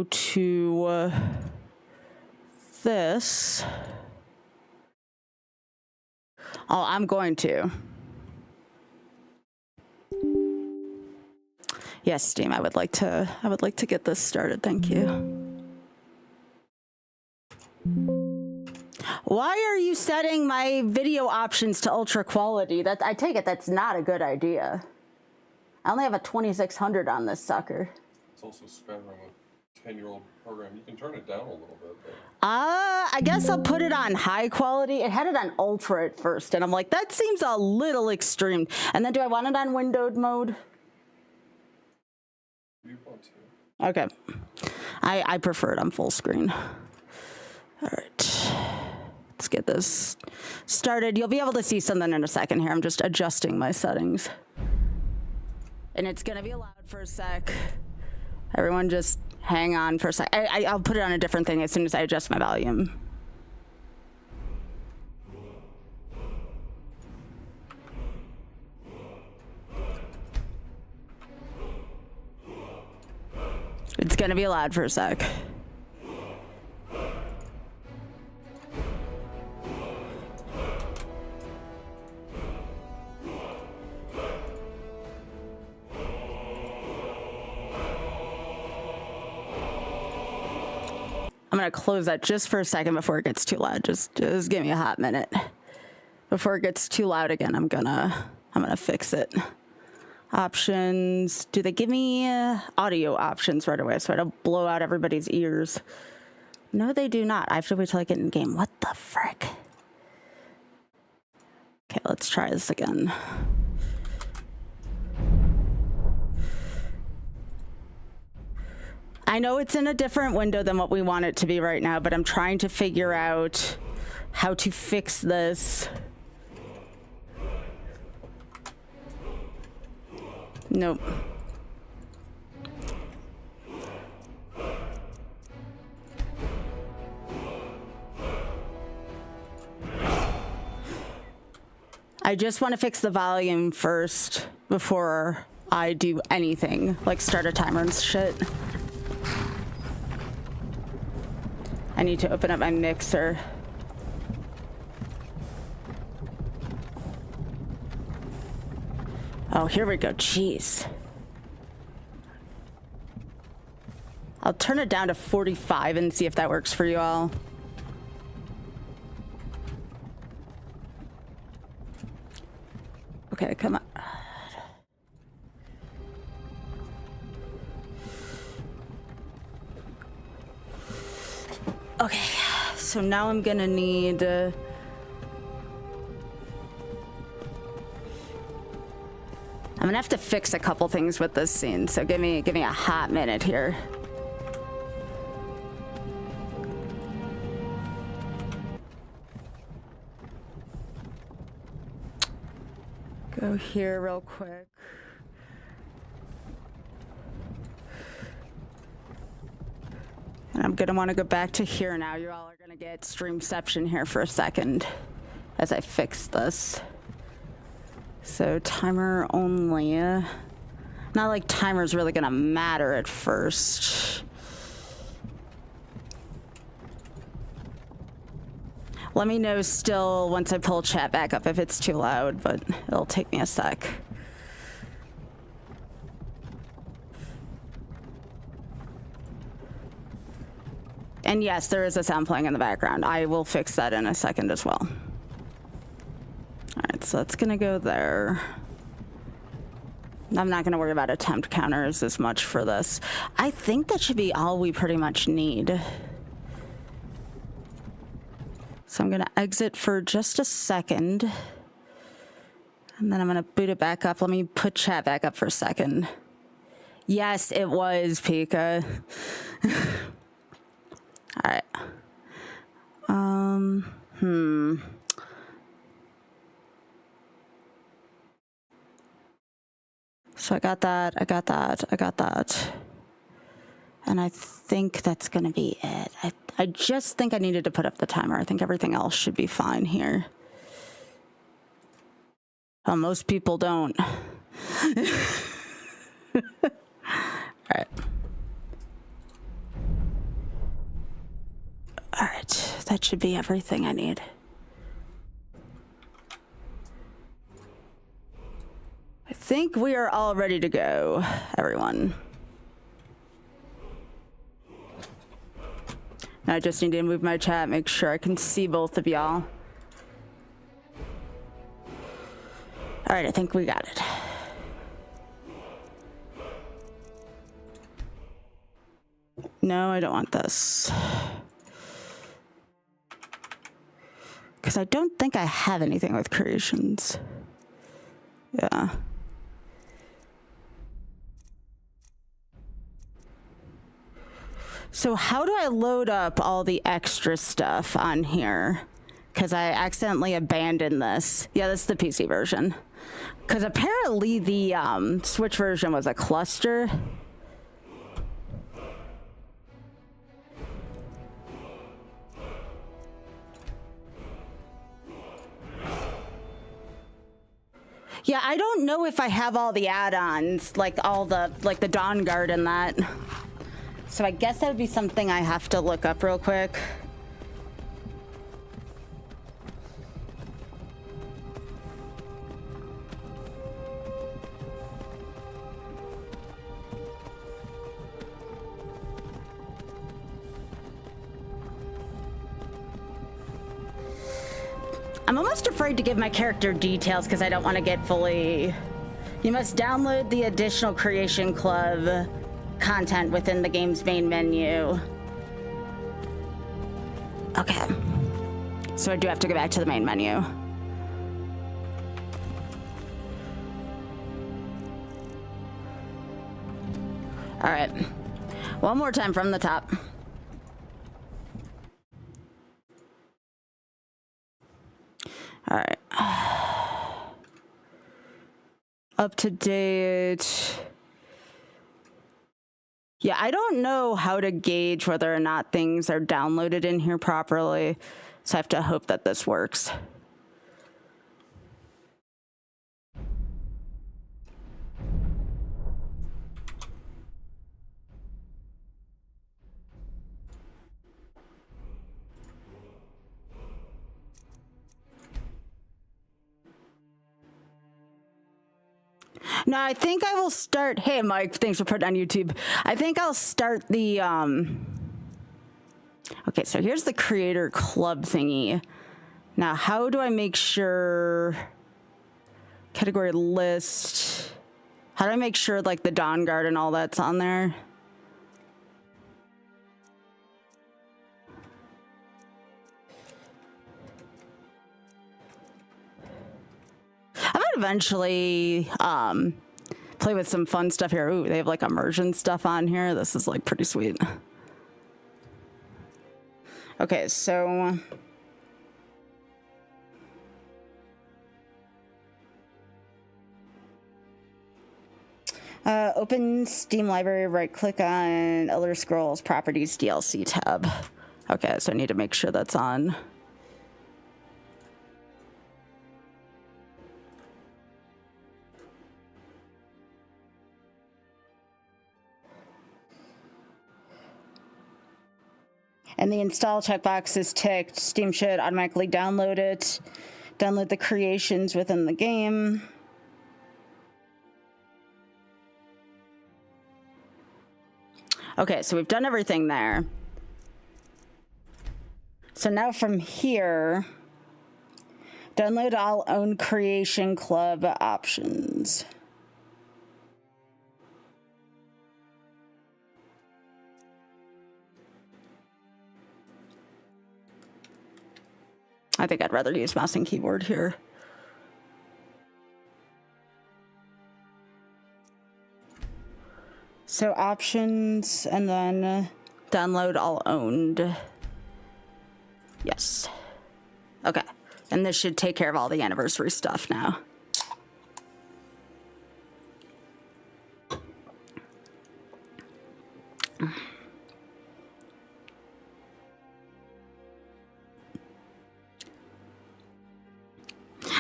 to this. Oh, I'm going to. Yes, Steam, I would like to get this started. Thank you. Why are you setting my video options to ultra quality? That I take it that's not a good idea. I only have a 2600 on this sucker. It's also Skyrim, a 10-year-old program. You can turn it down a little bit, though. I guess I'll put it on high quality. It had it on ultra at first, and I'm like, that seems a little extreme. And then do I want it on windowed mode? You want to. Okay. I prefer it on full screen. All right. Let's get this started. You'll be able to see something in a second here. I'm just adjusting my settings. And it's going to be loud for a sec. Everyone just hang on for a sec. I'll put it on a different thing as soon as I adjust my volume. It's going to be loud for a sec. I'm gonna close that just for a second before it gets too loud. Just give me a hot minute. Before it gets too loud again, I'm gonna fix it. Options. Do they give me audio options right away so I don't blow out everybody's ears? No, they do not. I have to wait till I get in game. What the frick? Okay, let's try this again. I know it's in a different window than what we want it to be right now, but I'm trying to figure out how to fix this. Nope. I just want to fix the volume first before I do anything, like start a timer and shit. I need to open up my mixer. Oh, here we go. Jeez. I'll turn it down to 45 and see if that works for you all. Okay, come on. Okay, so now I'm gonna need I'm gonna have to fix a couple things with this scene, so give me a hot minute here. Go here real quick. And I'm gonna want to go back to here now. You all are gonna get streamception here for a second as I fix this. So timer only. Not like timer's really gonna matter at first. Let me know still once I pull chat back up if it's too loud, but it'll take me a sec. And yes, there is a sound playing in the background. I will fix that in a second as well. All right, so that's gonna go there. I'm not gonna worry about attempt counters as much for this. I think that should be all we pretty much need. So I'm gonna exit for just a second. And then I'm gonna boot it back up. Let me put chat back up for a second. Yes, it was Pika. All right. So I got that. And I think that's gonna be it. I just think I needed to put up the timer. I think everything else should be fine here. Well, most people don't. All right. All right, that should be everything I need. I think we are all ready to go, everyone. I just need to move my chat, make sure I can see both of y'all. All right, I think we got it. No, I don't want this. Because I don't think I have anything with creations. Yeah. So how do I load up all the extra stuff on here? Because I accidentally abandoned this. Yeah, this is the PC version. Because apparently the Switch version was a cluster. Yeah, I don't know if I have all the add-ons, like all the, like the Dawn Guard and that. So I guess that would be something I have to look up real quick. I'm almost afraid to give my character details because I don't want to get fully... You must download the additional Creation Club content within the game's main menu. Okay. So I do have to go back to the main menu. All right. One more time from the top. All right. Up to date. Yeah, I don't know how to gauge whether or not things are downloaded in here properly, so I have to hope that this works. No, I think I will start. Hey, Mike, thanks for putting on YouTube. I think I'll start the. Okay, so here's the creator club thingy. Now, how do I make sure? Category list. How do I make sure like the Dawn Guard and all that's on there? I might eventually play with some fun stuff here. Ooh, they have like immersion stuff on here. This is like pretty sweet. Okay, so open Steam library, right click on Elder Scrolls Properties DLC tab. Okay, so I need to make sure that's on. And the install checkbox is ticked. Steam should automatically download it. Download the creations within the game. Okay, so we've done everything there. So now from here, download all own Creation Club options. I think I'd rather use mouse and keyboard here. So options and then download all owned. Yes. Okay. And this should take care of all the anniversary stuff now.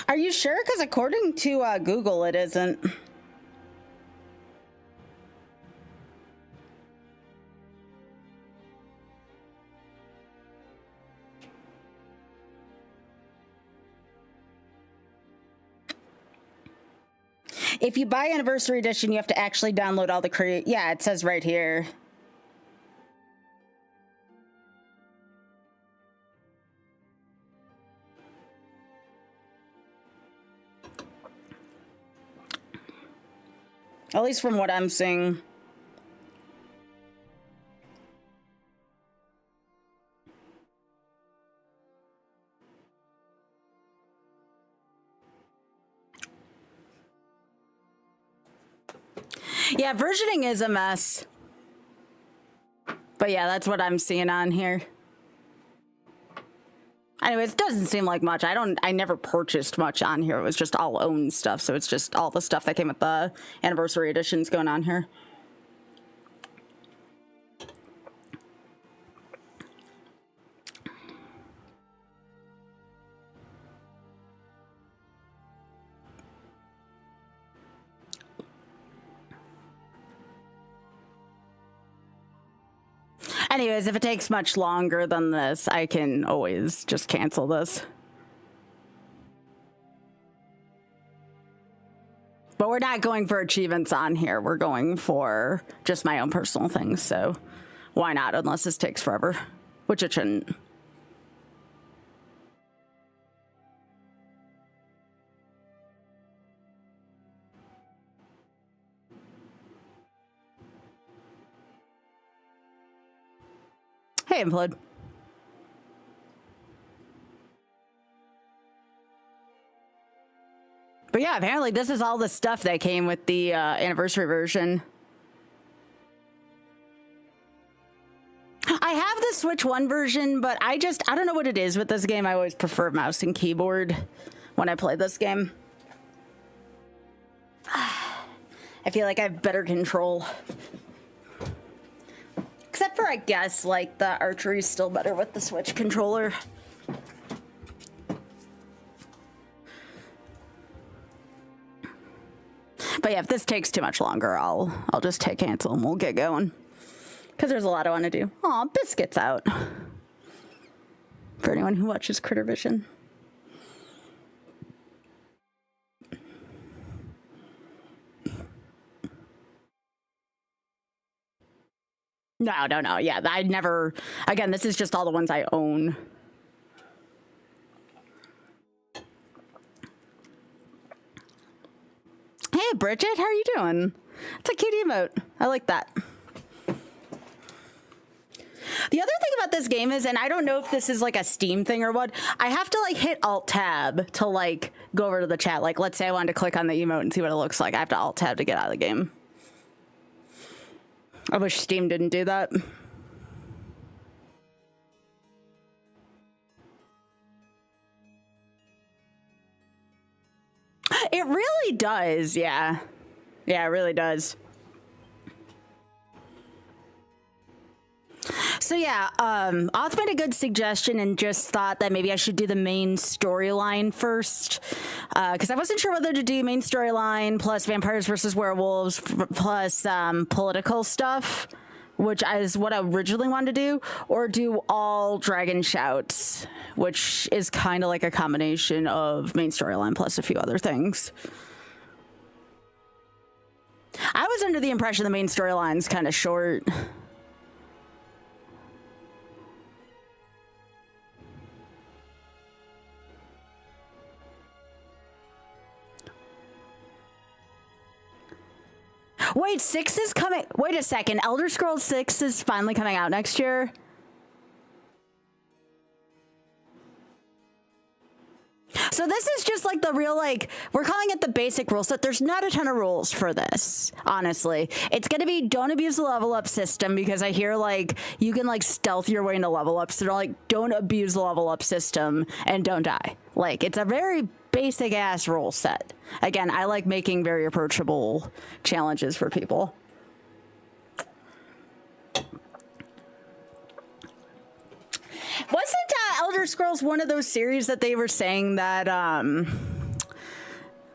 Are you sure? Because according to Google, it isn't. if you buy Anniversary Edition, you have to actually download all the yeah, it says right here. At least from what I'm seeing. Yeah, versioning is a mess. But yeah, that's what I'm seeing on here. Anyways, it doesn't seem like much. I never purchased much on here. It was just all owned stuff. So it's just all the stuff that came with the Anniversary Editions going on here. Anyways, if it takes much longer than this, I can always just cancel this. But we're not going for achievements on here. We're going for just my own personal things. So why not, unless this takes forever, which it shouldn't. Hey, Implode. But yeah, apparently this is all the stuff that came with the anniversary version. I have the Switch 1 version, but I don't know what it is with this game. I always prefer mouse and keyboard when I play this game. I feel like I have better control. Except for, I guess, like, the archery is still better with the Switch controller. But yeah, if this takes too much longer, I'll just hit cancel and we'll get going. Because there's a lot I want to do. Aw, Biscuit's out. For anyone who watches Critter Vision. No. Yeah, I never... Again, this is just all the ones I own. Hey, Bridget, how are you doing? It's a cute emote. I like that. The other thing about this game is, and I don't know if this is like a Steam thing or what, I have to like hit Alt-Tab to like go over to the chat. Like, let's say I wanted to click on the emote and see what it looks like. I have to Alt-Tab to get out of the game. I wish Steam didn't do that. It really does, yeah. Yeah, it really does. So yeah, Oth made a good suggestion and just thought that maybe I should do the main storyline first. Because I wasn't sure whether to do main storyline plus vampires versus werewolves plus political stuff, which is what I originally wanted to do, or do all dragon shouts, which is kind of like a combination of main storyline plus a few other things. I was under the impression the main storyline's kind of short. Wait, 6 is coming. Wait a second. Elder Scrolls 6 is finally coming out next year. So this is just like the real, like, we're calling it the basic rule set. There's not a ton of rules for this, honestly. It's going to be don't abuse the level up system, because I hear like you can like stealth your way into level ups. So they're like, don't abuse the level up system and don't die. Like, it's a very basic ass rule set. Again, I like making very approachable challenges for people. Wasn't Elder Scrolls one of those series that they were saying that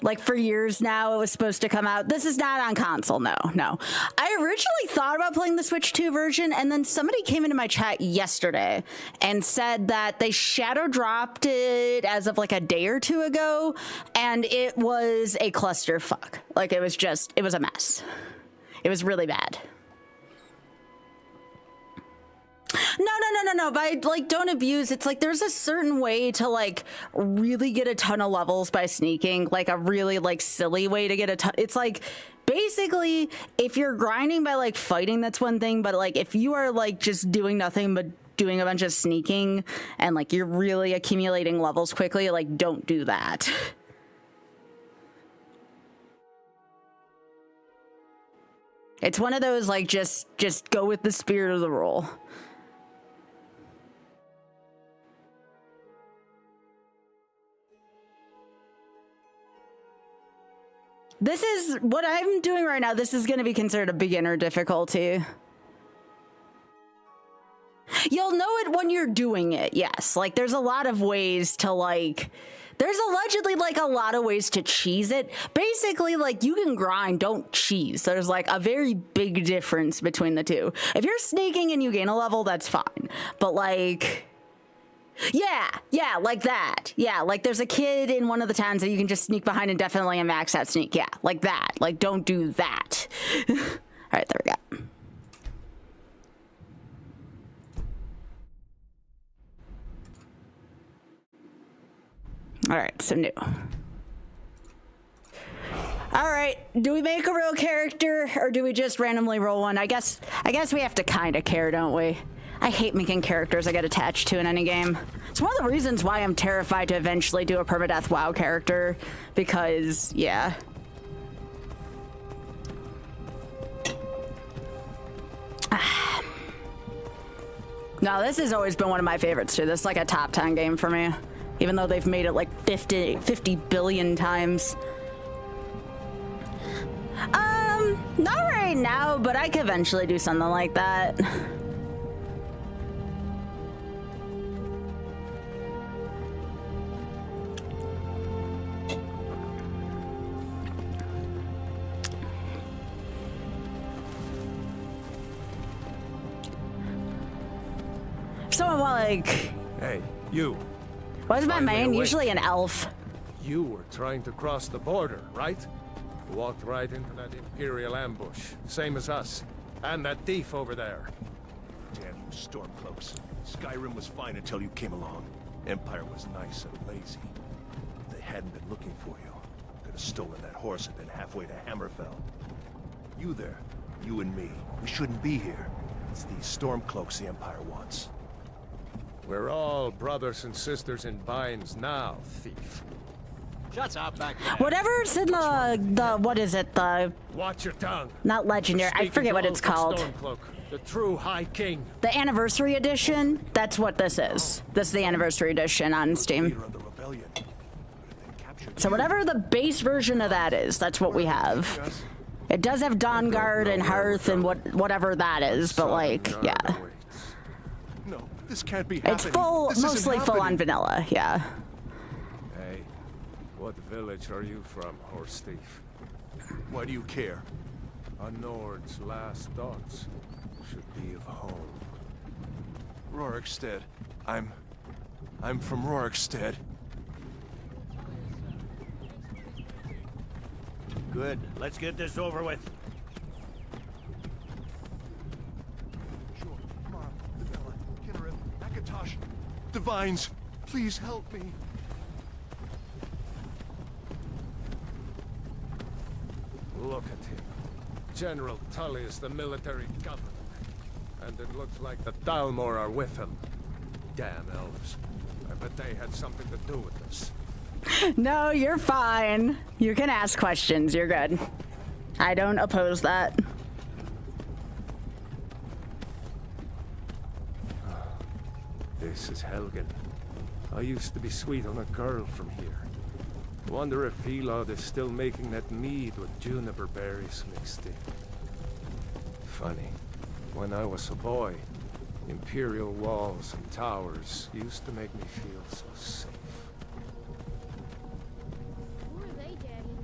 Like for years now, it was supposed to come out. This is not on console, no. I originally thought about playing the Switch 2 version, and then somebody came into my chat yesterday and said that they shadow dropped it as of like a day or two ago, and it was a clusterfuck. Like it was a mess. It was really bad. No, but like, don't abuse. It's like, there's a certain way to like really get a ton of levels by sneaking, like a really like silly way to get a ton. It's like, basically, if you're grinding by like fighting, that's one thing. But like, if you are like just doing nothing but doing a bunch of sneaking and like you're really accumulating levels quickly, like don't do that. It's one of those like, just go with the spirit of the role. This is what I'm doing right now. This is going to be considered a beginner difficulty. You'll know it when you're doing it, yes. Like, there's a lot of ways to, like... There's allegedly, like, a lot of ways to cheese it. Basically, like, you can grind, don't cheese. There's, like, a very big difference between the two. If you're sneaking and you gain a level, that's fine. But, like... Yeah, like that. Yeah, like there's a kid in one of the towns that you can just sneak behind indefinitely and max that sneak. Yeah, like that. Like, don't do that. All right, there we go. All right, so new. All right, do we make a real character or do we just randomly roll one? I guess we have to kind of care, don't we? I hate making characters I get attached to in any game. It's one of the reasons why I'm terrified to eventually do a permadeath WoW character, because, yeah. No, this has always been one of my favorites, too. This is like a top 10 game for me, even though they've made it like 50 billion times. Not right now, but I could eventually do something like that. Someone like... Hey, you. What's my main? Usually an elf. You were trying to cross the border, right? Walked right into that Imperial ambush. Same as us. And that thief over there. Damn you Stormcloaks. Skyrim was fine until you came along. Empire was nice and lazy. If they hadn't been looking for you, could have stolen that horse and been halfway to Hammerfell. You there, you and me, we shouldn't be here. It's these Stormcloaks the Empire wants. We're all brothers and sisters in binds now, thief. Shut up back there. Whatever's in the what is it, the... Watch your tongue. Not legendary, I forget what it's called. Stormcloak, the true High King. The Anniversary Edition, that's what this is. This is the Anniversary Edition on Steam. Leader of the rebellion. But if they captured So you, whatever the base version of that is, that's what we have. It does have Dawnguard and Hearth and whatever that is, but like, yeah. no, this can't be happening. It's full, This isn't mostly full on happening. vanilla, yeah. Hey, what village are you from, horse thief? Why do you care? A Nord's last thoughts should be of home. Rorikstead. I'm from Rorikstead. Good. Let's get this over with. Sure. Mom, Bella, Kinnereth, Akatosh. Divines, please help me. Look at him. General Tully is the military governor. And it looks like the Dalmor are with him. Damn elves. I bet they had something to do with this. No, you're fine. You can ask questions, you're good. I don't oppose that. This is Helgen. I used to be sweet on a girl from here. Wonder if Elod is still making that mead with juniper berries mixed in. Funny. When I was a boy, Imperial walls and towers used to make me feel so safe. Who are they, Daddy?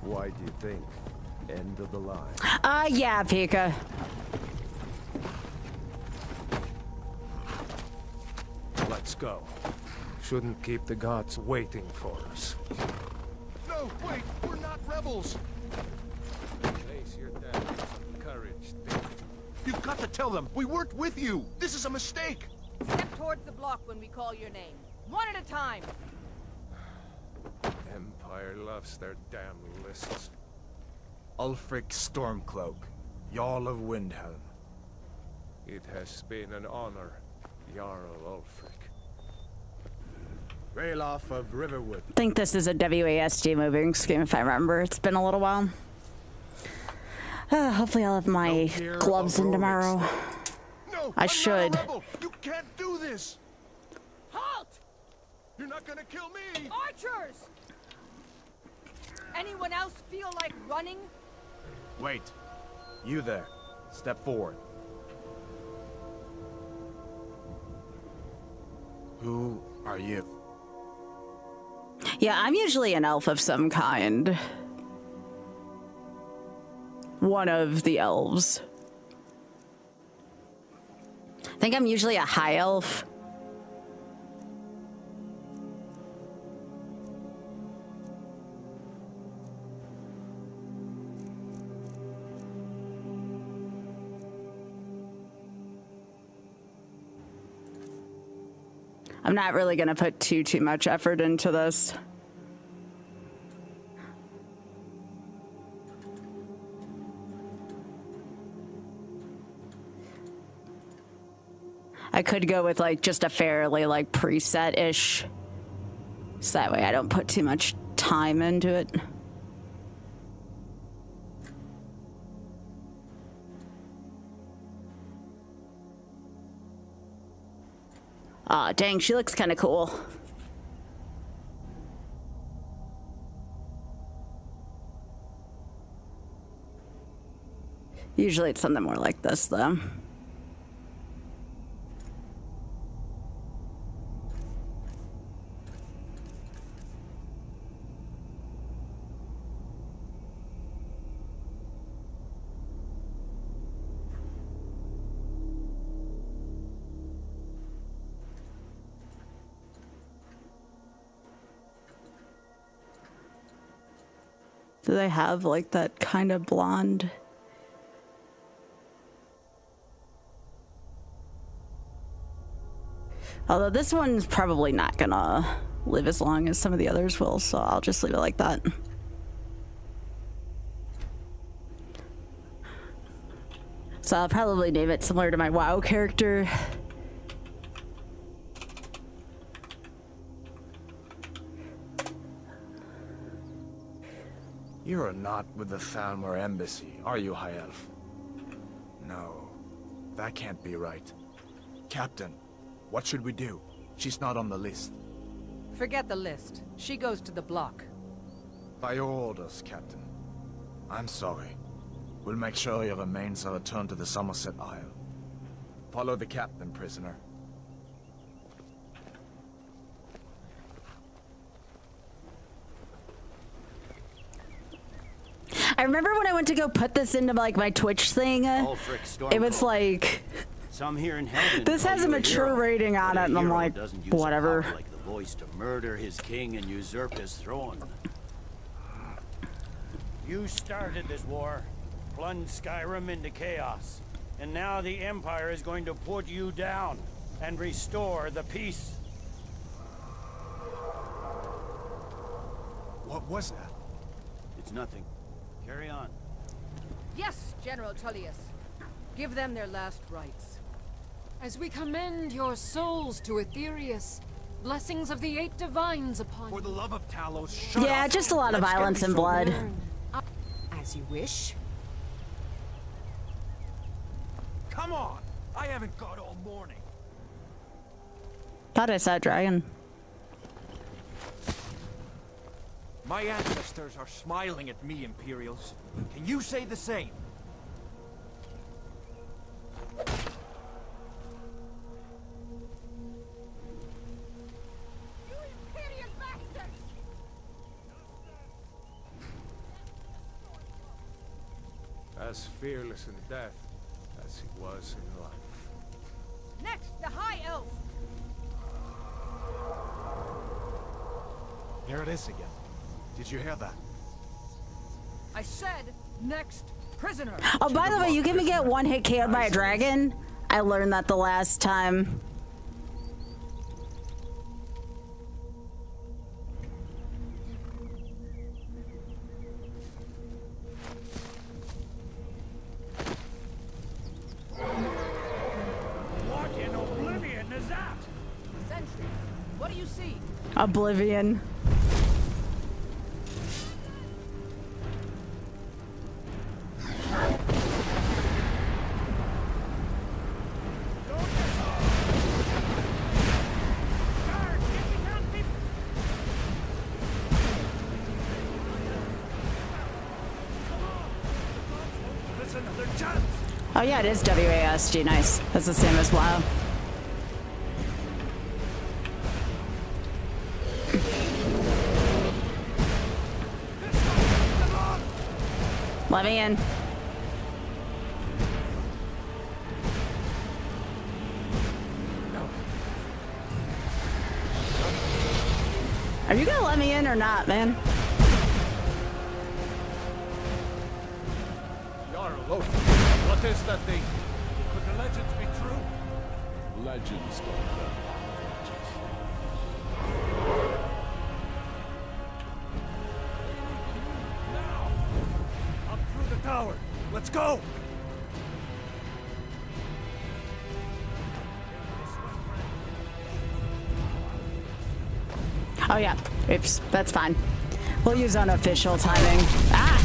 Why do you think? End of the line. Yeah, Pika. Let's go. Shouldn't keep the gods waiting for us. No, wait, we're not rebels. Face your doubts. Courage, thief. You've got to tell them we weren't with you. This is a mistake. Step towards the block when we call your name. One at a time. Empire loves their damn lists. Ulfric Stormcloak, Jarl of Windhelm. It has been an honor, Jarl Ulfric. Ralof of Riverwood. I think this is a WASD moving scheme, if I remember. It's been a little while. Hopefully I'll have my gloves in tomorrow. No, I I'm should. Not a rebel. You can't do this. Halt! You're not gonna kill me. Archers! Anyone else feel like running? Wait. You there. Step forward. Who are you? Yeah, I'm usually an elf of some kind. One of the elves. I think I'm usually a high elf. I'm not really going to put too much effort into this. I could go with like just a fairly like preset-ish. So that way I don't put too much time into it. Aw, dang, she looks kind of cool. Usually it's something more like this, though. Do they have like that kind of blonde? Although this one's probably not gonna live as long as some of the others will, so I'll just leave it like that. So I'll probably name it similar to my WoW character. You are not with the Thalmor Embassy, are you, High Elf? No, that can't be right. Captain, what should we do? She's not on the list. Forget the list. She goes to the block. By your orders, Captain. I'm sorry. We'll make sure your remains are returned to the Somerset Isle. Follow the captain, prisoner. I remember when I went to go put this into like my Twitch thing, Ulfric it was Stormcloak. like, Some here in Helgen this call has a you mature hero, rating on but it, a and I'm hero like, doesn't use whatever. a power like the voice to murder his king and usurp his throne. You started this war, plunged Skyrim into chaos, and now the Empire is going to put you down and restore the peace. What was that? It's nothing. Carry on. Yes, General Tullius. Give them their last rites. As we commend your souls to Aetherius, blessings of the 8 divines upon For the you. love of Talos, shut Yeah, up. just a lot of Let's get violence this and over blood. with. As you wish. Come on! I haven't got all morning. Thought I saw a dragon. My ancestors are smiling at me, Imperials. Can you say the same? as fearless in death as he was in life. Next, the High Elf. There it is again. Did you hear that? I said, next prisoner. Oh, by the way, you can get one hit KO'd by a dragon. I learned that the last time. What in oblivion is that? Sentries. What do you see? Oblivion. Oh yeah, it is WASD. Nice. That's the same as WoW. Let me in. Are you gonna let me in or not, man? Jarl Lothar, what is that thing? Could the legends be true? Legends don't know legends. Now! Up through the tower. Let's go! Oh yeah. Oops. That's fine. We'll use unofficial timing. Ah!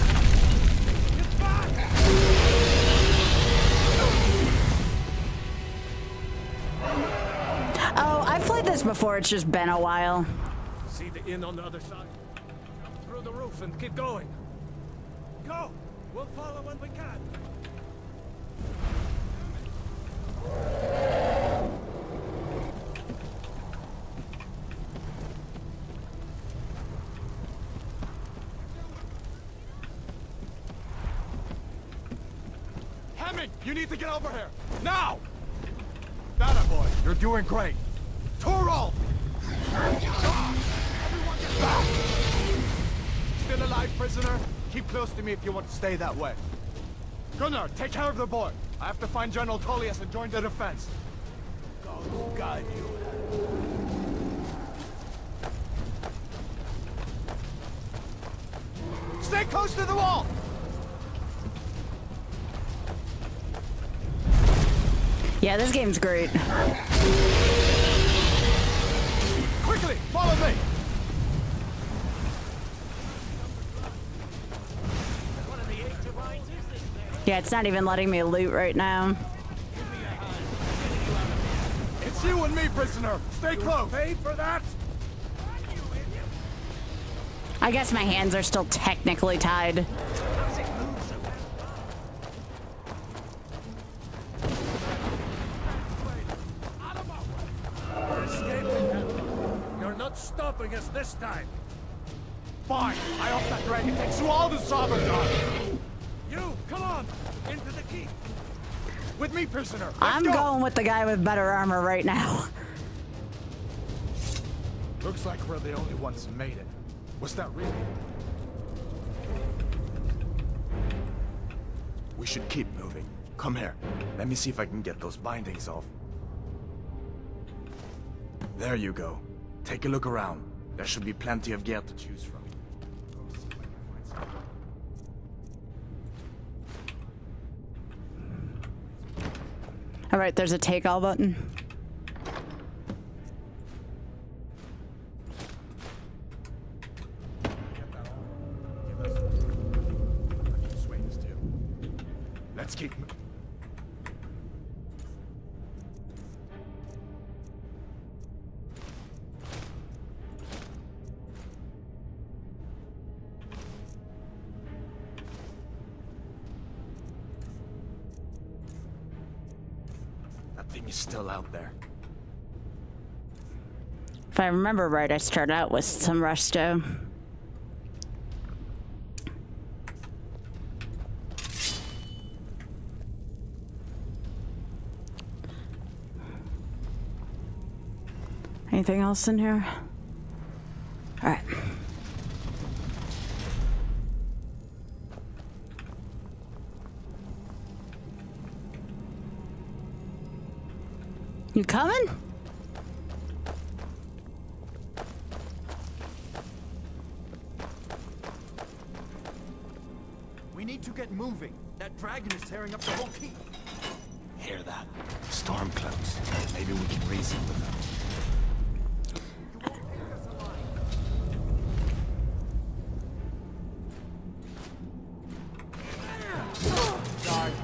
Oh, I've played this before. It's just been a while. See the inn on the other side? Jump through the roof and keep going. Go! We'll follow when we can. You need to get over here! Now! That boy, you're doing great. Torolf! Everyone get back! Still alive, prisoner? Keep close to me if you want to stay that way. Gunnar, take care of the boy. I have to find General Tullius and join the defense. God will guide you. Stay close to the wall! Yeah, this game's great. Quickly, follow me! Yeah, it's not even letting me loot right now. It's you and me, prisoner! Stay close! Paid for that? I guess my hands are still technically tied. You're not stopping us this time. Fine! I hope that dragon takes you all to Saberdon! You, come on! Into the keep! With me, prisoner! Let's I'm go. going with the guy with better armor right now. Looks like we're the only ones who made it. Was that really? We should keep moving. Come here. Let me see if I can get those bindings off. There you go. Take a look around. There should be plenty of gear to choose from. All right, there's a take all button. Let's keep moving. That thing is still out there. If I remember right, I started out with some resto. Anything else in here? All right. You coming? We need to get moving. That dragon is tearing up the whole keep. Hear that? Storm clouds. Maybe we can reason with them.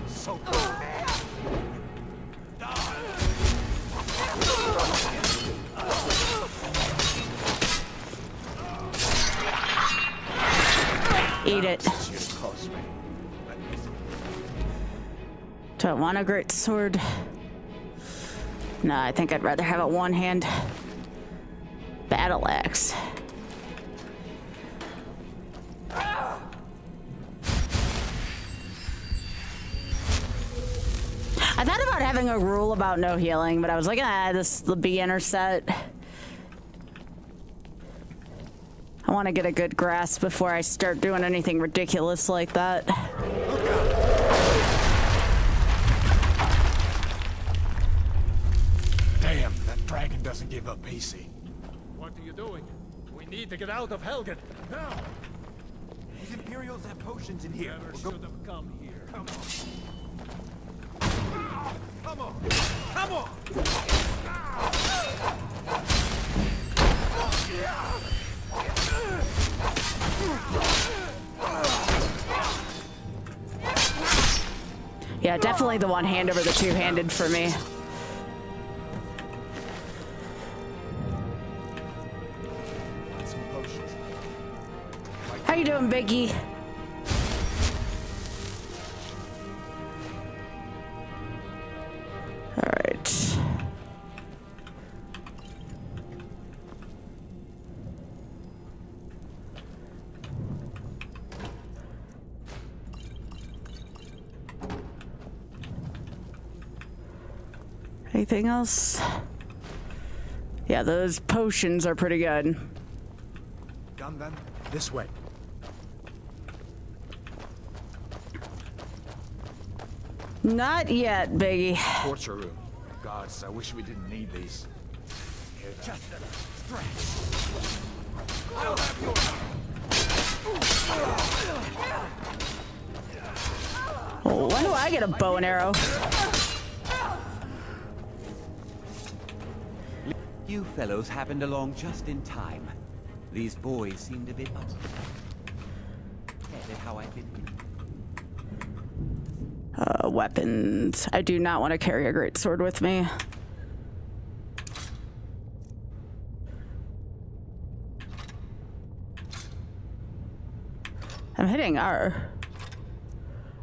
So cool. Eat it. Do I want a great sword? No, I think I'd rather have a one-hand battle axe. I thought about having a rule about no healing, but I was like, this is the beginner set. I want to get a good grasp before I start doing anything ridiculous like that. Damn, that dragon doesn't give up easy. What are you doing? We need to get out of Helgen. Now! These Imperials have potions in here. Never We'll should have come here. Come on. Come on! Come on! Yeah, definitely the one hand over the two-handed for me. Some potions. How you doing, Biggie? All right. Anything else? Yeah, those potions are pretty good. Done then? This way. Not yet, Biggie. Torture room. Gods, I wish we didn't need these. Hear that? Just a stretch. I'll have your... Oh, when do I get a bow and arrow? You fellows happened along just in time. These boys seemed a bit upset at how I've been. Weapons. I do not want to carry a great sword with me. I'm hitting R.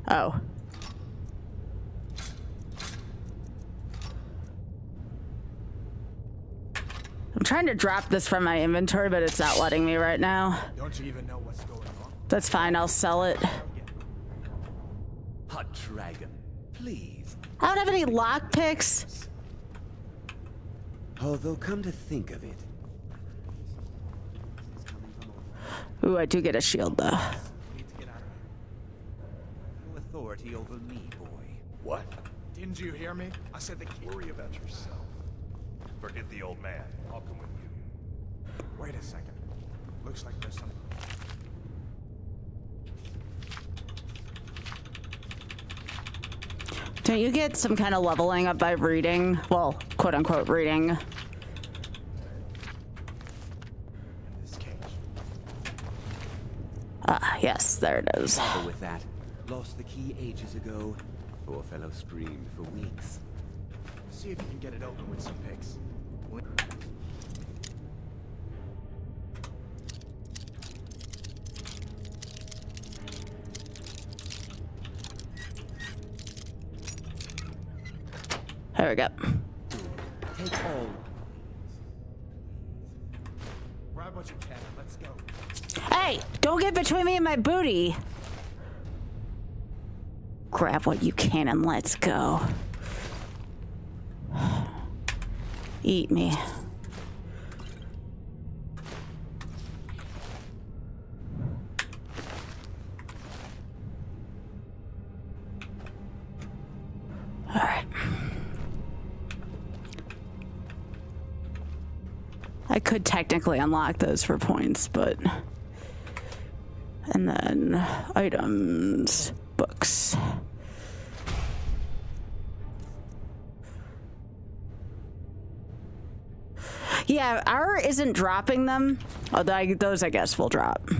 Oh. I'm trying to drop this from my inventory, but it's not letting me right now. Don't you even know what's going on? That's fine, I'll sell it. Hot dragon, please. I don't have any lockpicks. Although, come to think of it. Ooh, I do get a shield though. No authority over me, boy. What? Didn't you hear me? I said the key. Worry about yourself. Forget the old man. I'll come with you. Wait a second. Looks like there's some... Don't you get some kind of leveling up by reading? Well, quote unquote reading. in this cage. Ah, yes, there it is. Bother with that. Lost the key ages ago. Poor fellow screamed for weeks. See if you can get it open with some picks. There we go. Take all. Grab what you can. Let's go. Hey, don't get between me and my booty. Grab what you can and let's go. Eat me. I could technically unlock those for points, but... And then items, books. Yeah, R isn't dropping them. Although those I guess will drop.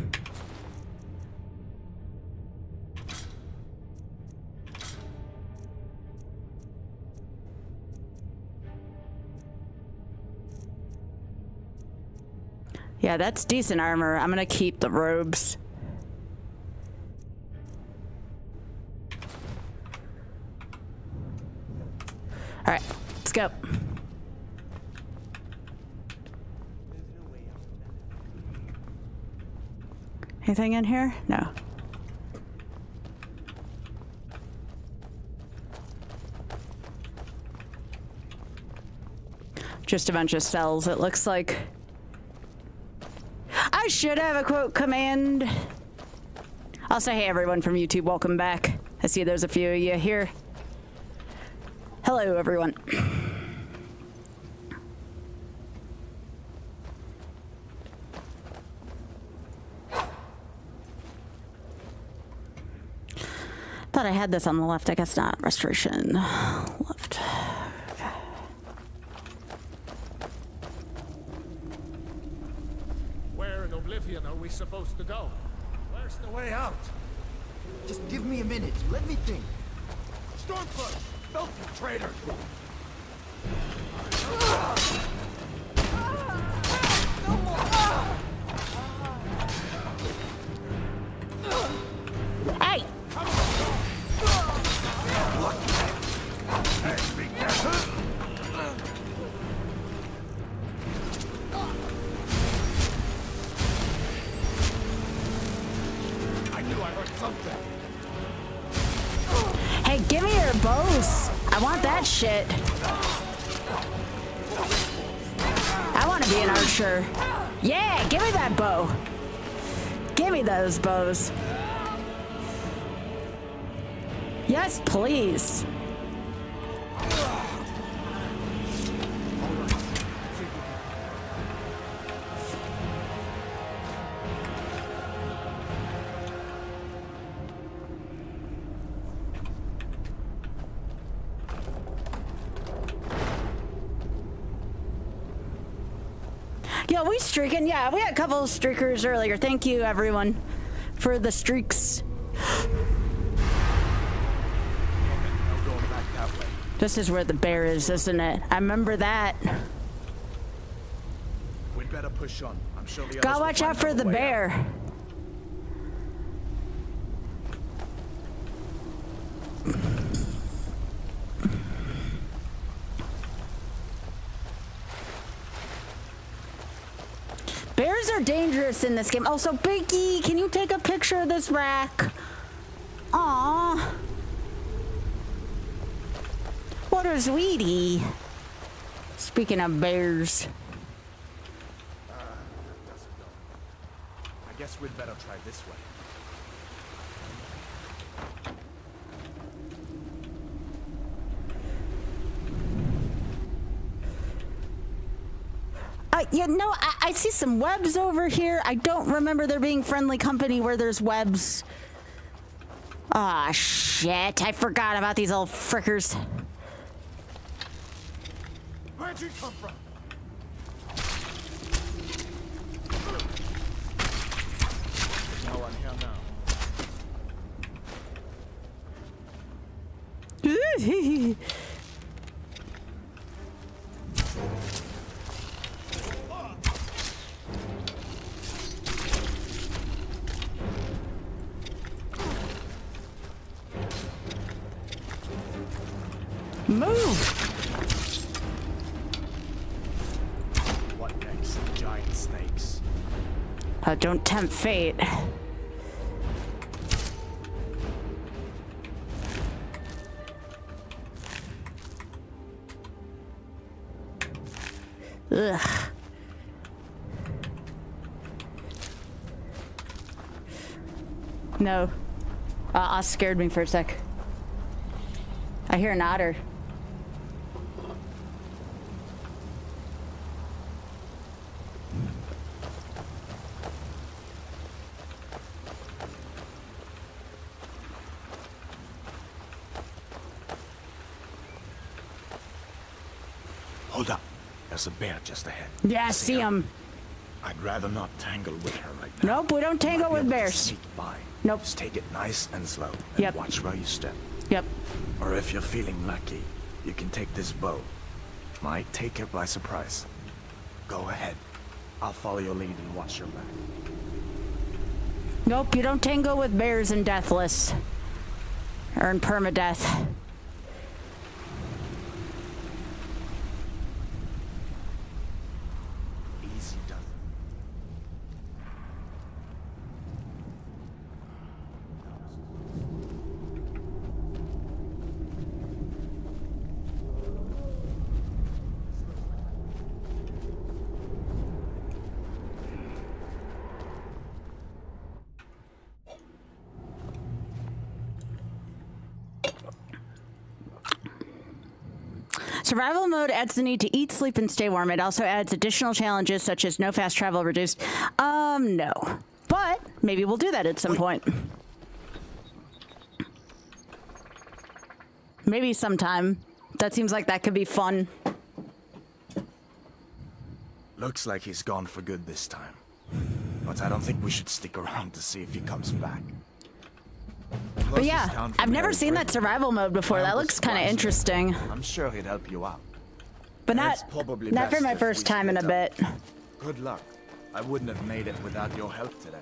Yeah, that's decent armor. I'm gonna keep the robes. All right, let's go. Anything in here? No. Just a bunch of cells, it looks like. I should have a quote command. Also, hey everyone from YouTube, welcome back. I see there's a few of you here. Hello, everyone. Thought I had this on the left. I guess not. Restoration. Left. Okay. Where in Oblivion are we supposed to go? Where's the way out? Just give me a minute. Let me think. Stormcloak! Belton traitor! Hey! I knew I heard something. Hey, give me your bows. I want that shit. I want to be an archer. Yeah, give me that bow. Give me those bows. Yes, please. Yo, we streaking? Yeah, we had a couple of streakers earlier. Thank you, everyone, for the streaks. This is where the bear is, isn't it? I remember that. We'd better push on. I'm sure the Gotta watch out for the bear. Bears are dangerous in this game. Also, Binky, can you take a picture of this rack? Aww. What a sweetie. Speaking of bears. I guess we'd better try this way. You know, I see some webs over here. I don't remember there being friendly company where there's webs. Ah, shit. I forgot about these old frickers. Where'd you come from? There's no one here now. Move! What next? Giant snakes. Don't tempt fate. Ugh. No. Scared me for a sec. I hear an otter. Hold up. There's a bear just ahead. Yeah, see him. I'd rather not tangle with her right now. Nope, we don't tangle with bears. Sneak by. Nope. Just take it nice and slow. And Yep. watch where you step. Yep. Or if you're feeling lucky, you can take this bow. Might take her by surprise. Go ahead. I'll follow your lead and watch your back. Nope, you don't tango with bears in Deathless. Or in permadeath. Easy does it. Survival mode adds the need to eat, sleep, and stay warm. It also adds additional challenges such as no fast travel reduced. No. But maybe we'll do that at some point. Maybe sometime. That seems like that could be fun. Looks like he's gone for good this time. But I don't think we should stick around to see if he comes back. But yeah, I've never seen that survival mode before. That looks kind of interesting. I'm sure he'd help you out. But It's probably not for best my if first we time in a split bit. up. Good luck. I wouldn't have made it without your help today.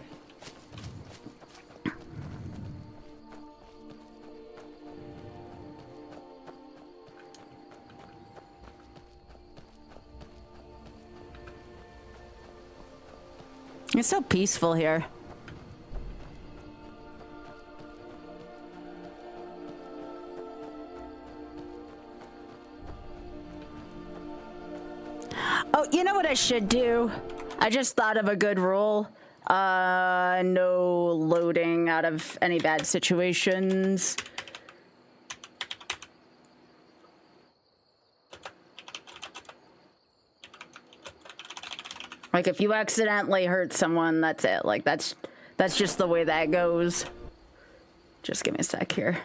It's so peaceful here. Oh, you know what I should do? I just thought of a good rule. No loading out of any bad situations. Like, if you accidentally hurt someone, that's it. Like, that's just the way that goes. Just give me a sec here.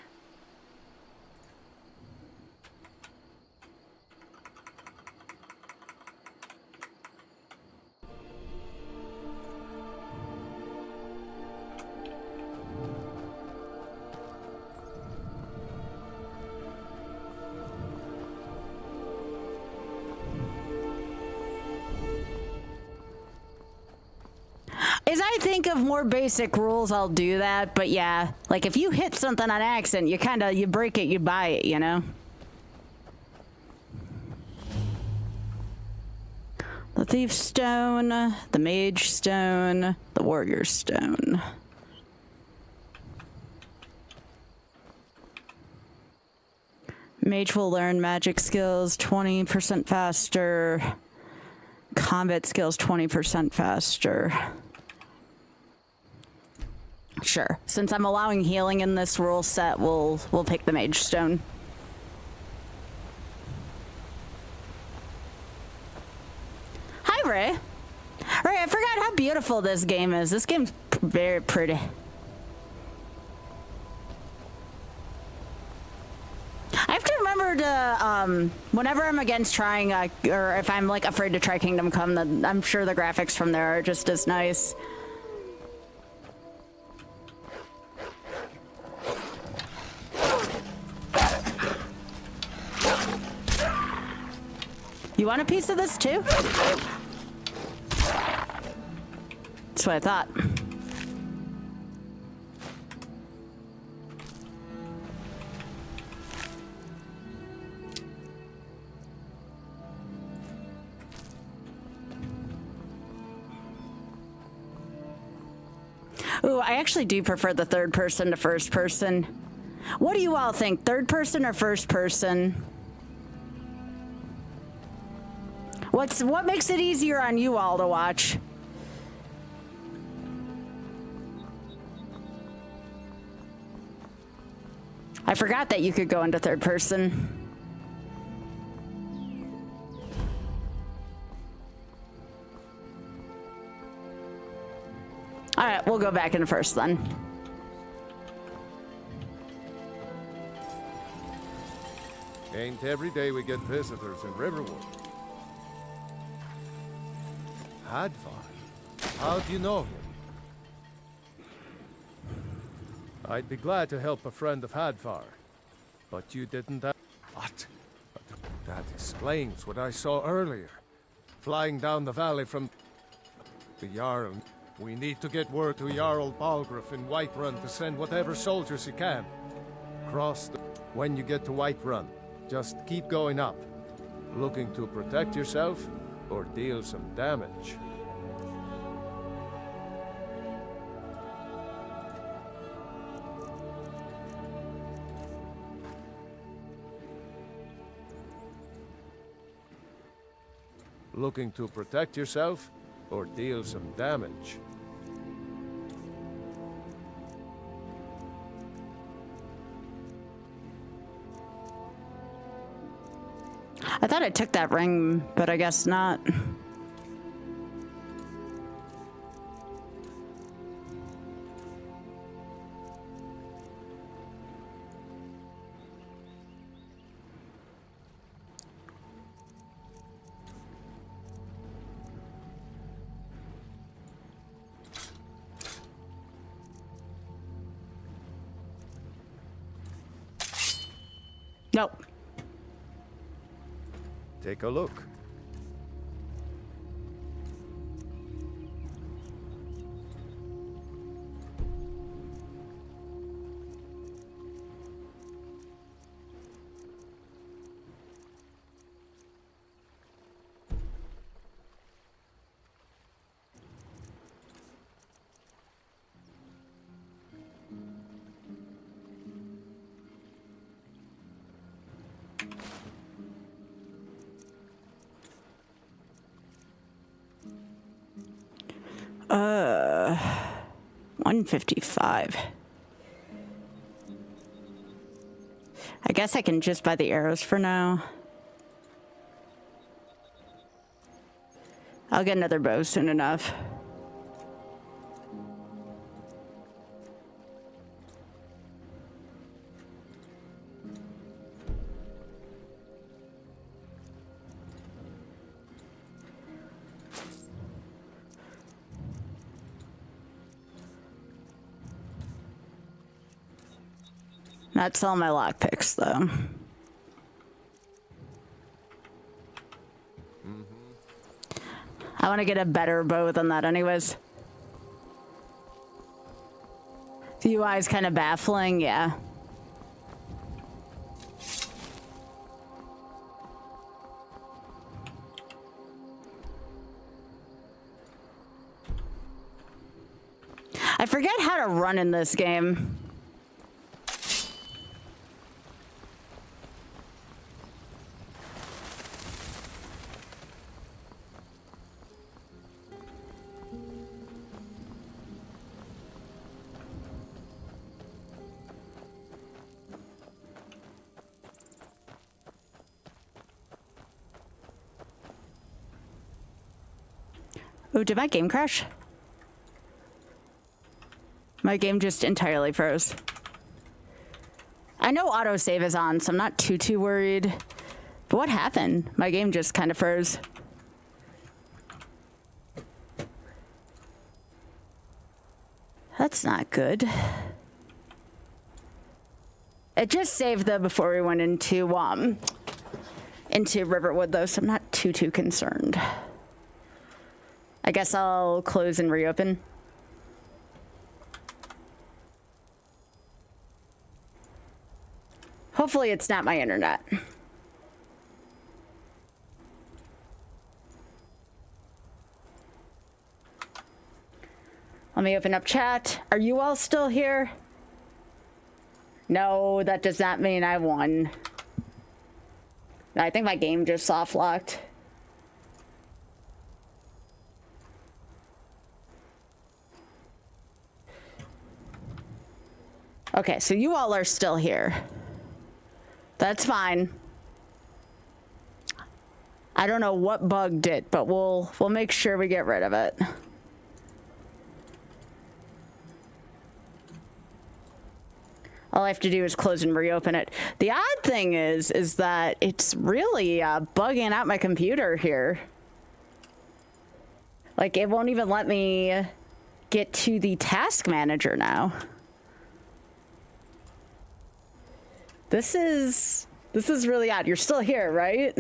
As I think of more basic rules, I'll do that. But yeah, like if you hit something on accident, you break it, you buy it, you know? The Thief Stone, the Mage Stone, the Warrior Stone. Mage will learn magic skills 20% faster. Combat skills 20% faster. Sure. Since I'm allowing healing in this rule set, we'll pick the Mage Stone. Hi, Ray. Ray, I forgot how beautiful this game is. This game's very pretty. I have to remember to, whenever I'm against trying, or if I'm, like, afraid to try Kingdom Come, then I'm sure the graphics from there are just as nice. You want a piece of this too? That's what I thought. Ooh, I actually do prefer the third person to first person. What do you all think? Third person or first person? What makes it easier on you all to watch? I forgot that you could go into third person. All right, we'll go back into first then. Ain't every day we get visitors in Riverwood. Hadvar? How do you know him? I'd be glad to help a friend of Hadvar, but you didn't have... What? That explains what I saw earlier. Flying down the valley from... the Jarl. We need to get word to Jarl Balgruuf in Whiterun to send whatever soldiers he can. Cross the... When you get to Whiterun, just keep going up. Looking to protect yourself or deal some damage. Looking to protect yourself or deal some damage. I thought I took that ring, but I guess not. Nope. Take a look. Uh, 155. I guess I can just buy the arrows for now. I'll get another bow soon enough. Not selling my lockpicks, though. I want to get a better bow than that anyways. The UI is kind of baffling, yeah. I forget how to run in this game. Oh, did my game crash? My game just entirely froze. I know autosave is on, so I'm not too worried. But what happened? My game just kind of froze. That's not good. It just saved though before we went into Riverwood though, so I'm not too concerned. I guess I'll close and reopen. Hopefully it's not my internet. Let me open up chat. Are you all still here? No, that does not mean I won. I think my game just soft locked. Okay, so you all are still here. That's fine. I don't know what bugged it, but we'll make sure we get rid of it. All I have to do is close and reopen it. The odd thing is that it's really bugging out my computer here. Like, it won't even let me get to the task manager now. This is really odd. You're still here, right?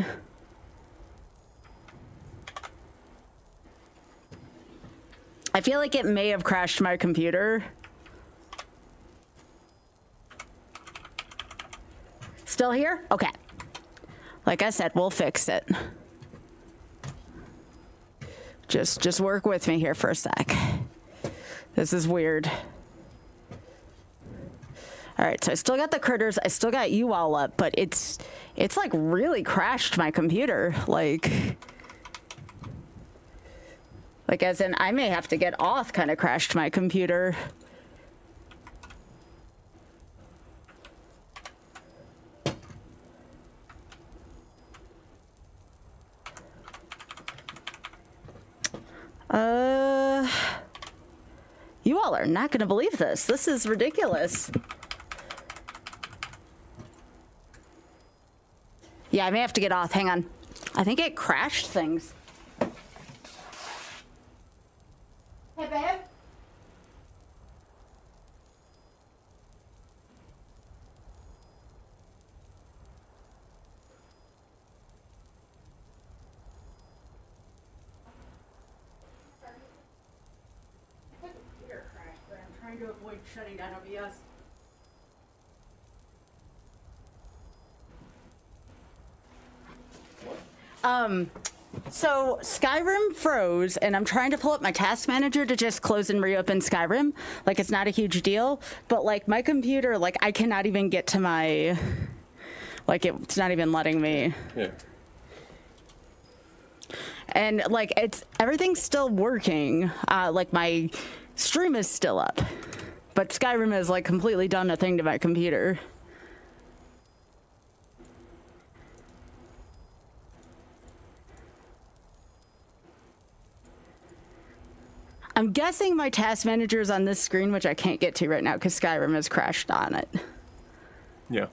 I feel like it may have crashed my computer. Still here? Okay. Like I said, we'll fix it. Just work with me here for a sec. This is weird. All right, so I still got the critters. I still got you all up, but it's like really crashed my computer. Like as in I may have to get off kind of crashed my computer. You all are not going to believe this. This is ridiculous. Yeah, I may have to get off. Hang on. I think it crashed things. Hey, babe. To avoid shutting down OBS. So Skyrim froze, and I'm trying to pull up my task manager to just close and reopen Skyrim. Like, it's not a huge deal, but like my computer, like I cannot even get to my, like it's not even letting me. Yeah. And like everything's still working. Like my stream is still up, but Skyrim has like completely done a thing to my computer. I'm guessing my task manager is on this screen, which I can't get to right now because Skyrim has crashed on it. Yeah.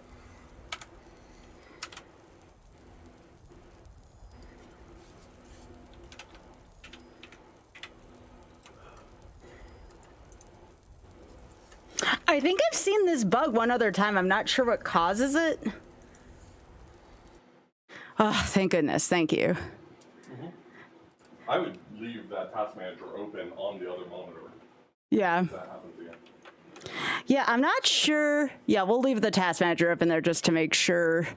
I think I've seen this bug one other time. I'm not sure what causes it. Oh, thank goodness. Thank you. Mm-hmm. I would leave that task manager open on the other monitor. Yeah. If that happens again. Yeah, I'm not sure. Yeah, we'll leave the task manager open there just to make sure.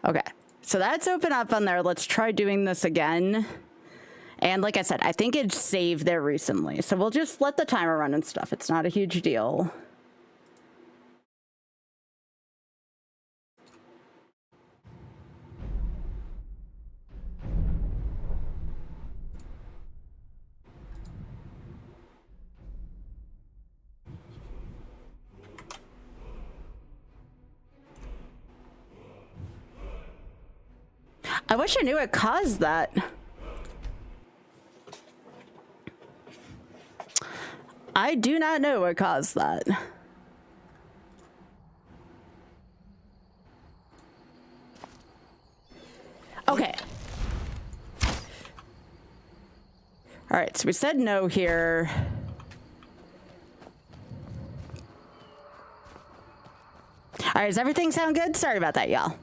Okay, so that's open up on there. Let's try doing this again. And like I said, I think it's saved there recently. So we'll just let the timer run and stuff. It's not a huge deal. I wish I knew what caused that. I do not know what caused that. Okay. All right, so we said no here. All right, does everything sound good? Sorry about that, y'all.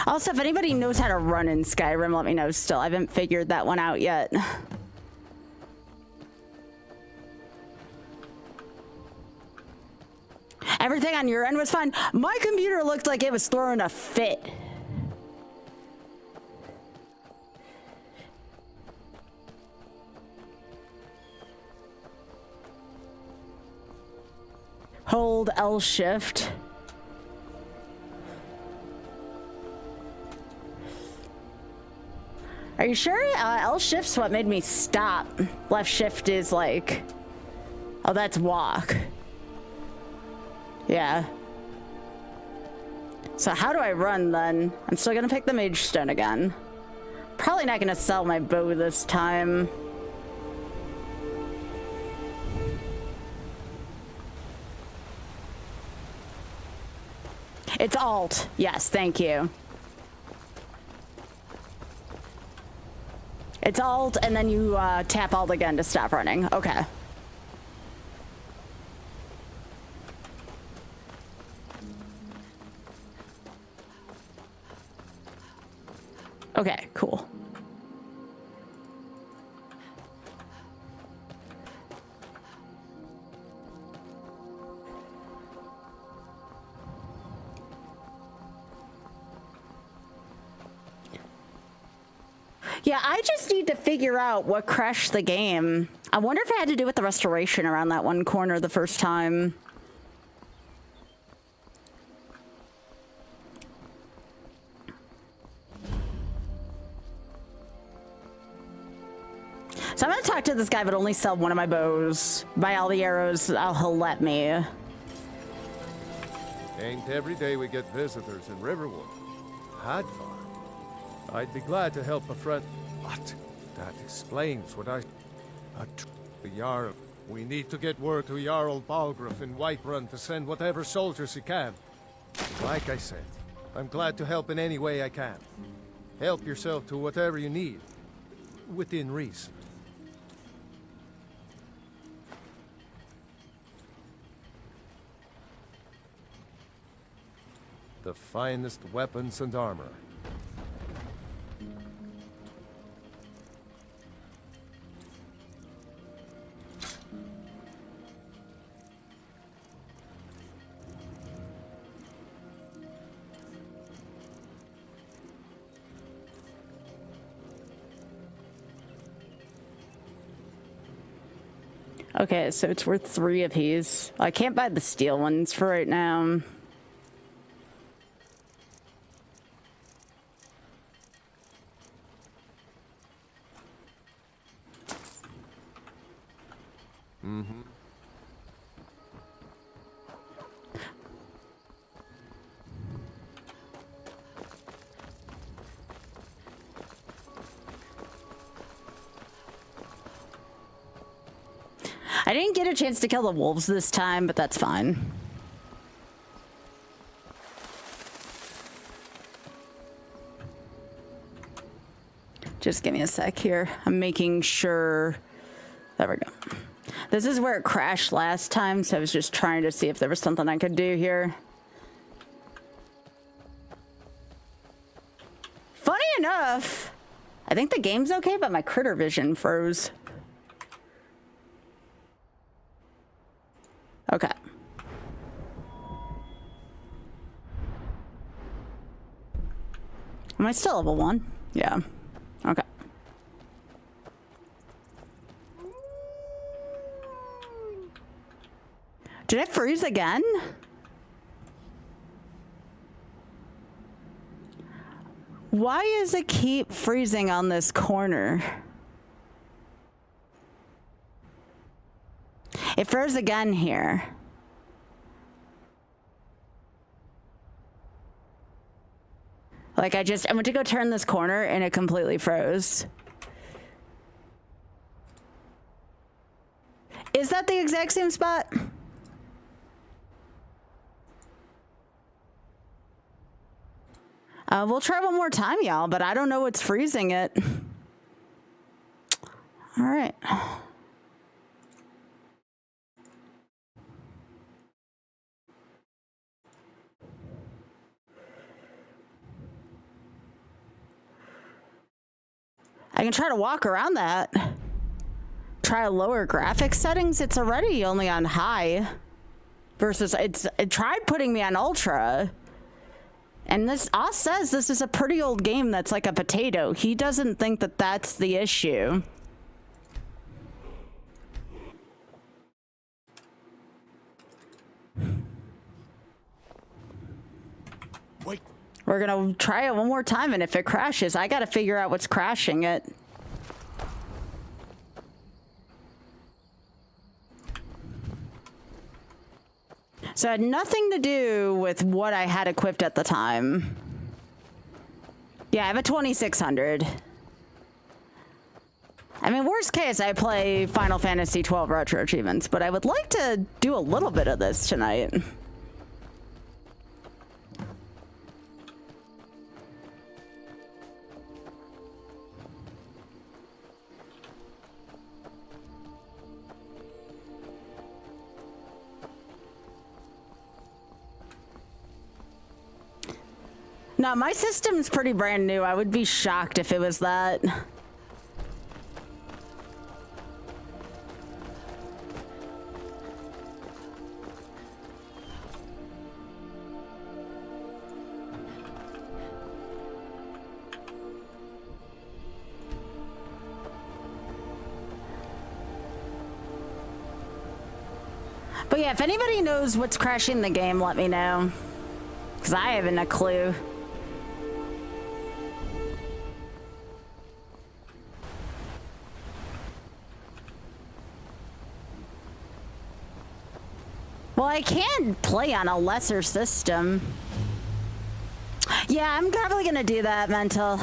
Also, if anybody knows how to run in Skyrim, let me know still. I haven't figured that one out yet. Everything on your end was fine. My computer looked like it was throwing a fit. Hold L shift. Are you sure? L shift's what made me stop. Left shift is like... Oh, that's walk. Yeah. So how do I run then? I'm still gonna pick the mage stone again. Probably not gonna sell my bow this time. It's Alt. Yes, thank you. It's Alt, and then you tap Alt again to stop running. Okay. Okay, cool. Yeah, I just need to figure out what crashed the game. I wonder if it had to do with the restoration around that one corner the first time. So I'm gonna talk to this guy, but only sell one of my bows. Buy all the arrows he'll let me. Ain't every day we get visitors in Riverwood. Had fun. I'd be glad to help a friend, but that explains what the Jarl. We need to get word to Jarl Balgruuf in Whiterun to send whatever soldiers he can. Like I said, I'm glad to help in any way I can. Help yourself to whatever you need, within reason. The finest weapons and armor. Okay, so it's worth 3 of these. I can't buy the steel ones for right now. Mm-hmm. I didn't get a chance to kill the wolves this time, but that's fine. Just give me a sec here. I'm making sure. There we go. This is where it crashed last time, so I was just trying to see if there was something I could do here. Funny enough, I think the game's okay, but my critter vision froze. Okay. Am I still level 1? Yeah. Okay. Did it freeze again? Why does it keep freezing on this corner? It froze again here. Like I went to go turn this corner and it completely froze. Is that the exact same spot? We'll try one more time, y'all, but I don't know what's freezing it. All right. I can try to walk around that. Try lower graphics settings. It's already only on high. Versus it tried putting me on ultra. And this Oz says this is a pretty old game that's like a potato. He doesn't think that that's the issue. Wait. We're gonna try it one more time, and if it crashes, I gotta figure out what's crashing it. So it had nothing to do with what I had equipped at the time. Yeah, I have a 2600. I mean, worst case, I play Final Fantasy XII Retro Achievements, but I would like to do a little bit of this tonight. No, my system's pretty brand new. I would be shocked if it was that. But yeah, if anybody knows what's crashing the game, let me know. Because I haven't a clue. Well, I can play on a lesser system. Yeah, I'm probably gonna do that, Mental.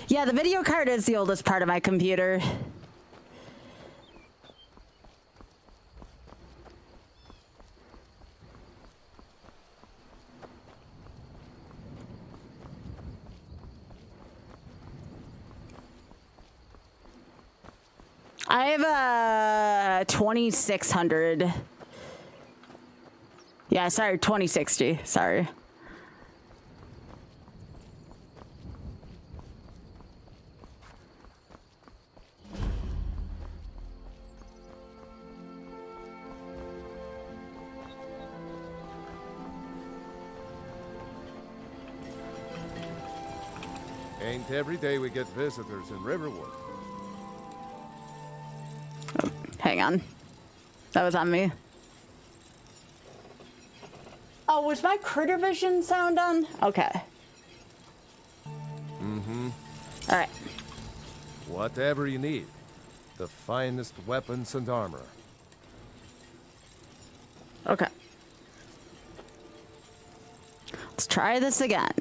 Yeah, the video card is the oldest part of my computer. I have a 2600. Yeah, sorry, 2060. Sorry. Ain't every day we get visitors in Riverwood. Hang on. That was on me. Oh, was my critter vision sound on? Okay. Mm-hmm. All right. Whatever you need. The finest weapons and armor. Okay. Let's try this again.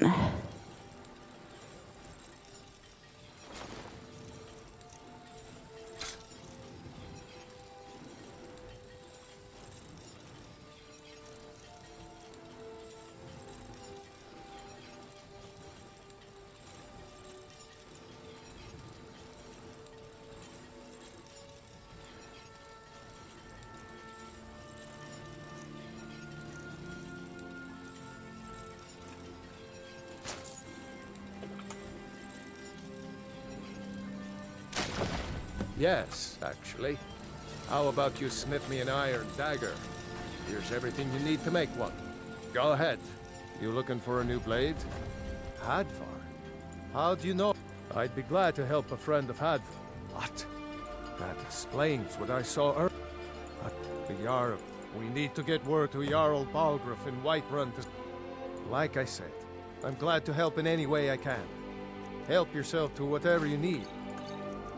Yes, actually. How about you smith me an iron dagger? Here's everything you need to make one. Go ahead. You looking for a new blade? Hadvar? How do you know? I'd be glad to help a friend of Hadvar. What? That explains what I saw earlier. The Jarl. We need to get word to Jarl Balgruuf in Whiterun to... Like I said, I'm glad to help in any way I can. Help yourself to whatever you need.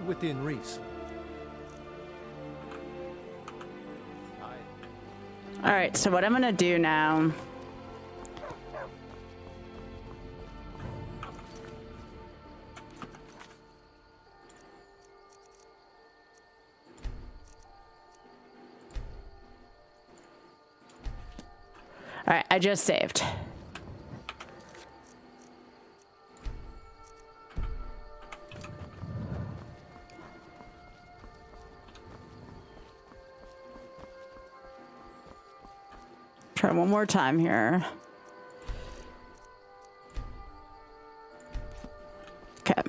Within reason. All right, so what I'm gonna do now. All right, I just saved. Try one more time here. Okay.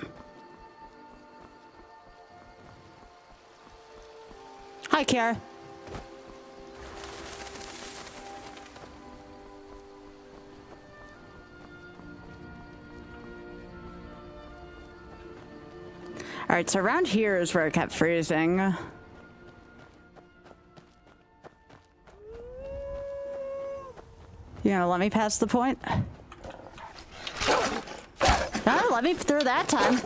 Hi, Kiara. All right, so around here is where it kept freezing. You gonna let me pass the point? No, let me through that time.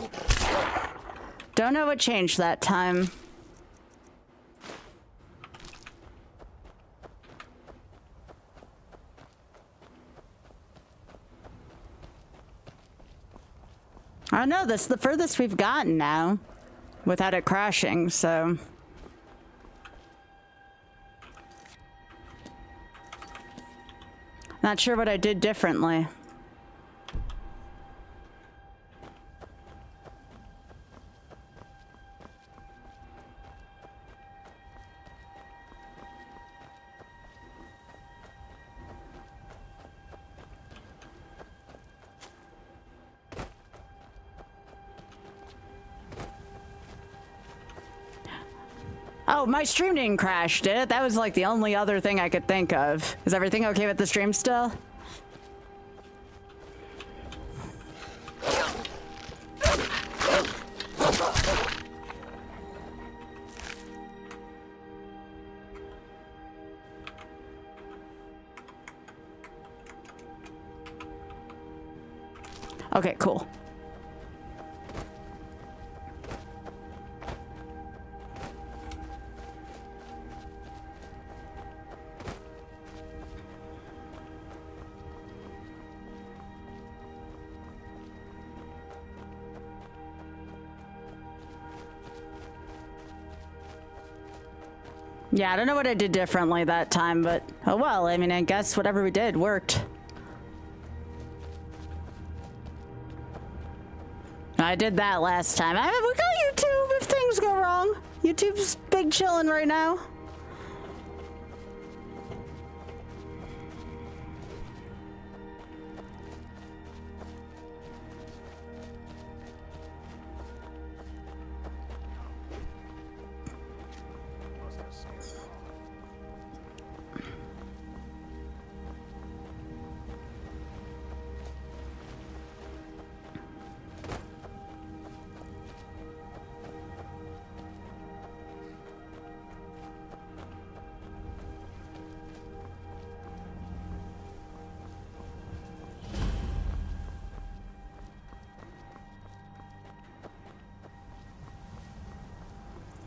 Don't know what changed that time. I don't know, this is the furthest we've gotten now without it crashing, so... Not sure what I did differently. Oh, my stream didn't crash, did it? That was like the only other thing I could think of. Is everything okay with the stream still? Okay, cool. Yeah, I don't know what I did differently that time, but oh well. I mean, I guess whatever we did worked. I did that last time. We got YouTube if things go wrong. YouTube's big chillin' right now.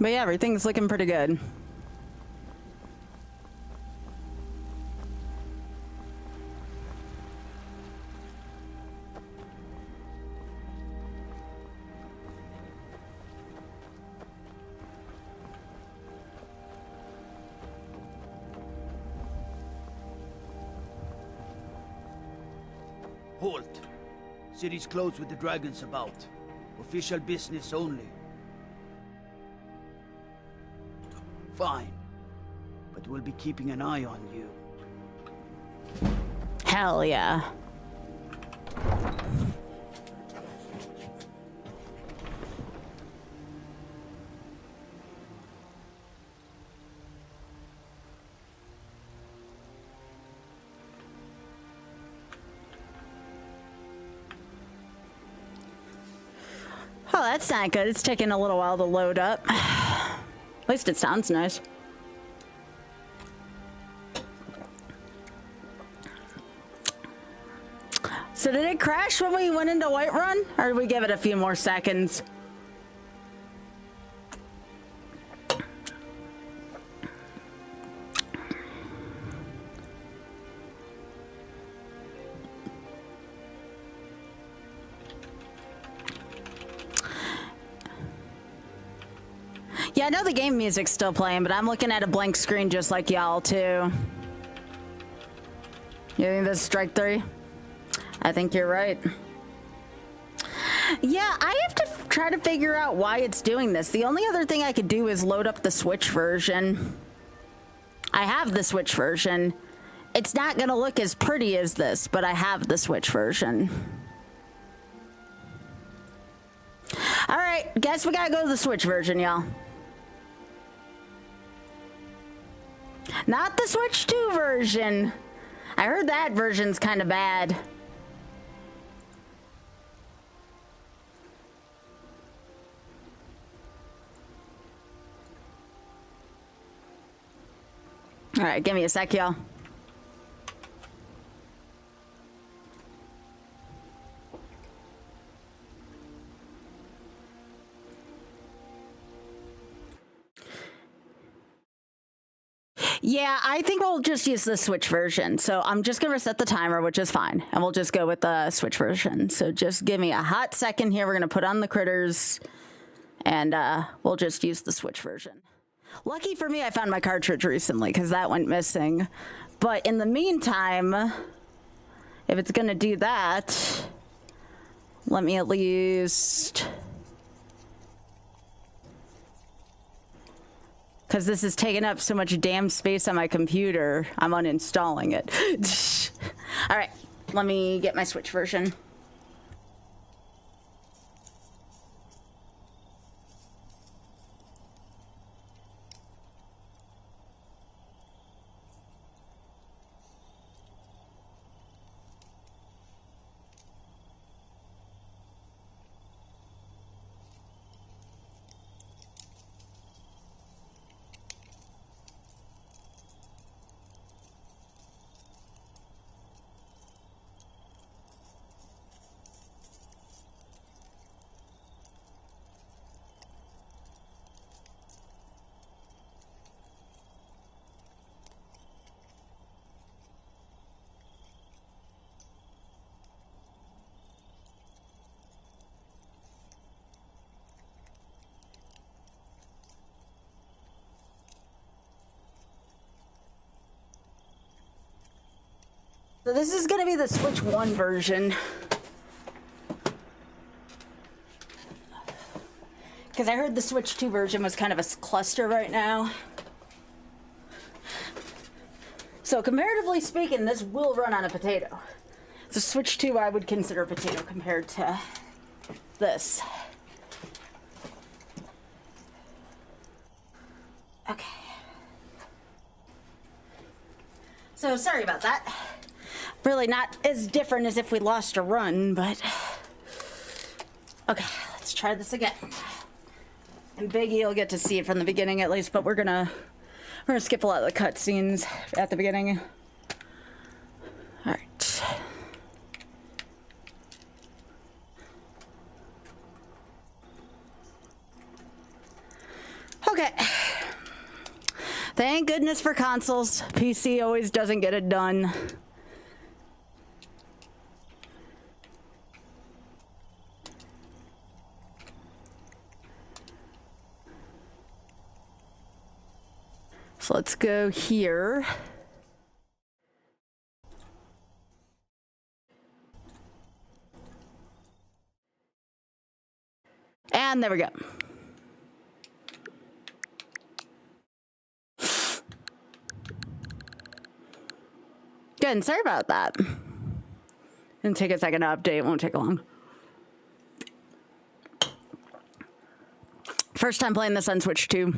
But yeah, everything's looking pretty good. Halt. City's closed with the dragons about. Official business only. Fine. But we'll be keeping an eye on you. Hell yeah. Oh, that's not good. It's taking a little while to load up. At least it sounds nice. So did it crash when we went into Whiterun? Or did we give it a few more seconds? Yeah, I know the game music's still playing, but I'm looking at a blank screen just like y'all, too. You think this is strike 3? I think you're right. Yeah, I have to try to figure out why it's doing this. The only other thing I could do is load up the Switch version. I have the Switch version. It's not gonna look as pretty as this, but I have the Switch version. All right, guess we gotta go to the Switch version, y'all. Not the Switch 2 version. I heard that version's kind of bad. All right, give me a sec, y'all. Yeah, I think we'll just use the Switch version. So I'm just going to reset the timer, which is fine. And we'll just go with the Switch version. So just give me a hot second here. We're going to put on the critters. And we'll just use the Switch version. Lucky for me, I found my cartridge recently because that went missing. But in the meantime, if it's going to do that, let me at least... Because this is taking up so much damn space on my computer, I'm uninstalling it. All right, let me get my Switch version. So this is gonna be the Switch 1 version. Because I heard the Switch 2 version was kind of a cluster right now. So comparatively speaking, this will run on a potato. The Switch 2 I would consider a potato compared to this. Okay. So sorry about that. Really not as different as if we lost a run, but... Okay, let's try this again. And Biggie will get to see it from the beginning at least, but we're gonna skip a lot of the cutscenes at the beginning. All right. Okay. Thank goodness for consoles. PC always doesn't get it done. So let's go here. And there we go. Good, and sorry about that. It'll take a second to update, it won't take long. First time playing this on Switch 2.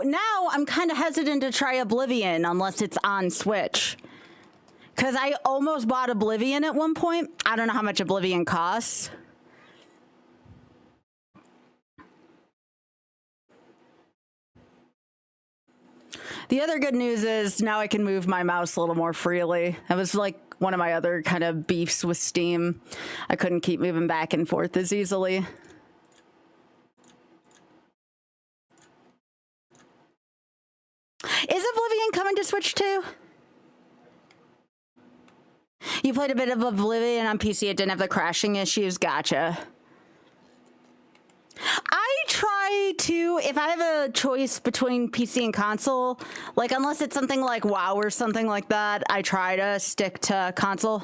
Now I'm kind of hesitant to try Oblivion unless it's on Switch. Because I almost bought Oblivion at one point. I don't know how much Oblivion costs. The other good news is now I can move my mouse a little more freely. That was like one of my other kind of beefs with Steam. I couldn't keep moving back and forth as easily. Is Oblivion coming to Switch 2? You played a bit of Oblivion on PC, it didn't have the crashing issues, gotcha. I try to, if I have a choice between PC and console, like unless it's something like WoW or something like that, I try to stick to console.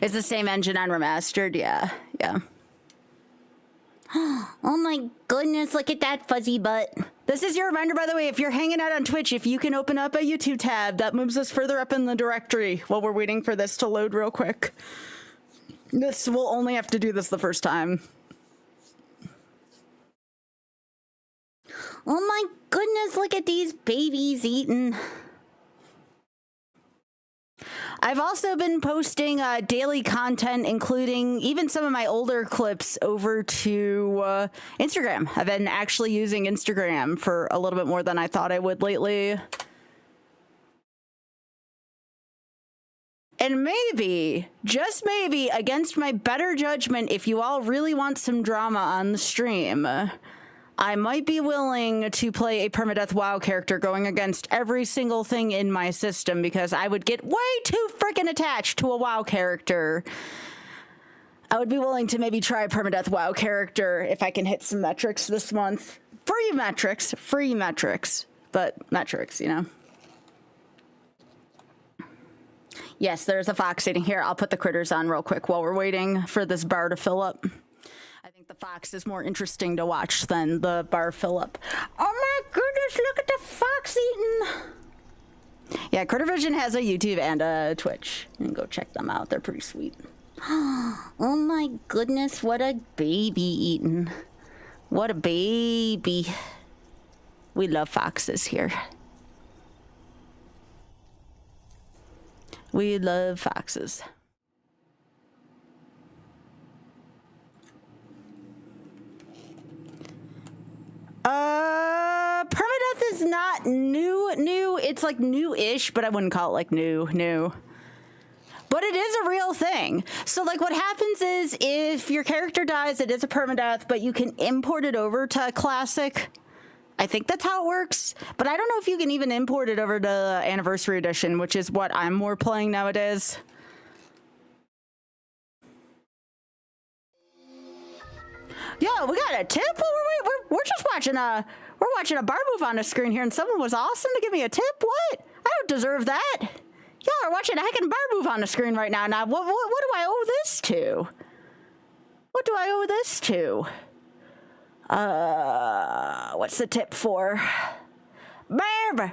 It's the same engine on Remastered, yeah. Oh my goodness, look at that fuzzy butt. This is your reminder, by the way, if you're hanging out on Twitch, if you can open up a YouTube tab, that moves us further up in the directory while we're waiting for this to load real quick. This will only have to do this the first time. Oh my goodness, look at these babies eating. I've also been posting daily content, including even some of my older clips, over to Instagram. I've been actually using Instagram for a little bit more than I thought I would lately. And maybe, just maybe, against my better judgment, if you all really want some drama on the stream, I might be willing to play a permadeath WoW character going against every single thing in my system, because I would get way too freaking attached to a WoW character. I would be willing to maybe try a permadeath WoW character if I can hit some metrics this month. Free metrics, but metrics, you know. Yes, there's a fox sitting here. I'll put the critters on real quick while we're waiting for this bar to fill up. I think the fox is more interesting to watch than the bar fill up. Oh my goodness, look at the fox eating. Yeah, Critter Vision has a YouTube and a Twitch. You can go check them out. They're pretty sweet. Oh my goodness, what a baby eating. What a baby. We love foxes here. We love foxes. Permadeath is not new. It's like new-ish, but I wouldn't call it like new. But it is a real thing. So, like, what happens is if your character dies, it is a permadeath, but you can import it over to Classic. I think that's how it works. But I don't know if you can even import it over to Anniversary Edition, which is what I'm more playing nowadays. Yo, we got a tip? We're just watching we're watching a bar move on the screen here, and someone was awesome to give me a tip? What? I don't deserve that. Y'all are watching a heckin' bar move on the screen right now. Now, what do I owe this to? What do I owe this to? What's the tip for? Barb!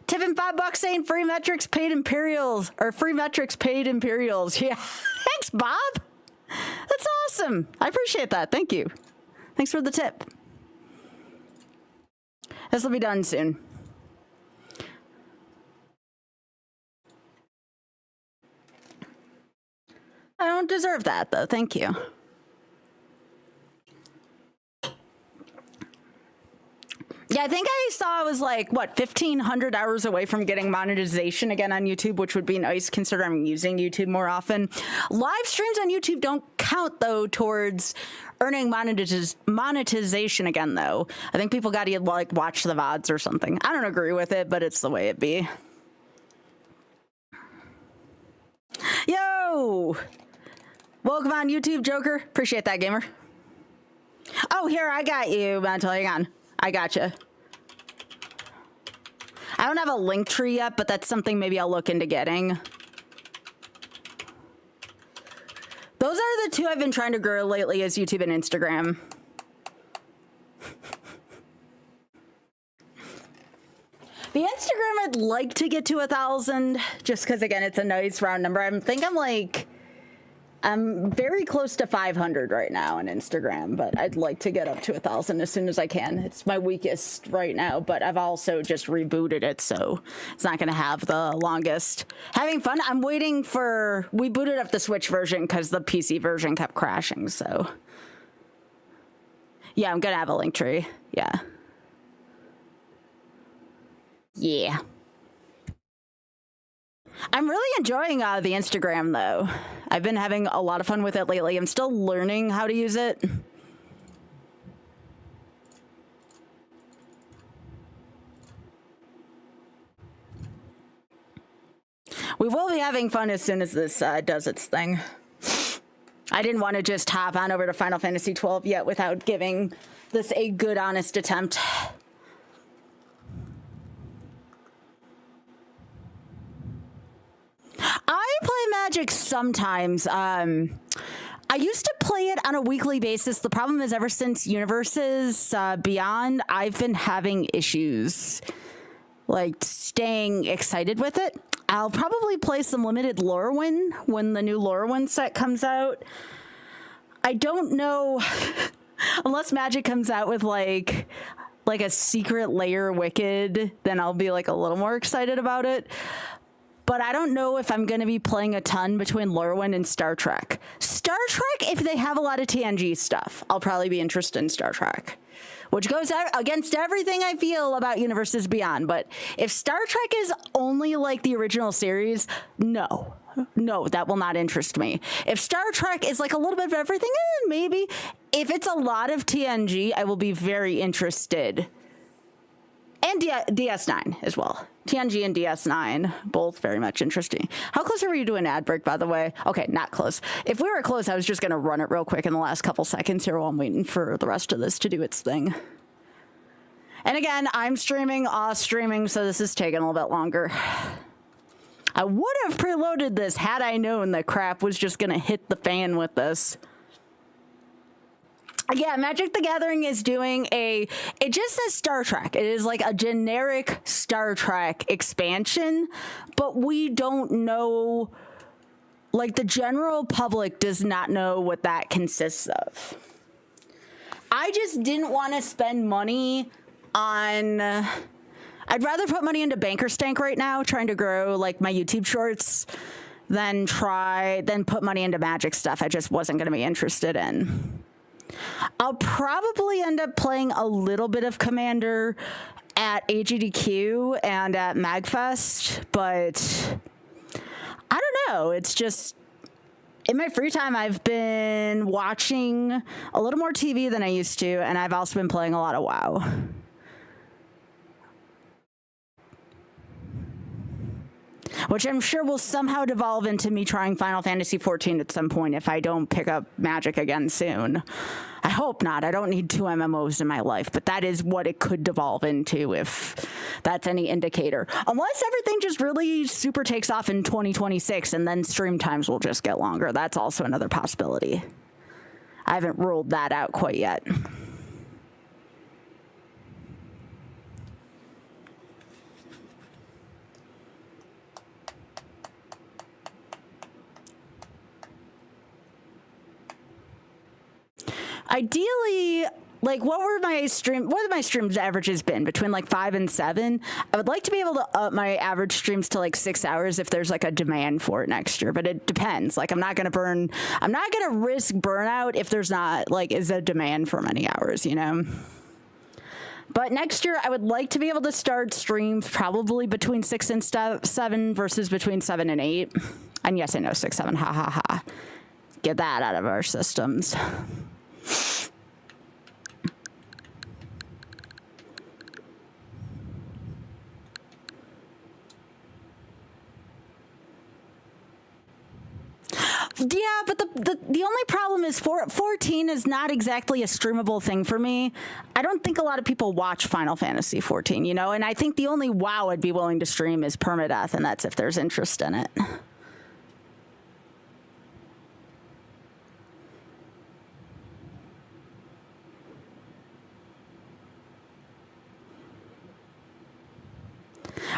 Tipping $5 saying free metrics paid Imperials. Or free metrics paid Imperials. Yeah. Thanks, Bob. That's awesome. I appreciate that. Thank you. Thanks for the tip. This will be done soon. I don't deserve that, though. Thank you. Yeah, I think I saw I was like, what, 1,500 hours away from getting monetization again on YouTube, which would be nice considering I'm using YouTube more often. Live streams on YouTube don't count, though, towards earning monetization again, though. I think people got to, like, watch the VODs or something. I don't agree with it, but it's the way it be. Yo! Welcome on YouTube, Joker. Appreciate that, gamer. Oh, here, I got you, Mantle. Hang on. I gotcha. I don't have a link tree yet, but that's something maybe I'll look into getting. Those are the two I've been trying to grow lately, is YouTube and Instagram. The Instagram I'd like to get to 1,000, just because, again, it's a nice round number. I'm very close to 500 right now on Instagram, but I'd like to get up to 1,000 as soon as I can. It's my weakest right now, but I've also just rebooted it, so it's not going to have the longest. Having fun. I'm waiting for... We booted up the Switch version because the PC version kept crashing, so... Yeah, I'm going to have a link tree. Yeah. Yeah. I'm really enjoying the Instagram, though. I've been having a lot of fun with it lately. I'm still learning how to use it. We will be having fun as soon as this does its thing. I didn't want to just hop on over to Final Fantasy XII yet without giving this a good, honest attempt. I play Magic sometimes. I used to play it on a weekly basis. The problem is ever since Universes Beyond, I've been having issues, like, staying excited with it. I'll probably play some limited Lorwyn when the new Lorwyn set comes out. I don't know, unless Magic comes out with, like a secret layer Wicked, then I'll be, like, a little more excited about it. But I don't know if I'm going to be playing a ton between Lorwyn and Star Trek. Star Trek, if they have a lot of TNG stuff, I'll probably be interested in Star Trek, which goes against everything I feel about Universes Beyond. But if Star Trek is only like the original series, no, that will not interest me. If Star Trek is like a little bit of everything, maybe. If it's a lot of TNG, I will be very interested. And DS9 as well. TNG and DS9, both very much interesting. How close are we to an ad break, by the way? Okay, not close. If we were close, I was just going to run it real quick in the last couple seconds here while I'm waiting for the rest of this to do its thing. And again, I'm streaming, streaming, so this is taking a little bit longer. I would have preloaded this had I known that crap was just going to hit the fan with this. Yeah, Magic the Gathering is doing it just says Star Trek. It is like a generic Star Trek expansion, but we don't know, like the general public does not know what that consists of. I just didn't want to spend money on, I'd rather put money into Banker Stank right now, trying to grow like my YouTube shorts, than put money into Magic stuff I just wasn't going to be interested in. I'll probably end up playing a little bit of Commander at AGDQ and at MagFest, but I don't know. It's just, in my free time, I've been watching a little more TV than I used to, and I've also been playing a lot of WoW. Which I'm sure will somehow devolve into me trying Final Fantasy XIV at some point if I don't pick up Magic again soon. I hope not. I don't need 2 MMOs in my life, but that is what it could devolve into if that's any indicator. Unless everything just really super takes off in 2026 and then stream times will just get longer. That's also another possibility. I haven't ruled that out quite yet. Ideally, like, what have my streams averages been? Between like 5 and 7. I would like to be able to up my average streams to like 6 hours if there's like a demand for it next year, but it depends. Like, I'm not gonna risk burnout if there's not like is a demand for many hours, you know? But next year, I would like to be able to start streams probably between 6 and 7 versus between 7 and 8. And yes, I know 6, 7, ha ha ha. Get that out of our systems. Yeah, but the only problem is 14 is not exactly a streamable thing for me. I don't think a lot of people watch Final Fantasy 14, you know, and I think the only WoW I'd be willing to stream is Permadeath, and that's if there's interest in it.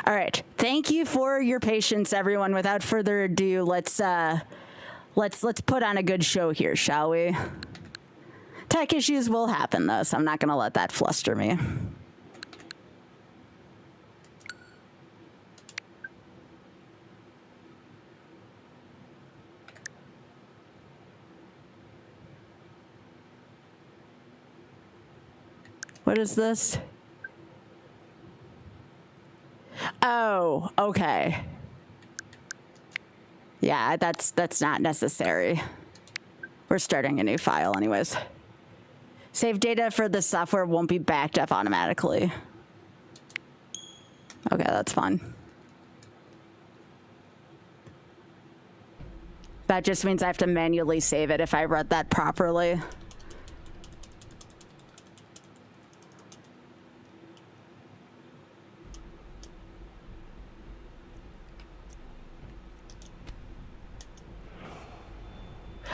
All right. Thank you for your patience, everyone. Without further ado, let's put on a good show here, shall we? Tech issues will happen, though, so I'm not going to let that fluster me. What is this? Oh, okay. Yeah, that's not necessary. We're starting a new file anyways. Save data for the software won't be backed up automatically. Okay, that's fine. That just means I have to manually save it if I read that properly.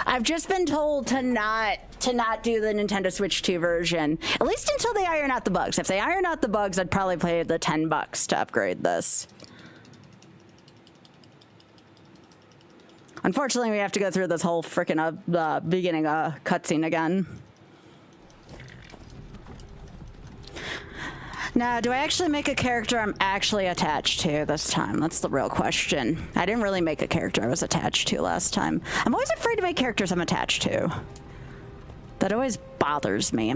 I've just been told to not do the Nintendo Switch 2 version, at least until they iron out the bugs. If they iron out the bugs, I'd probably pay the $10 to upgrade this. Unfortunately, we have to go through this whole frickin' beginning cutscene again. Now, do I actually make a character I'm actually attached to this time? That's the real question. I didn't really make a character I was attached to last time. I'm always afraid to make characters I'm attached to. That always bothers me.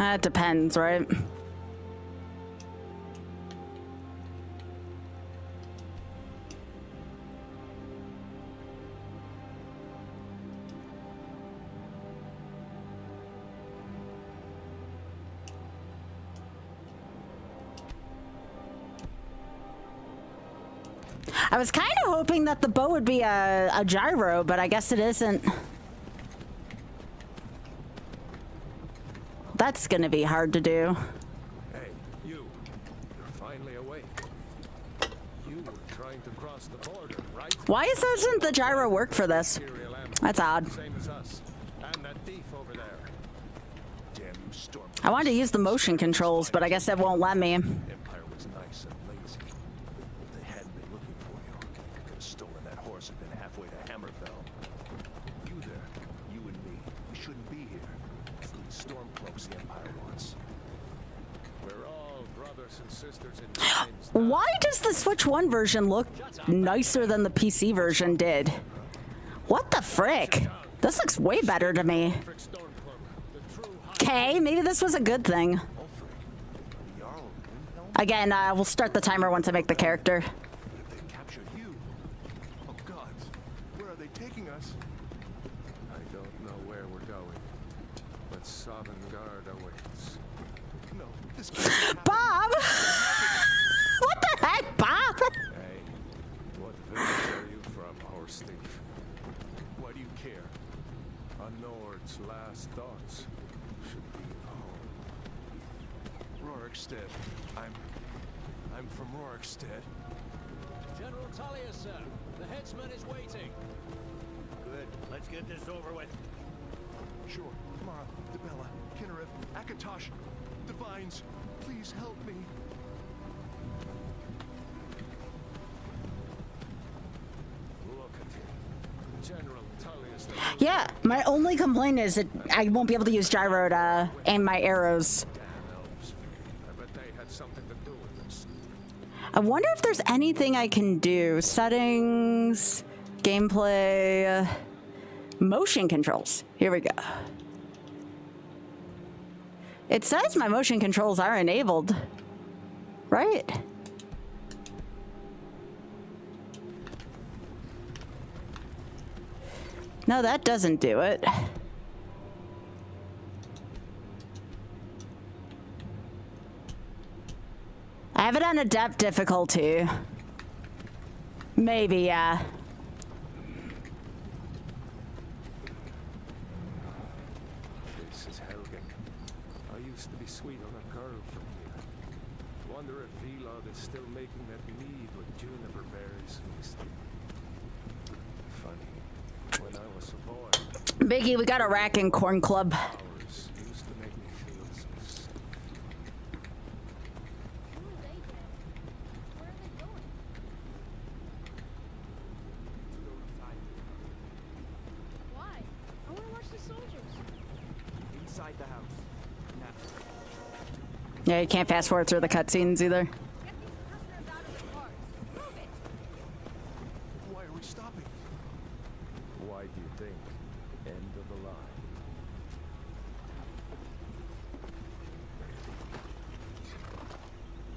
It depends, right? I was kind of hoping that the bow would be a gyro, but I guess it isn't. That's gonna be hard to do. Hey, you're finally awake. You were trying to cross the border, right? Why doesn't the gyro work for this? That's odd. Same as us. And that thief over there. Damn you, Storm. I wanted to use the motion controls, but I guess it won't let me. Empire was nice and lazy. If they hadn't been looking for you, they could have stolen that horse and been halfway to Hammerfell. You there, you and me, we shouldn't be here. It's these Stormcloaks the Empire wants. We're all brothers and sisters in chains now. Why does the Switch 1 version look nicer than the PC version did? What the frick? This looks way better to me. Okay, maybe this was a good thing. Again, we'll start the timer once I make the character. They captured you. Oh God, where are they taking us? I don't know where we're going, but Sovngarde awaits. No, this can't happen. Bob! What the heck, Bob? Hey, what village are you from, horse thief? Why do you care? A Nord's last thoughts should be home. Rorikstead. I'm from Rorikstead. General Tullius, sir. The headsman is waiting. Good. Let's get this over with. Sure. Mara, Debella, Kinnereth, Akatosh, Divines, please help me. Look at him. General Tullius. Yeah, my only complaint is that I won't be able to use gyro to aim my arrows. Damn elves. I bet they had something to do with this. I wonder if there's anything I can do. Settings, gameplay, motion controls. Here we go. It says my motion controls are enabled, right? No, that doesn't do it. I have it on adept difficulty. Maybe, yeah. This is Helgen. I used to be sweet on a girl from here. Wonder if Vilod is still making that mead with juniper berries mixed in. Funny, when I was a boy, Biggie, we got a rack in Corn Club. flowers used to make me feel so sick. Why? I want to watch the soldiers. Inside the house. Now. Yeah, you can't fast forward through the cutscenes either. Get these prisoners out of the cars. Move it. Why are we stopping? Why do you think? End of the line.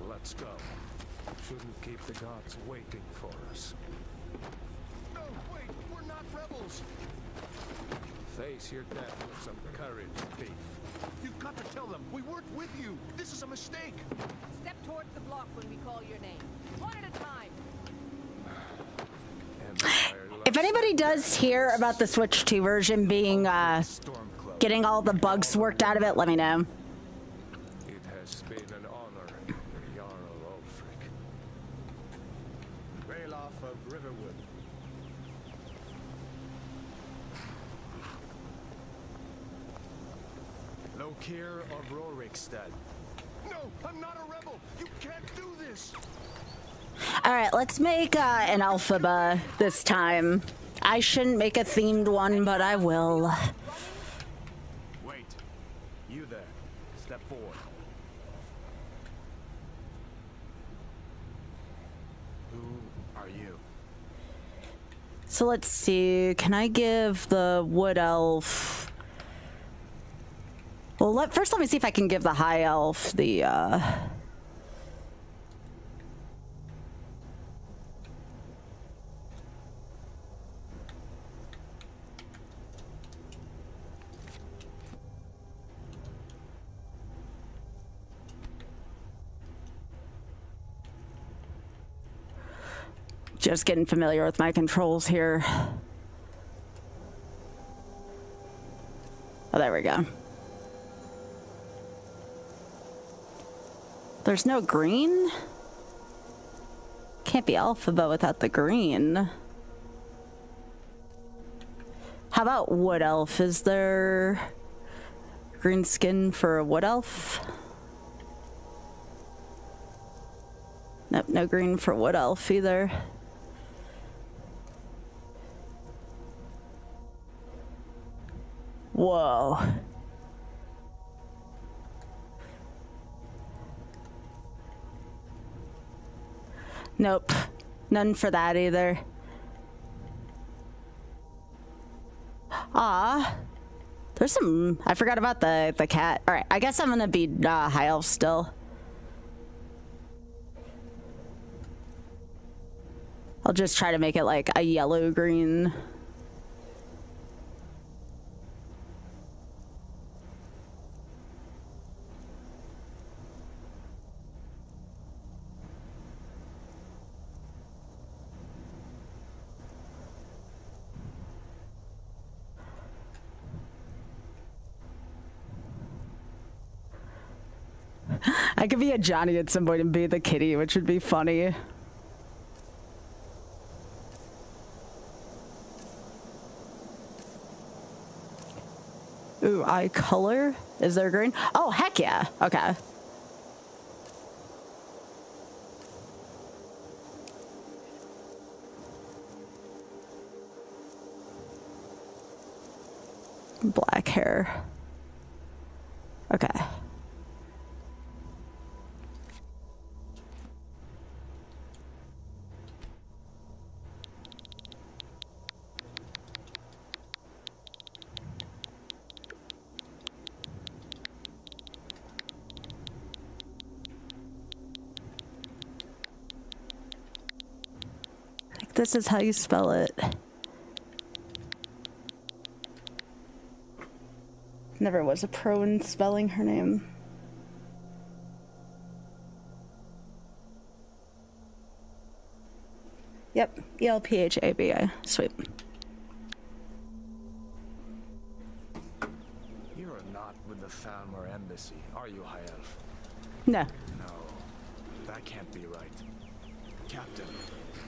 Let's go. Shouldn't keep the gods waiting for us. No, wait, we're not rebels. Face your death with some courage, thief. You've got to tell them we weren't with you. This is a mistake. Step towards the block when we call your name. One at a time. If anybody does hear about the Switch 2 version being, getting all the bugs worked out of it, let me know. It has been an honor, Jarl Ulfric. Bailoff of Riverwood. Lokir of Rorikstead. No, I'm not a rebel. You can't do this. All right, let's make an alphaba this time. I shouldn't make a themed one, but I will. Wait. You there. Step forward. Who are you? So let's see. Can I give the wood elf? Well, first let me see if I can give the high elf the. Just getting familiar with my controls here. Oh, there we go. There's no green? Can't be alphabet without the green. How about wood elf? Is there green skin for a wood elf? Nope, no green for wood elf either. Whoa. Nope. None for that either. Ah, there's some. I forgot about the cat. All right, I guess I'm gonna be high elf still. I'll just try to make it like a yellow green. I could be a Johnny at some point and be the kitty, which would be funny. Ooh, eye color? Is there green? Oh, heck yeah. Okay. Black hair. Okay. This is how you spell it. Never was a pro in spelling her name. Yep, Elphabi. Sweet. You are not with the Thalmor embassy, are you, High Elf? No. No, that can't be right. Captain,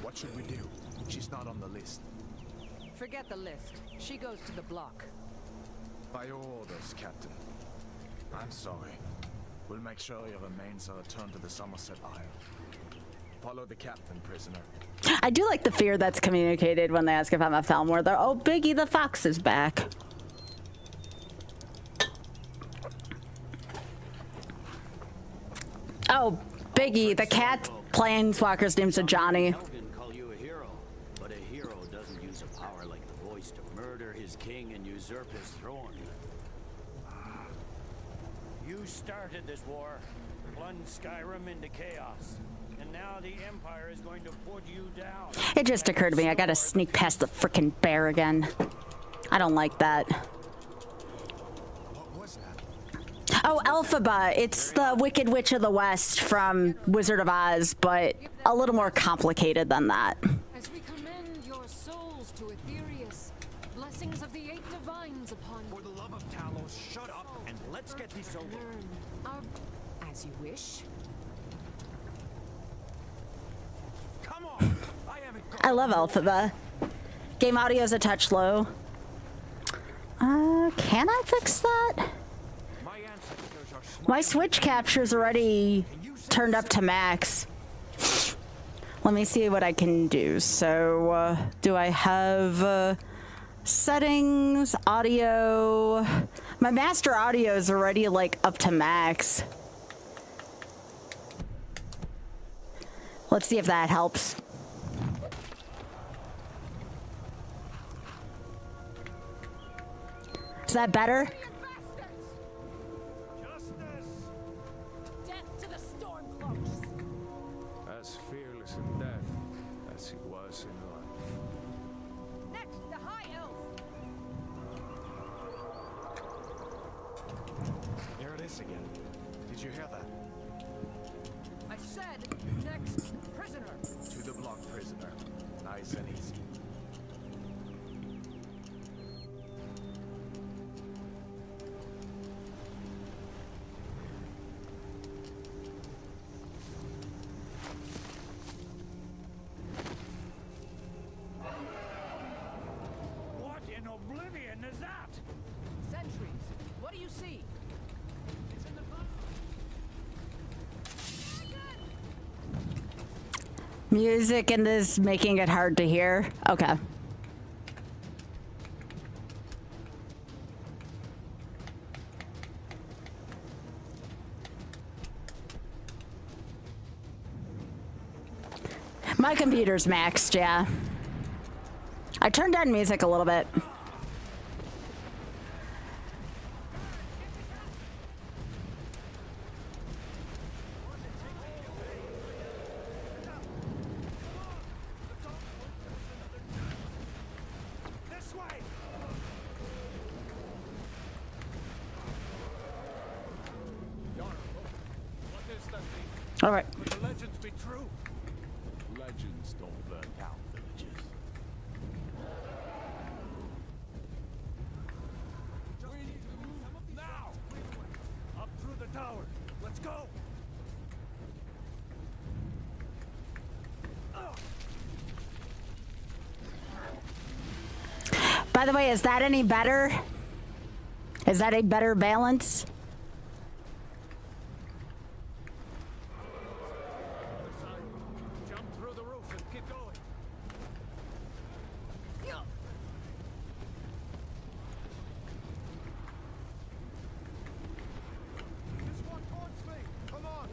what should we do? She's not on the list. Forget the list. She goes to the block. By your orders, Captain. I'm sorry. We'll make sure your remains are returned to the Somerset Isle. Follow the captain, prisoner. I do like the fear that's communicated when they ask if I'm a Thalmor. They're, oh, Biggie the Fox is back. Oh, Biggie, the cat planeswalker's name's a Johnny. Call you a hero, but a hero doesn't use a power like the voice to murder his king and usurp his throne. You started this war, plunged Skyrim into chaos, and now the Empire is going to put you down. It just occurred to me, I gotta sneak past the frickin' bear again. I don't like that. What was that? Oh, Elphaba. It's the Wicked Witch of the West from Wizard of Oz, but a little more complicated than that. As we commend your souls to Aetherius, blessings of the eight divines upon you. For the love of Talos, shut up and let's get this over. Learn our... As you wish. Come on! I haven't got I love Elphaba. Game audio's a touch low. Can I fix that? my ancestors are smart. My Switch capture's already turned up to max. Let me see what I can do. So, do I have settings, audio? My master audio is already like up to max. Let's see if that helps. Is that better? Death to the Stormcloaks! As fearless in death as he was in life. Next, the High Elf. There it is again. Did you hear that? I said, next, prisoner. To the block, prisoner. Nice and easy. What in oblivion is that? Sentries. What do you see? It's in the Music and this making it hard to hear. Okay. My computer's maxed, yeah. I turned down music a little bit. All right. Could the legends be true? Legends don't burn down villages. We need to move now! Up through the tower. Let's go! By the way, is that any better? Is that a better balance? Jump through the roof and keep going. This one towards me. Come on.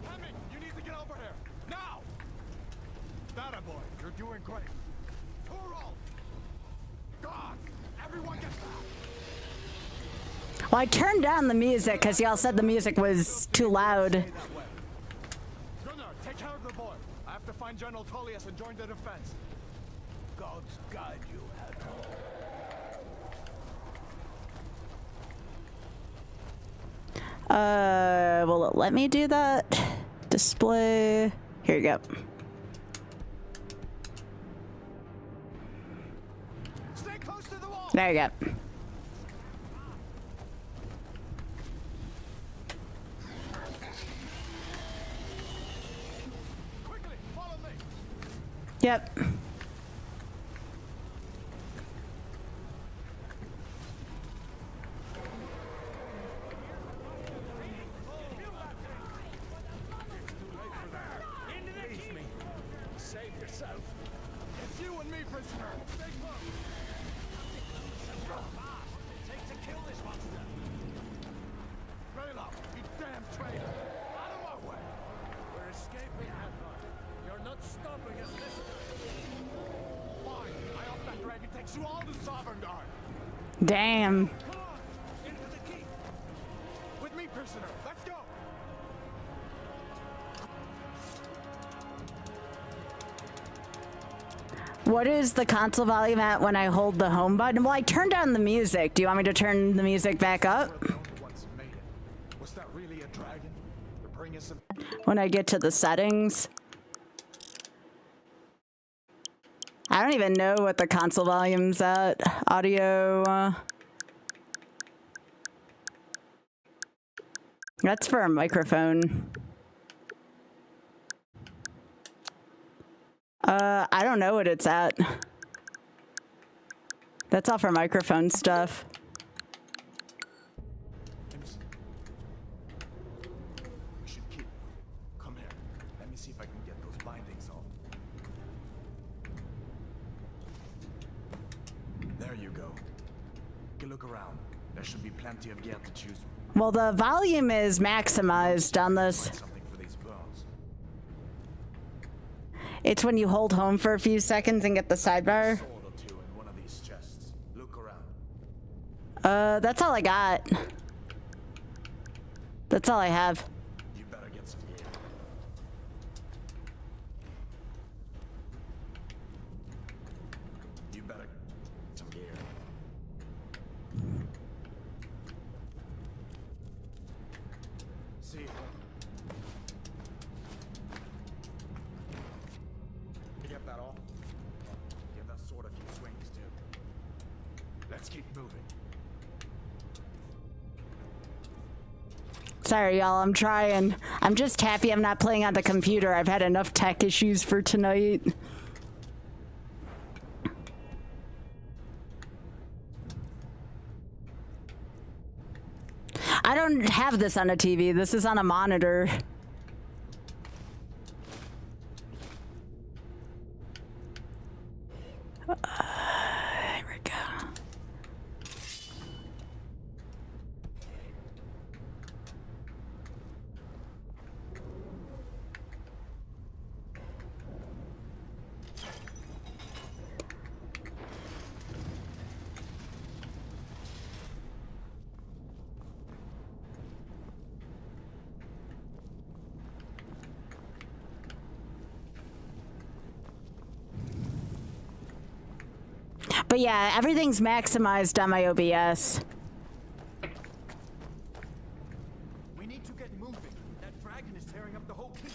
Hemming, you need to get over here. Now! That boy, you're doing great. Toro! God! Everyone get back! Well, I turned down the music because y'all said the music was too loud. Gunnar, take care of the boy. I have to find General Tullius and join the defense. Gods guide you, Admiral. Will it let me do that? Display. Here you go. Stay close to the wall. There you go. Quickly, follow me. Yep. Leave me. Save yourself. It's you and me, prisoner. Stay close. Take to kill this monster. Raylock, you damn traitor. Out of my way. We're escaping, Admiral. You're not stopping us this time. Fine. I hope that dragon takes you all to Sovereign. Damn. Come on. Into the keep. With me, prisoner. Let's go. What is the console volume at when I hold the home button? Well, I turned down the music. Do you want me to turn the music back up? Was that really a dragon? To bring us some... When I get to the settings. I don't even know what the console volume's at. Audio. That's for a microphone. I don't know what it's at. That's all for microphone stuff. We should keep. Come here. Let me see if I can get those bindings off. There you go. Take a look around. There should be plenty of gear to choose from. Well, the volume is maximized on this. Something for these bones. It's when you hold home for a few seconds and get the sidebar. Sword or two in one of these chests. Look around. That's all I got. That's all I have. You better get some gear. You better get some gear. See. You get that all? Give that sword a few swings too. Let's keep moving. Sorry, y'all. I'm trying. I'm just happy I'm not playing on the computer. I've had enough tech issues for tonight. I don't have this on a TV. This is on a monitor. Here we go. But yeah, everything's maximized on my OBS. We need to get moving. That dragon is tearing up the whole keep.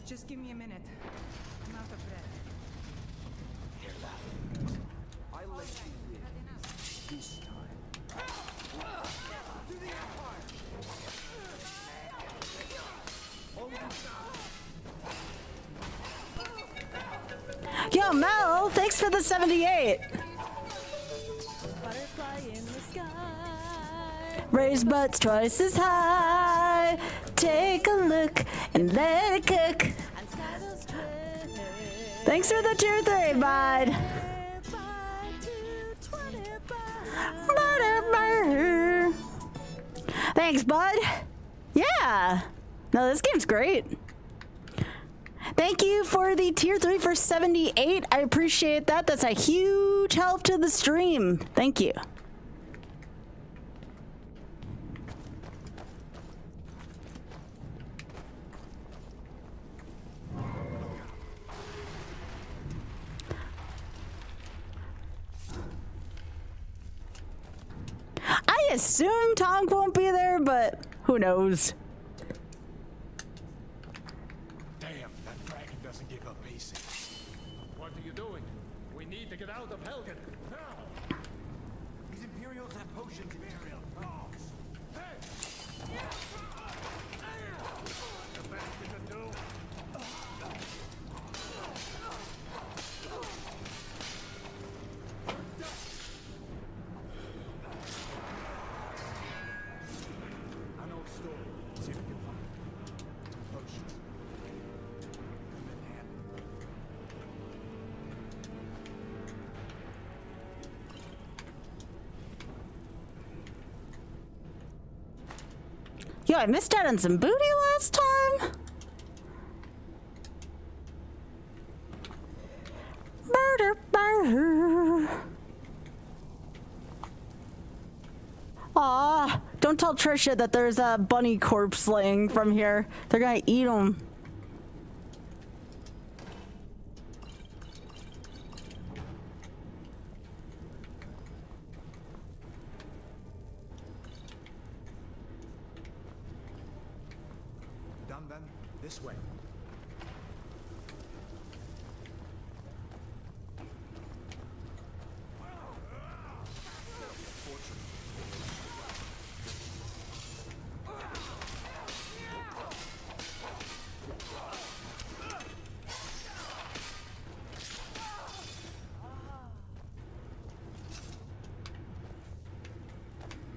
Just give me a minute. I'm out of breath. I'll let you live. This time. To the Empire! Yo, Mel, thanks for the 78. Butterfly in the sky. Raise butts twice as high. Take a look and let it cook. Thanks for the tier 3, bud. Thanks, bud. Yeah. No, this game's great. Thank you for the tier 3 for 78. I appreciate that. That's a huge help to the stream. Thank you. I assume Tonk won't be there, but who knows? Damn, that dragon doesn't give up easy. What are you doing? We need to get out of Helgen. Now! These Imperials have potions in Imperial. The best we can do. An old story. See if we can find it. Potions. Come in handy. Yo, I missed out on some booty last time. Murder, murder. Aw, don't tell Trisha that there's a bunny corpse laying from here. They're gonna eat them. Done then? This way.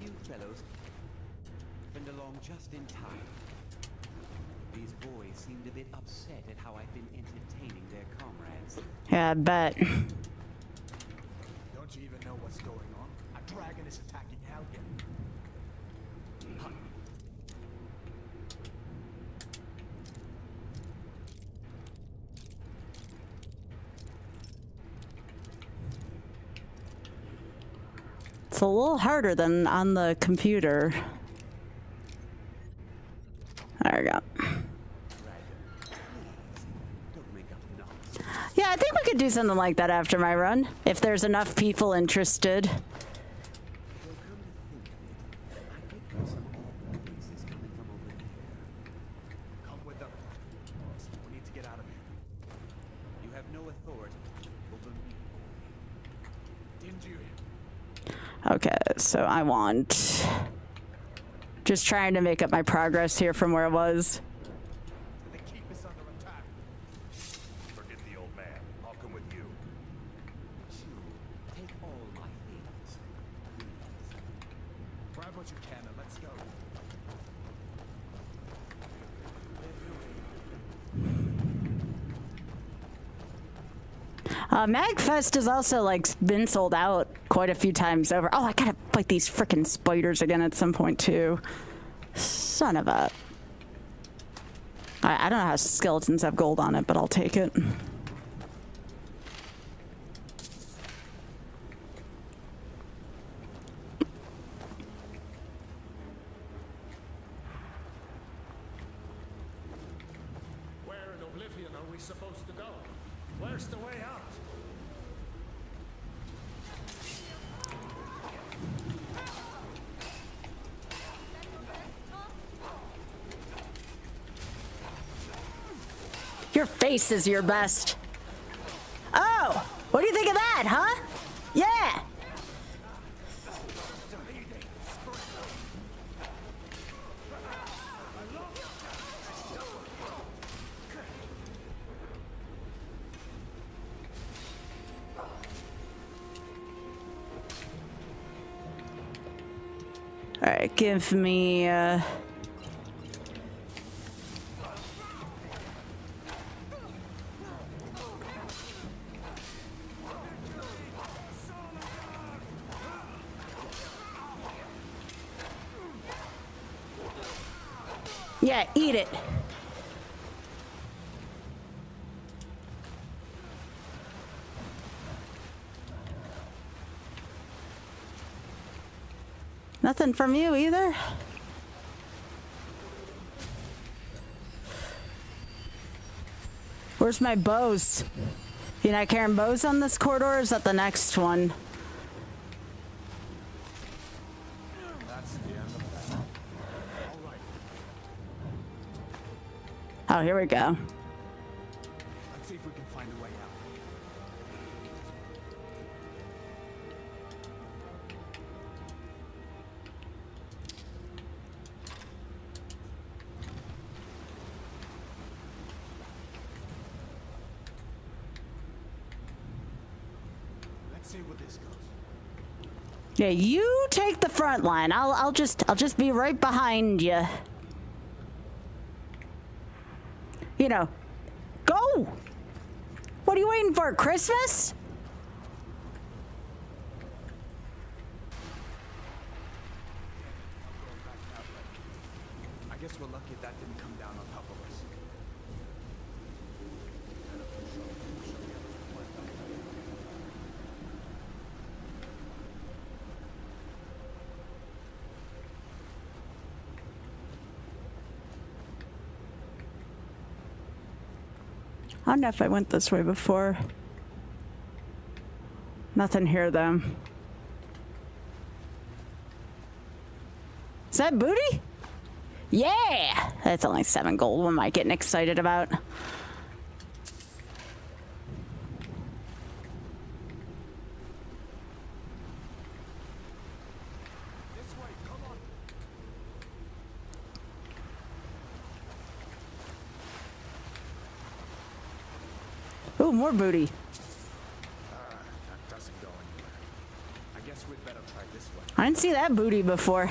You fellows went along just in time. These boys seemed a bit upset at how I've been entertaining their comrades. Yeah, I bet. Don't you even know what's going on? A dragon is attacking Helgen. It's a little harder than on the computer. There we go. Yeah, I think we could do something like that after my run, if there's enough people interested. Come with them. We need to get out of here. You have no authority over me. Didn't you? Okay, so I want... Just trying to make up my progress here from where I was. The keep is under attack. Forget the old man. I'll come with you. Take all my things. Grab what you can and let's go. Magfest has also like been sold out quite a few times over. Oh, I gotta fight these frickin' spiders again at some point too. Son of a... I don't know how skeletons have gold on it, but I'll take it. Where in Oblivion are we supposed to go? Where's the way out? Your face is your best. Oh, what do you think of that, huh? Yeah. All right, give me yeah, eat it. Nothing from you either? Where's my bows? You not carrying bows on this corridor, or is that the next one? That's the end of that. All right. Oh, here we go. Let's see if we can find a way out. Let's see where this goes. Yeah, you take the front line. I'll just be right behind you. You know, go! What are you waiting for, Christmas? I guess we're lucky that didn't come down on top of us. I don't know if I went this way before. Nothing here, though. Is that booty? Yeah! That's only 7 gold. What am I getting excited about? Ooh, more booty. That doesn't go anywhere. I guess we'd better try this one. I didn't see that booty before.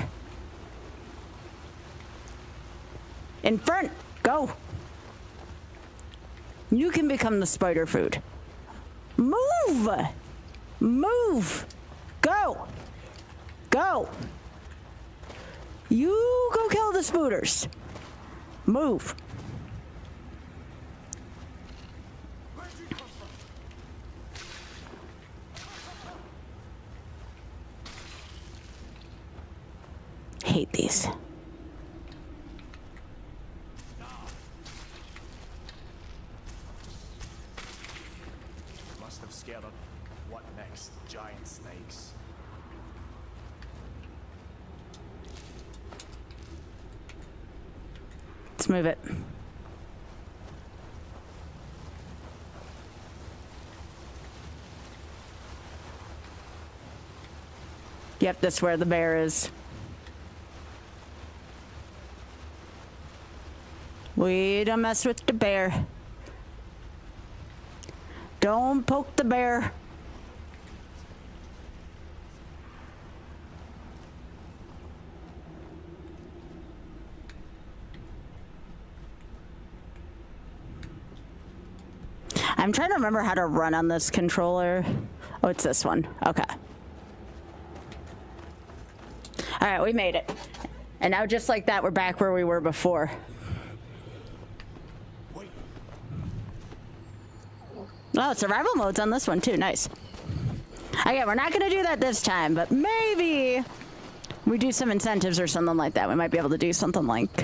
In front, go. You can become the spider food. Move! Move! Go! Go! You go kill the spooters. Move. Hate these. Must have scared them. What next? Giant snakes. Let's move it. Yep, that's where the bear is. We don't mess with the bear. Don't poke the bear. I'm trying to remember how to run on this controller. Oh, it's this one. Okay. All right, we made it. And now just like that, we're back where we were before. Oh, survival mode's on this one too. Nice. Okay, we're not gonna do that this time, but maybe we do some incentives or something like that. We might be able to do something like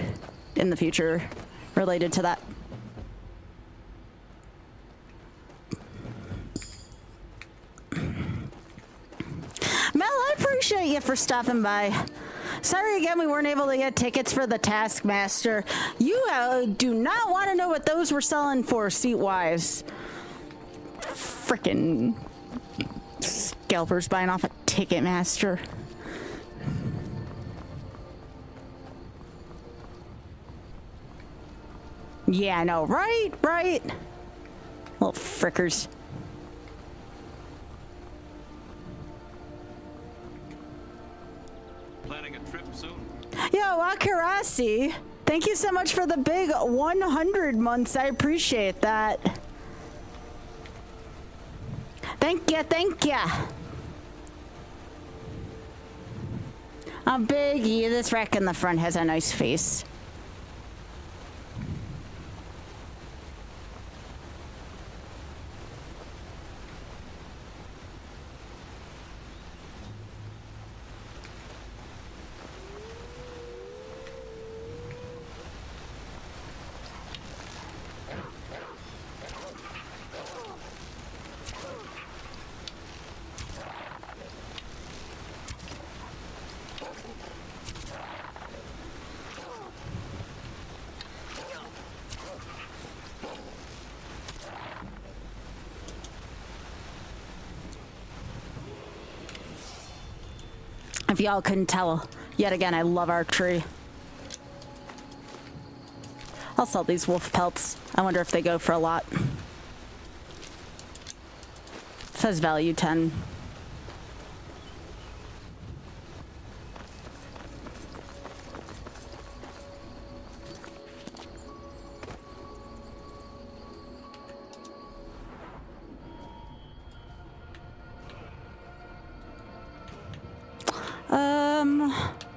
in the future related to that. Mel, I appreciate you for stopping by. Sorry again, we weren't able to get tickets for the Taskmaster. You do not want to know what those were selling for seat-wise. Frickin' scalpers buying off a Ticketmaster. Yeah, I know, right? Right? Little frickers. Planning a trip soon? Yo, Akarasi, thank you so much for the big 100 months. I appreciate that. Thank ya, thank ya. Biggie, this wreck in the front has a nice face. If y'all couldn't tell, yet again, I love archery. I'll sell these wolf pelts. I wonder if they go for a lot. It says value 10.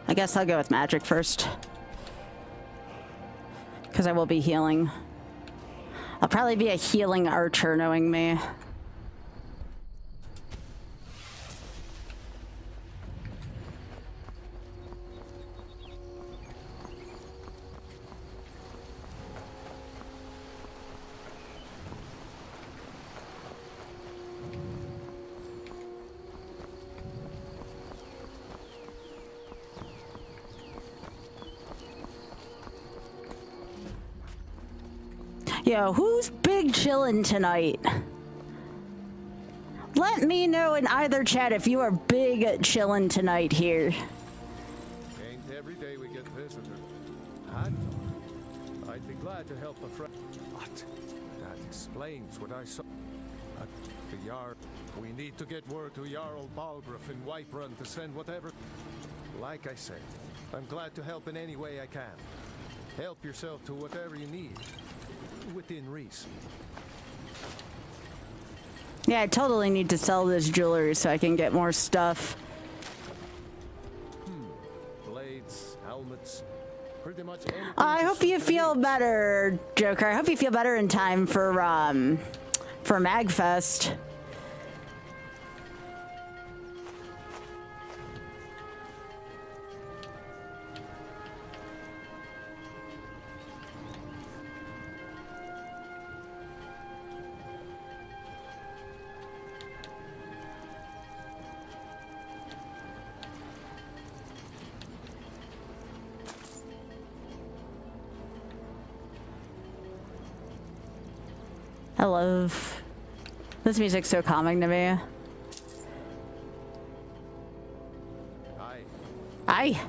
I guess I'll go with magic first. Because I will be healing. I'll probably be a healing archer, knowing me. Yo, who's big chillin' tonight? Let me know in either chat if you are big chillin' tonight here. Ain't every day we get visitors. I'd be glad to help a friend. What? That explains what I saw. The Jarl. We need to get word to Jarl Balgruuf in Whiterun to send whatever. Like I said, I'm glad to help in any way I can. Help yourself to whatever you need. Within reason. Yeah, I totally need to sell this jewelry so I can get more stuff. Blades, helmets, pretty much anything. I hope you feel better, Joker. I hope you feel better in time for Magfest. I love this music's so calming to me. Aye.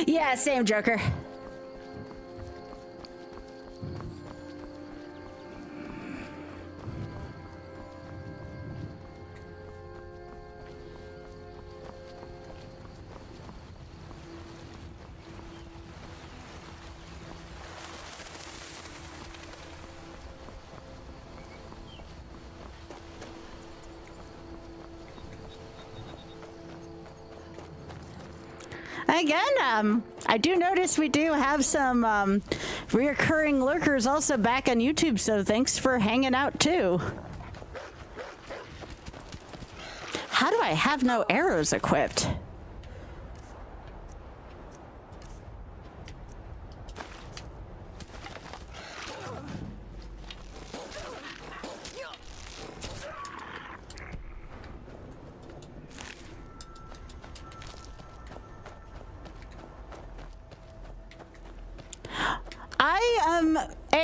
Yeah, same, Joker. Again, I do notice we do have some reoccurring lurkers also back on YouTube, so thanks for hanging out too. How do I have no arrows equipped?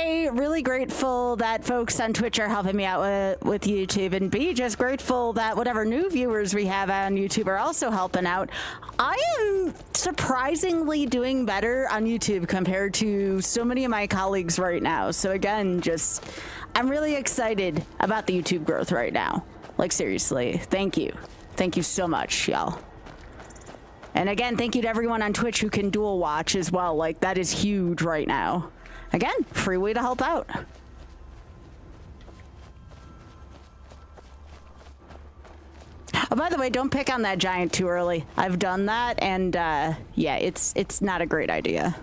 A, really grateful that folks on Twitch are helping me out with YouTube, and B, just grateful that whatever new viewers we have on YouTube are also helping out. I am surprisingly doing better on YouTube compared to so many of my colleagues right now. So again, I'm really excited about the YouTube growth right now. Like, seriously, thank you. Thank you so much, y'all. And again, thank you to everyone on Twitch who can dual watch as well. Like, that is huge right now. Again, free way to help out. Oh, by the way, don't pick on that giant too early. I've done that, and yeah, it's not a great idea.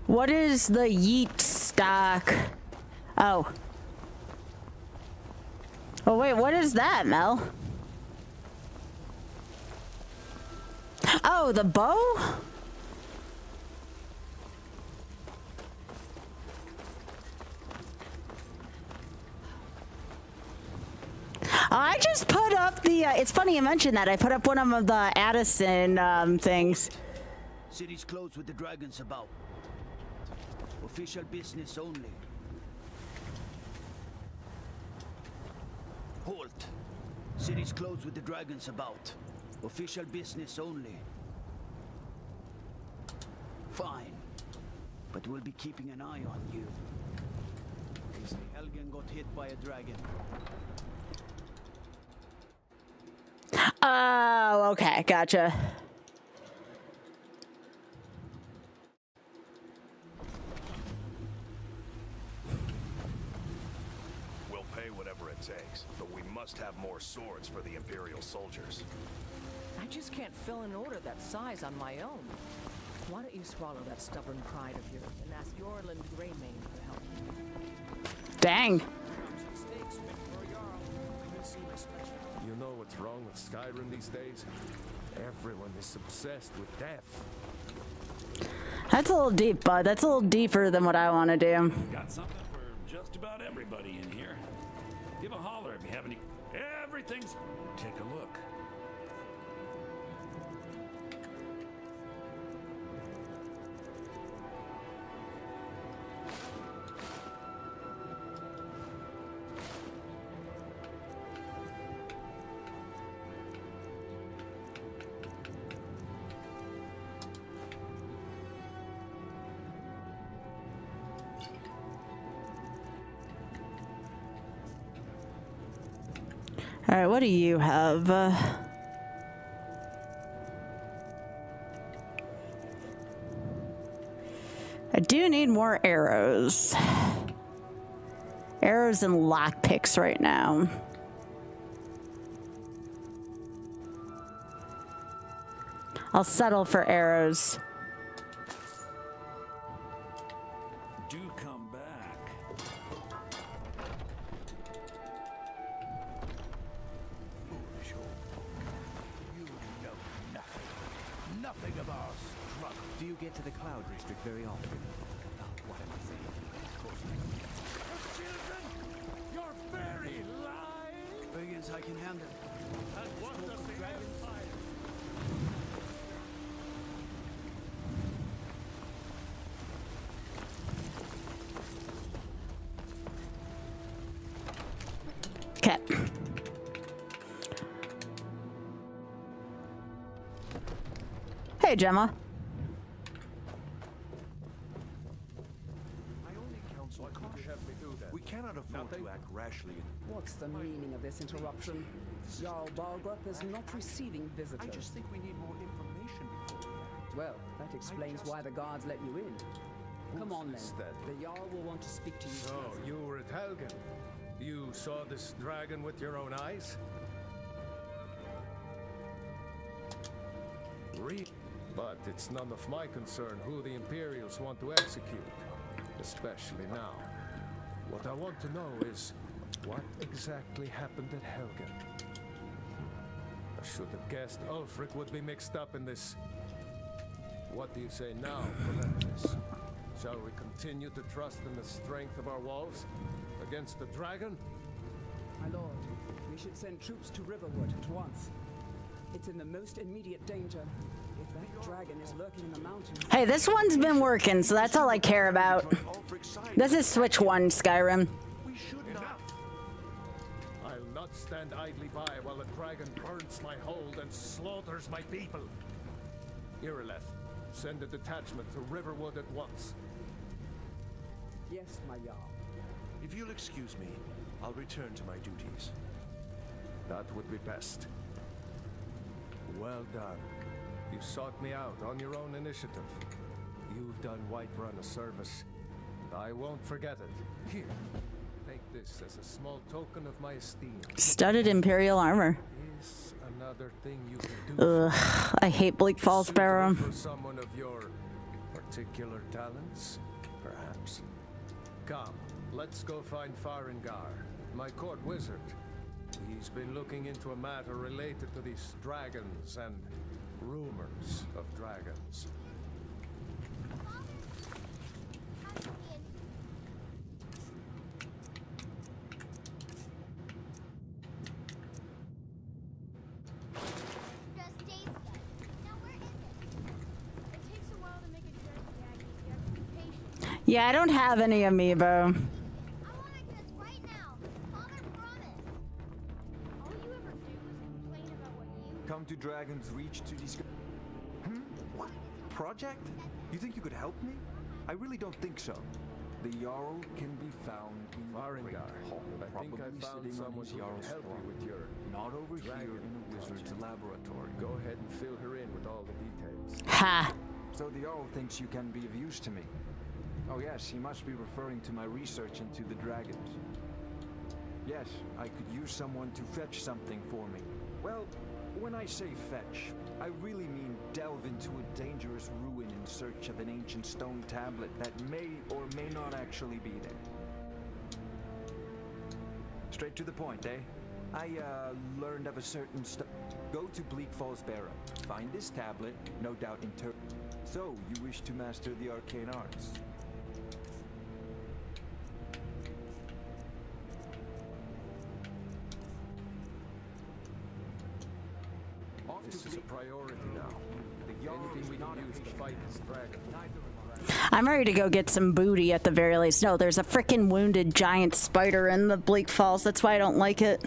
What is the yeet stock? Oh. Oh, wait, what is that, Mel? Oh, the bow? I just put up the, it's funny you mentioned that. I put up one of the Addison things. City's closed with the dragons about. Official business only. Halt. City's closed with the dragons about. Official business only. Fine. But we'll be keeping an eye on you. They say Helgen got hit by a dragon. Oh, okay, gotcha. Takes, but we must have more swords for the Imperial soldiers. I just can't fill an order that size on my own. Why don't you swallow that stubborn pride of yours and ask Yorland Greymane for help? Dang. You know what's wrong with Skyrim these days? Everyone is obsessed with death. That's a little deep, bud. That's a little deeper than what I want to do. Got something for just about everybody in here. Give a holler if you have any. Everything's. Take a look. All right, what do you have? I do need more arrows. Arrows and lockpicks right now. I'll settle for arrows. Do come back. Foolish old punk. You know nothing. Nothing of our struggle. Do you get to the Cloud District very often? Oh, what am I saying? Of course Children, you're very lying. Biggins I can handle. And what does the Empire? Okay. Hey, Gemma. We cannot afford to act rashly. What's the meaning of this interruption? Jarl Balgrup is not receiving visitors. I just think we need more information before we act. Well, that explains why the guards let you in. Come on then. The Jarl will want to speak to you. So, you were at Helgen. You saw this dragon with your own eyes? But it's none of my concern who the Imperials want to execute, especially now. What I want to know is, what exactly happened at Helgen? I should have guessed Ulfric would be mixed up in this. What do you say now, Palantis? Shall we continue to trust in the strength of our walls against the dragon? My lord, we should send troops to Riverwood at once. It's in the most immediate danger. If that dragon is lurking in the mountains... Hey, this one's been working, so that's all I care about. This is Switch 1, Skyrim. I'll not stand idly by while the dragon burns my hold and slaughters my people. Irileth, send a detachment to Riverwood at once. Yes, my Jarl. If you'll excuse me, I'll return to my duties. That would be best. Well done. You sought me out on your own initiative. You've done Whiterun a service, and I won't forget it. Here, take this as a small token of my esteem. Studded Imperial armor. Is another thing you can do. Ugh, I hate Bleak Falls Barrow. For someone of your particular talents, perhaps. Come, let's go find Farengar, my court wizard. He's been looking into a matter related to these dragons and rumors of dragons. Yeah, I don't have any amiibo. Come to Dragon's Reach to discuss. What? Project? You think you could help me? I really don't think so. The Jarl can be found in Farengar. I think I found someone who can help you with your not over here in the wizard's laboratory. Go ahead and fill her in with all the details. Ha! So the Jarl thinks you can be of use to me. Oh yes, he must be referring to my research into the dragons. Yes, I could use someone to fetch something for me. Well, when I say fetch, I really mean delve into a dangerous ruin in search of an ancient stone tablet that may or may not actually be there. Straight to the point, eh? I learned of a certain Go to Bleak Falls Barrow. Find this tablet, no doubt So, you wish to master the arcane arts? This is a priority now. Anything we can use to fight this dragon. I'm ready to go get some booty at the very least. No, there's a frickin' wounded giant spider in the Bleak Falls. That's why I don't like it.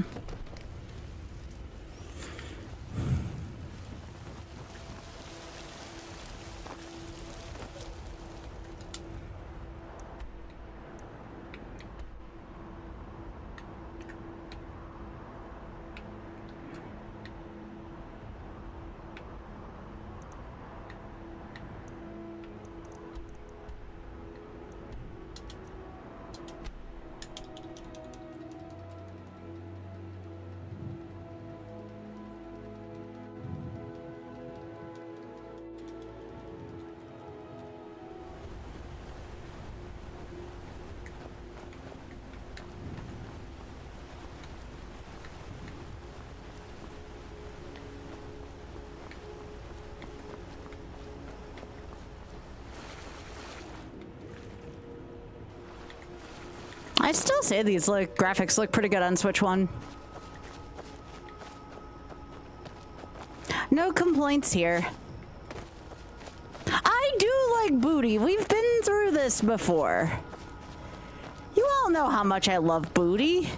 I still say these graphics look pretty good on Switch 1. No complaints here. I do like booty. We've been through this before. You all know how much I love booty.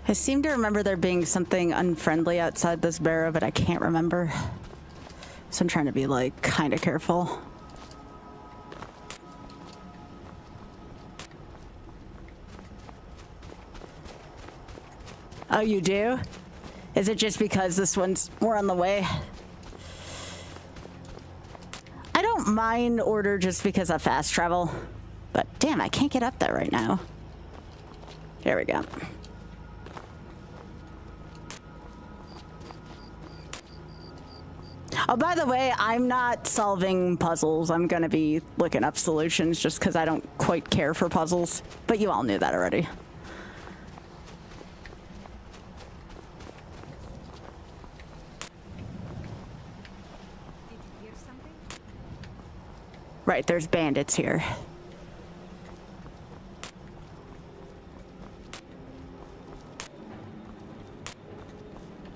I seem to remember there being something unfriendly outside this barrow, but I can't remember. So I'm trying to be like kind of careful. Oh, you do? Is it just because this one's more on the way? I don't don't mind order just because of fast travel. But damn, I can't get up there right now. There we go. Oh, by the way, I'm not solving puzzles. I'm gonna be looking up solutions just because I don't quite care for puzzles. But you all knew that already. Right, there's bandits here.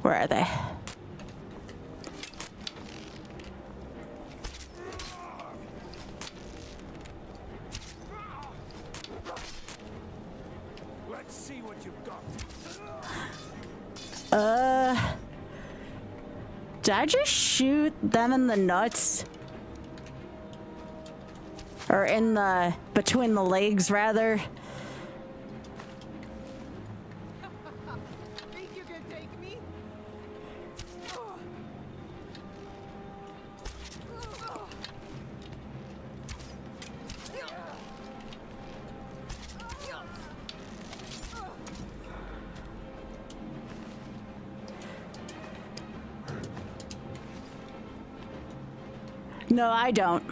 Where are they? Let's see what you've got. Did I just shoot them in the nuts? Or in the, between the legs, rather? Think you can take me? No, I don't.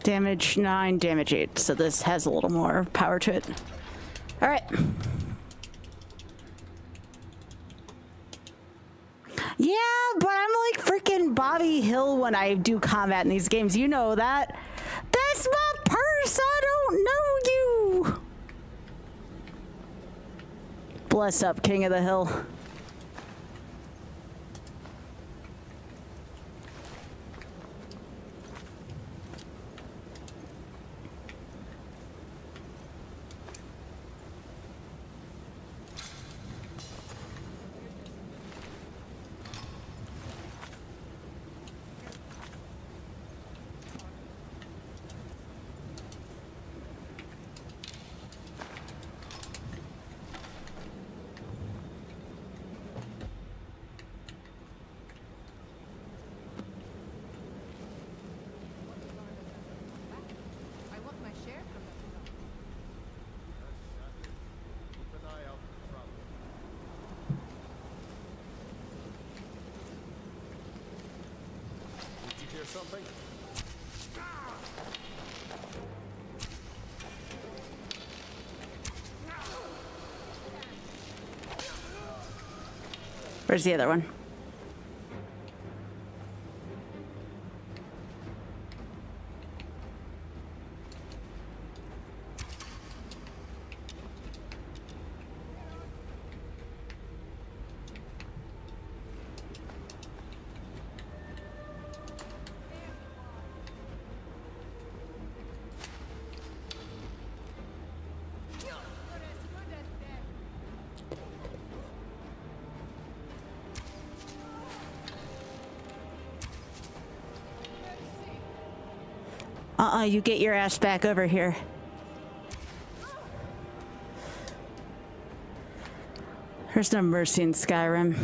Damage 9, damage 8. So this has a little more power to it. All right. Yeah, but I'm like freaking Bobby Hill when I do combat in these games. You know that. That's my purse. I don't know you. Bless up, King of the Hill. Something? Where's the other one? You get your ass back over here. There's no mercy in Skyrim.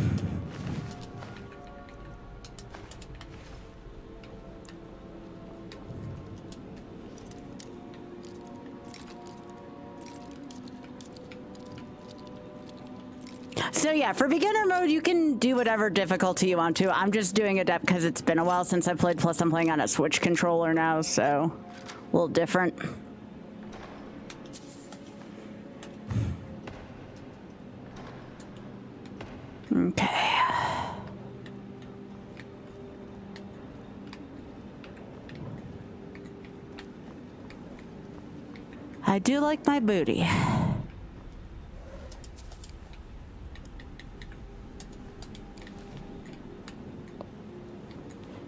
So yeah, for beginner mode, you can do whatever difficulty you want to. I'm just doing adept because it's been a while since I played, plus I'm playing on a Switch controller now, so a little different. Okay. I do like my booty.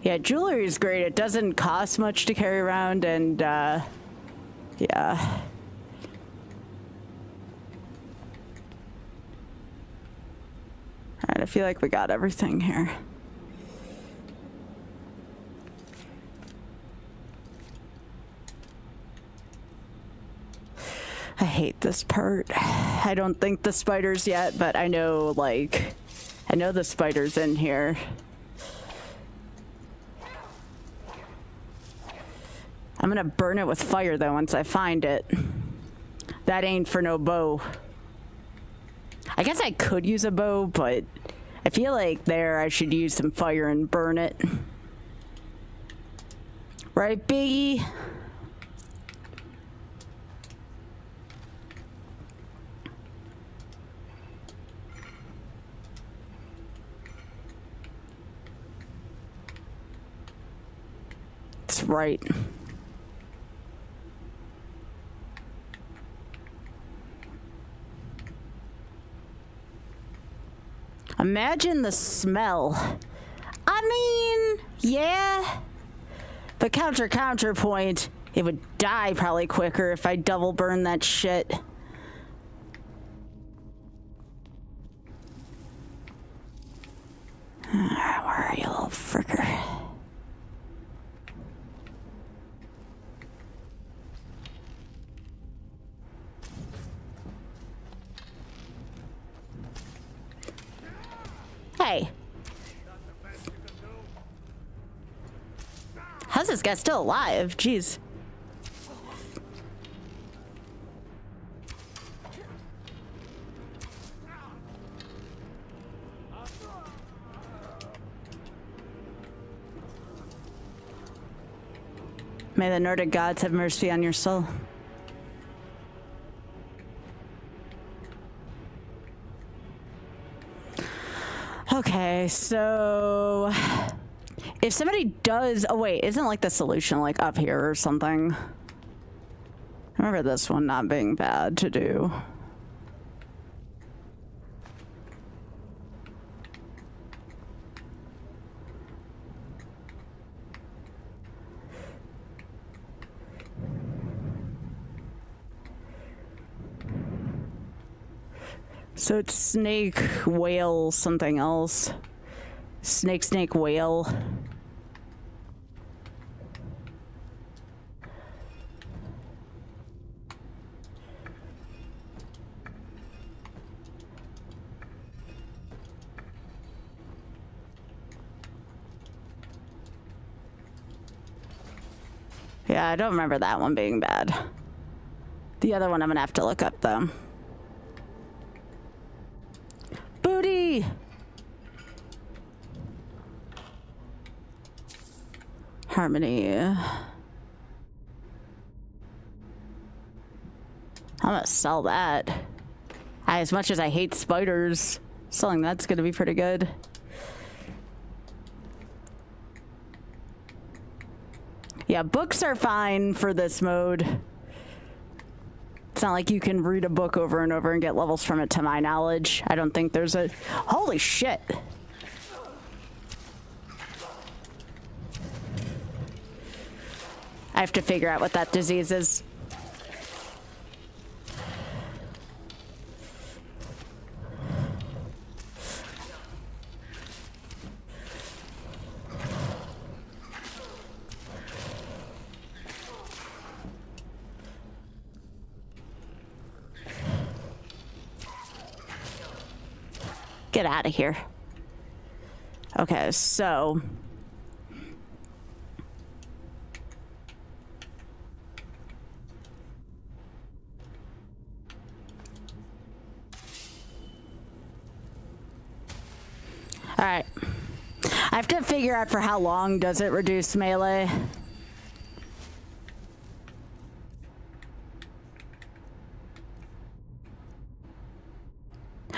Yeah, jewelry is great. It doesn't cost much to carry around, and yeah. Alright, I feel like we got everything here. I hate this part. I don't think the spider's yet, but I know, like, I know the spider's in here. I'm gonna burn it with fire, though, once I find it. That ain't for no bow. I guess I could use a bow, but I feel like there I should use some fire and burn it. Right, Biggie? That's right. Imagine the smell. I mean, yeah. But counterpoint, it would die probably quicker if I double burn that shit. Where are you, little fricker? Hey. How's this guy still alive? Jeez. May the Nordic gods have mercy on your soul. Okay, so if somebody does, oh wait, isn't like the solution like up here or something? I remember this one not being bad to do. So it's snake, whale, something else. Snake, snake, whale. Yeah, I don't remember that one being bad. The other one I'm gonna have to look up though. Booty! Harmony. I'm gonna sell that. As much as I hate spiders, selling that's gonna be pretty good. Yeah, books are fine for this mode. It's not like you can read a book over and over and get levels from it, to my knowledge. I don't think there's a... Holy shit! I have to figure out what that disease is. Get out of here. Okay, so... Alright. I have to figure out for how long does it reduce melee.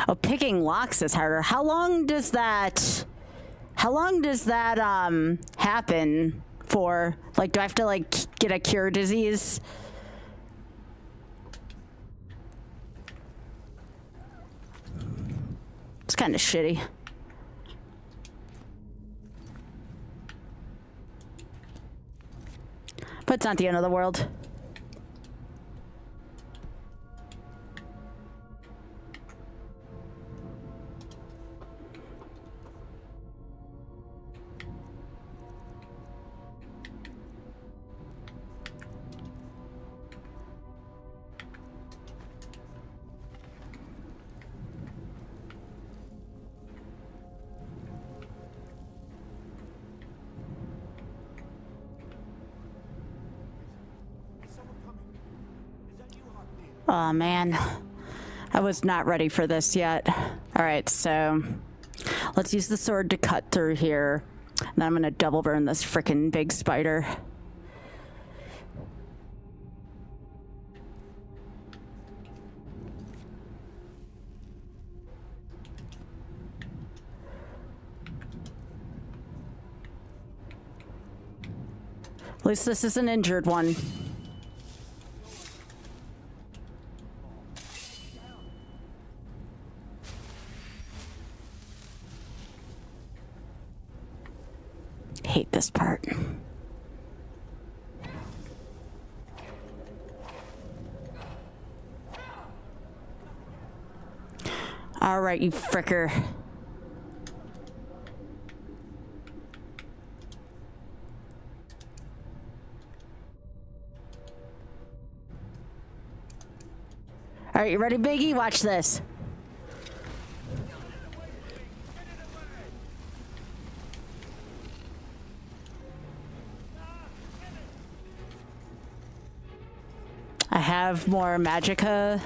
Oh, picking locks is harder. How long does that happen for? Like, do I have to like get a cure disease? It's kind of shitty. It's not the end of the world. Oh man, I was not ready for this yet. All right, so let's use the sword to cut through here. And then I'm gonna double burn this frickin' big spider. At least this is an injured one. Hate this part. All right, you fricker. All right, you ready, Biggie? Watch this. I have more magicka.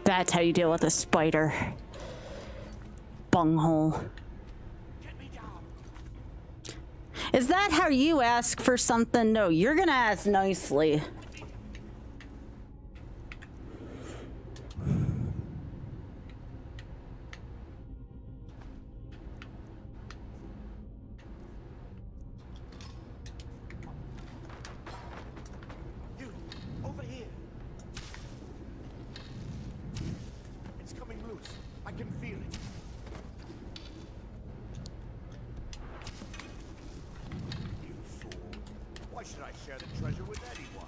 That's how you deal with a spider. Bunghole. Is that how you ask for something? No, you're gonna ask nicely. You, over here. It's coming loose. I can feel it. Why should I share the treasure with anyone?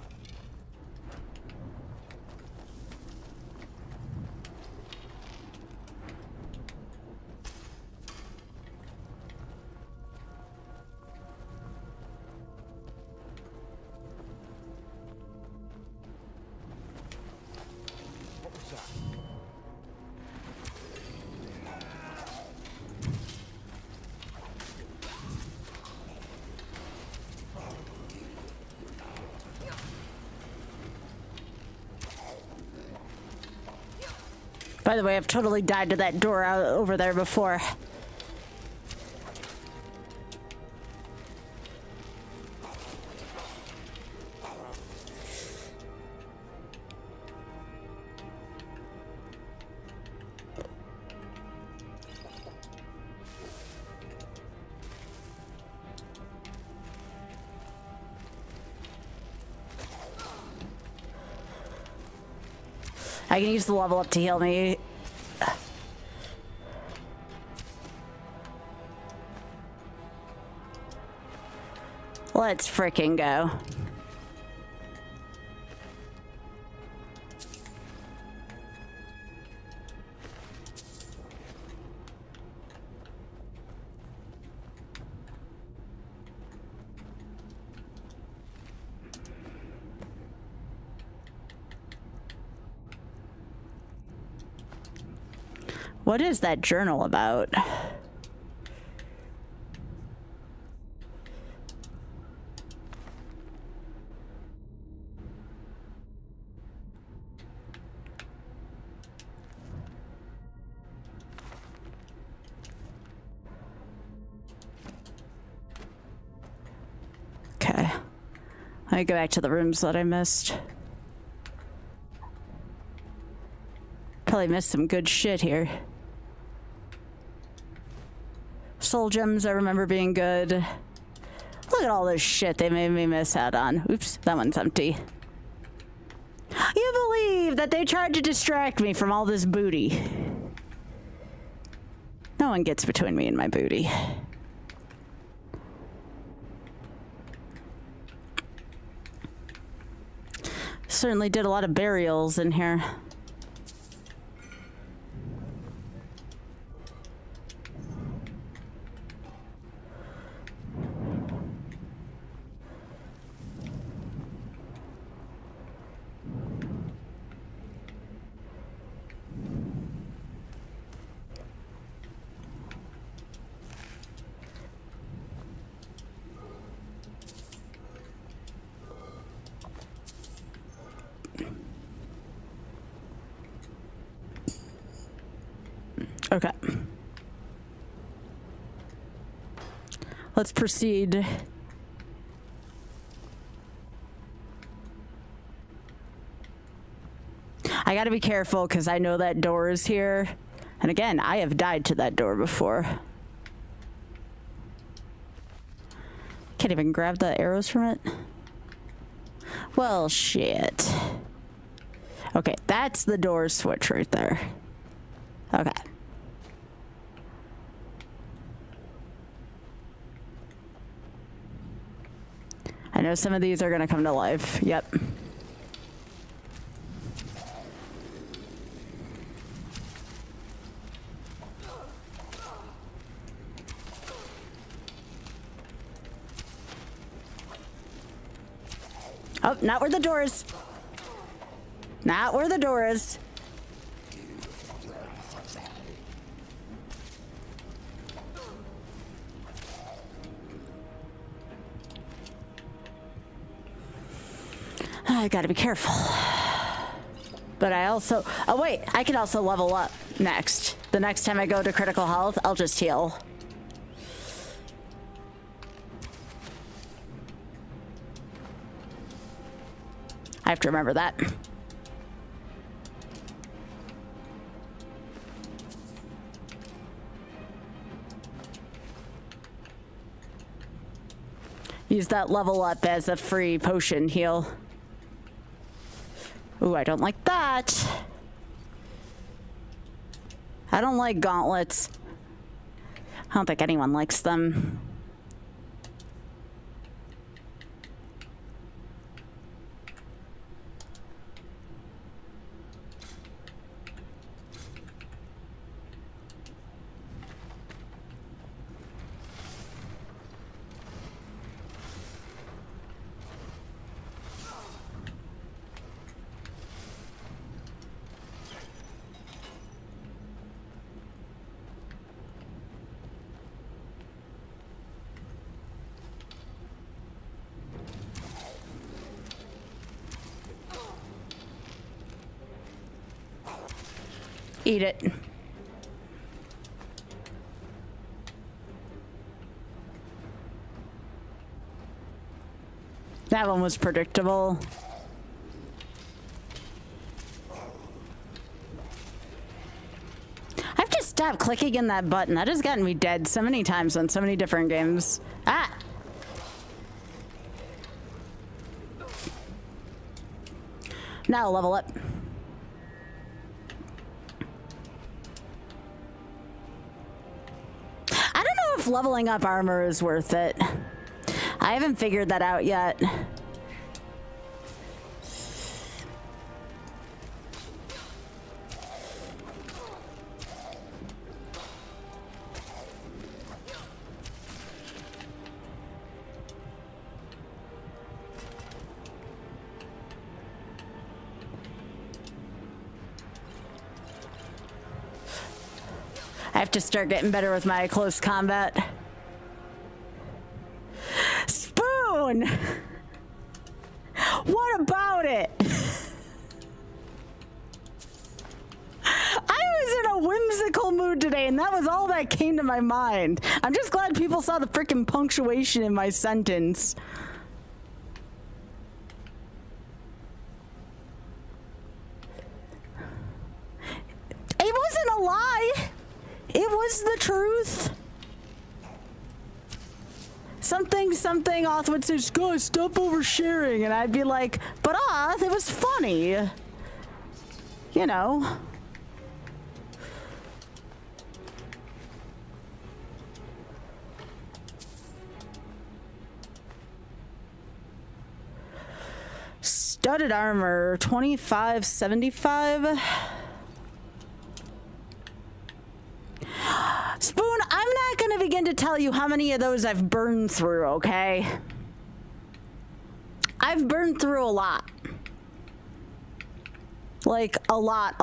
What was that? By the way, I've totally died to that door out over there before. I can use the level up to heal me. Let's frickin' go. What is that journal about? Okay. Let me go back to the rooms that I missed. Probably missed some good shit here. Soul gems I remember being good. at all this shit they made me miss out on. Oops, that one's empty. You believe that they tried to distract me from all this booty. No one gets between me and my booty. Certainly did a lot of burials in here. Okay. Let's proceed. I gotta be careful because I know that door is here. And again, I have died to that door before. Can't even grab the arrows from it. Well, shit. Okay, that's the door switch right there. Okay. I know some of these are gonna come to life. Yep. Oh, not where the door is. Not where the door is. I gotta be careful. But I also... Oh, wait. I can also level up next. The next time I go to critical health, I'll just heal. I have to remember that. Use that level up as a free potion heal. Ooh, I don't like that. I don't like gauntlets. I don't think anyone likes them. Eat it. That one was predictable. I've just stopped clicking in that button. That has gotten me dead so many times on so many different games. Ah! Now level up. Leveling up armor is worth it. I haven't figured that out yet. I have to start getting better with my close combat. Spoon! What about it? I was in a whimsical mood today, and that was all that came to my mind. I'm just glad people saw the freaking punctuation in my sentence. It wasn't a lie. It was the truth. Sometimes something, Oth would say, guys, stop oversharing. And I'd be like, but Oth, it was funny. You know. Studded armor, 2575. Spoon, I'm not going to begin to tell you how many of those I've burned through, okay? I've burned through a lot. Like, a lot.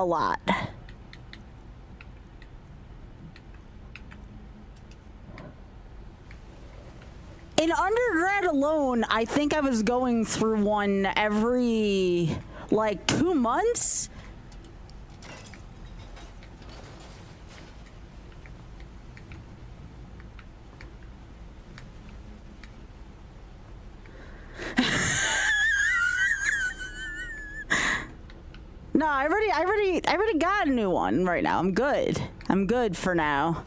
In undergrad alone, I think I was going through one every, like, 2 months. No, I already got a new one right now. I'm good. I'm good for now.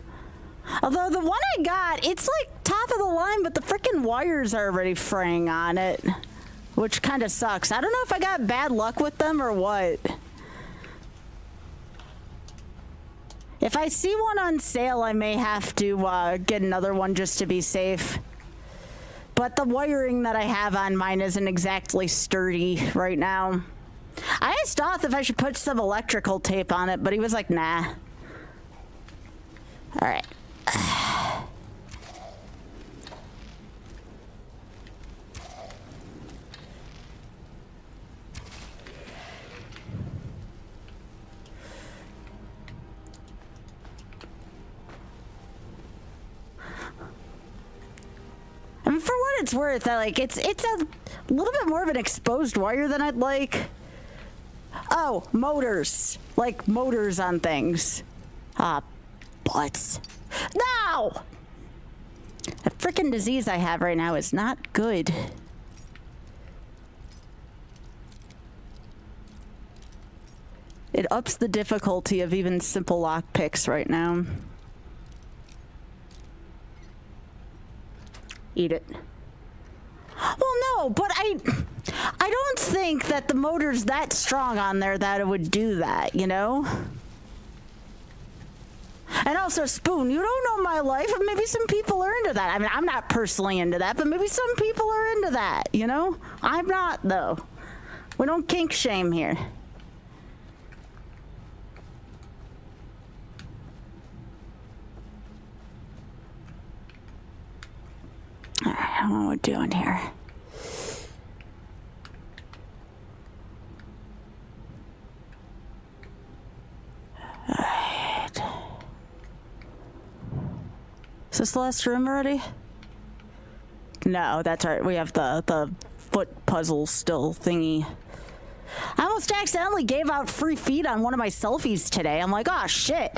Although the one I got, it's like top of the line, but the freaking wires are already fraying on it, which kind of sucks. I don't know if I got bad luck with them or what. If I see one on sale, I may have to get another one just to be safe. But the wiring that I have on mine isn't exactly sturdy right now. I asked Oth if I should put some electrical tape on it, but he was like, nah. All right. I mean, for what it's worth, it's a little bit more of an exposed wire than I'd like. Oh, motors. Like motors on things. Butts. No! The frickin' disease I have right now is not good. It ups the difficulty of even simple lockpicks right now. Eat it. Well, no, but I don't think that the motor's that strong on there that it would do that, you know? And also, Spoon, you don't know my life, and maybe some people are into that. I mean, I'm not personally into that, but maybe some people are into that, you know? I'm not, though. We don't kink shame here. All right, I don't know what we're doing here. All right. Is this the last room already? No, that's right. We have the foot puzzle still thingy. I almost accidentally gave out free feed on one of my selfies today. I'm like, oh shit.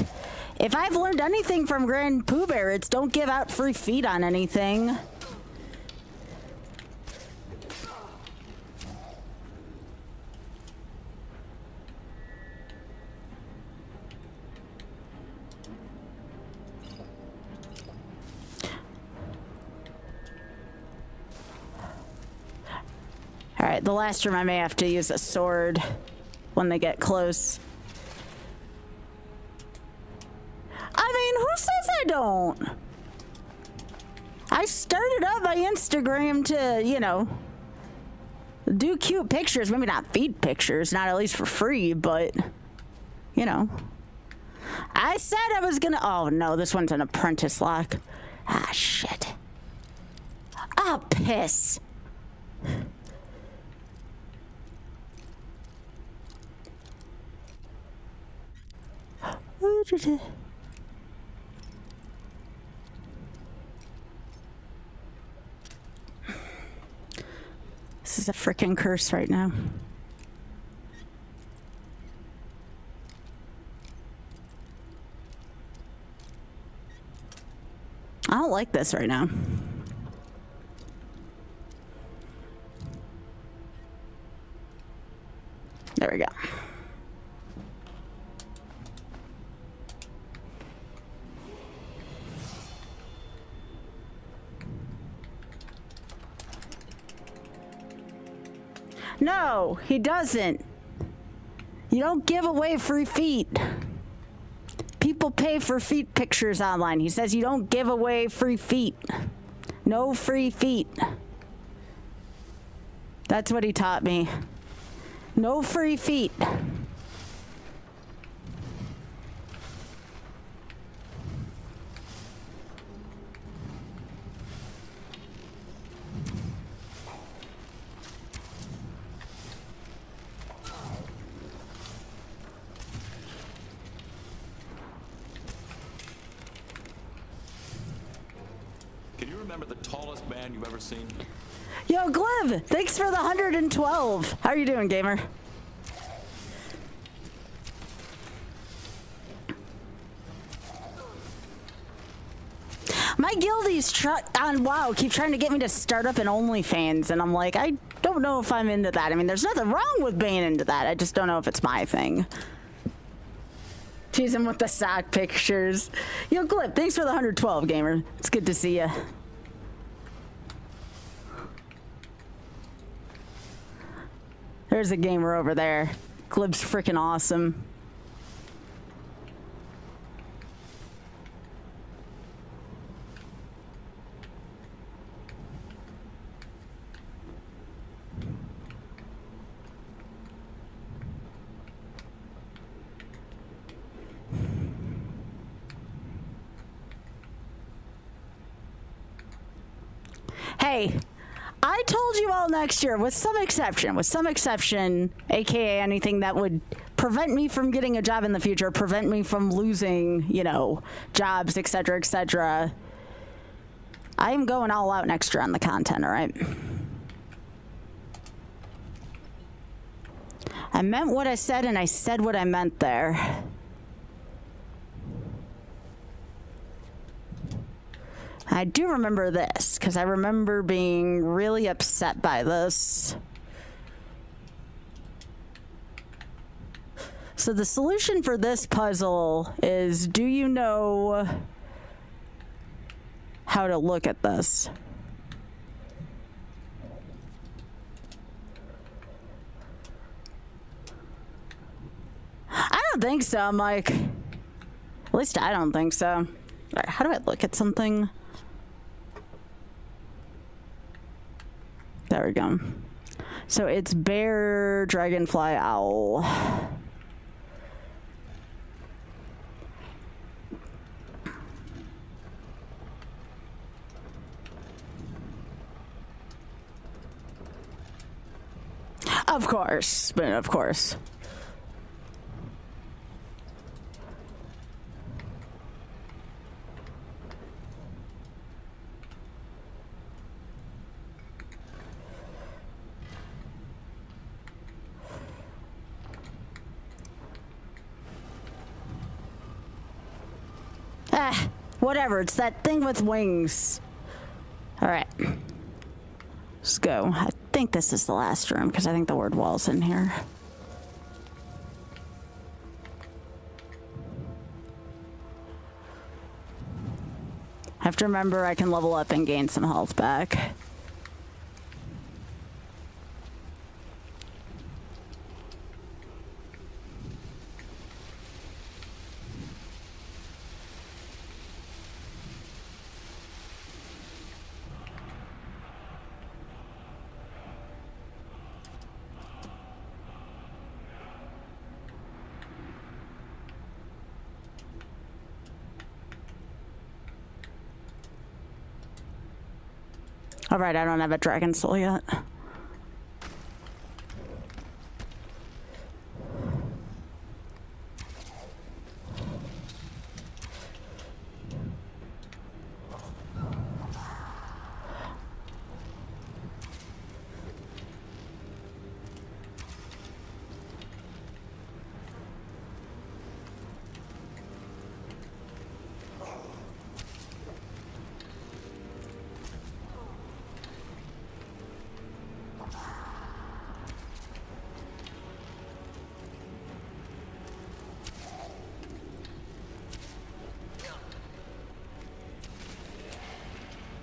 If I've learned anything from Grand Pooh Bear, it's don't give out free feed on anything. All right, the last room I may have to use a sword when they get close. I mean, who says I don't? I started up my Instagram to, you know, do cute pictures. Maybe not feed pictures, not at least for free, but, you know. I said I was gonna, oh no, this one's an apprentice lock. Ah, shit. Ah, piss. This is a freaking curse right now. I don't like this right now. There we go. No, he doesn't. You don't give away free feet. People pay for feet pictures online. He says you don't give away free feet. No free feet. That's what he taught me. No free feet. Can you remember the tallest man you've ever seen? Yo, Glib, thanks for the 112. How are you doing, gamer? My guildies on WoW keep trying to get me to start up an OnlyFans, and I'm like, I don't know if I'm into that. I mean, there's nothing wrong with being into that. I just don't know if it's my thing. Teasing with the sock pictures. Yo, Glib, thanks for the 112, gamer. It's good to see you. There's a gamer over there. Glib's freaking awesome. Hey, I told you all next year, with some exception, aka anything that would prevent me from getting a job in the future, prevent me from losing, you know, jobs, etc., etc. I am going all out next year on the content, all right? I meant what I said, and I said what I meant there. I do remember this, because I remember being really upset by this. So the solution for this puzzle is, do you know how to look at this? I don't think so, Mike. At least I don't think so. All right, how do I look at something? There we go. So it's bear, dragonfly, owl. Of course, but of course. Whatever, it's that thing with wings. All right. Let's go. I think this is the last room, because I think the word wall's in here. I have to remember I can level up and gain some health back. All right, I don't have a dragon soul yet.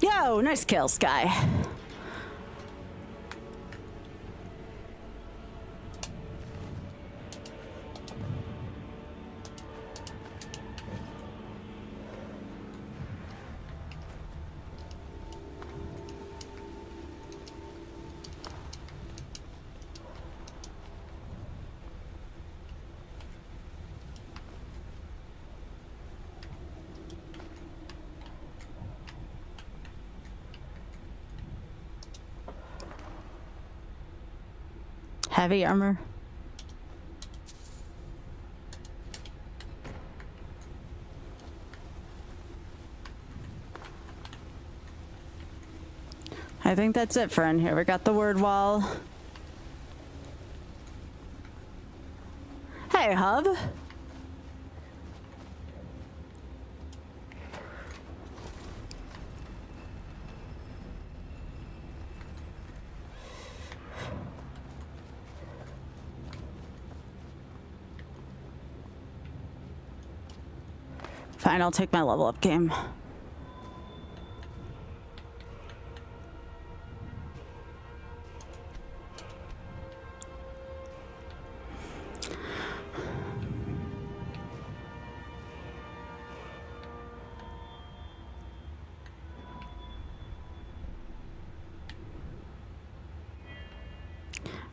Yo, nice kill, Sky. Heavy armor. I think that's it for in here. We got the word wall. Hey, hub. Fine, I'll take my level up game.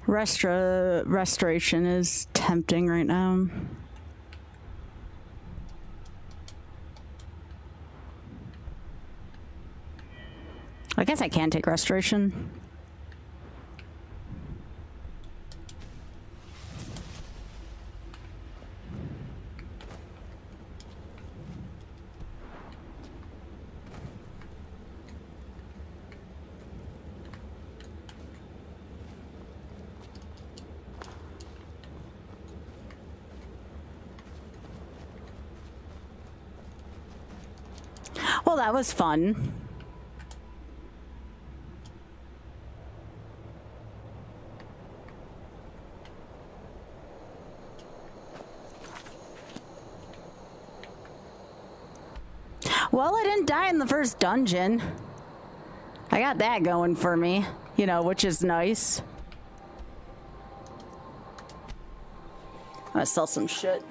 Restoration is tempting right now. I guess I can take restoration. Well, that was fun. Well, I didn't die in the first dungeon. I got that going for me, you know, which is nice. I'm gonna sell some shit.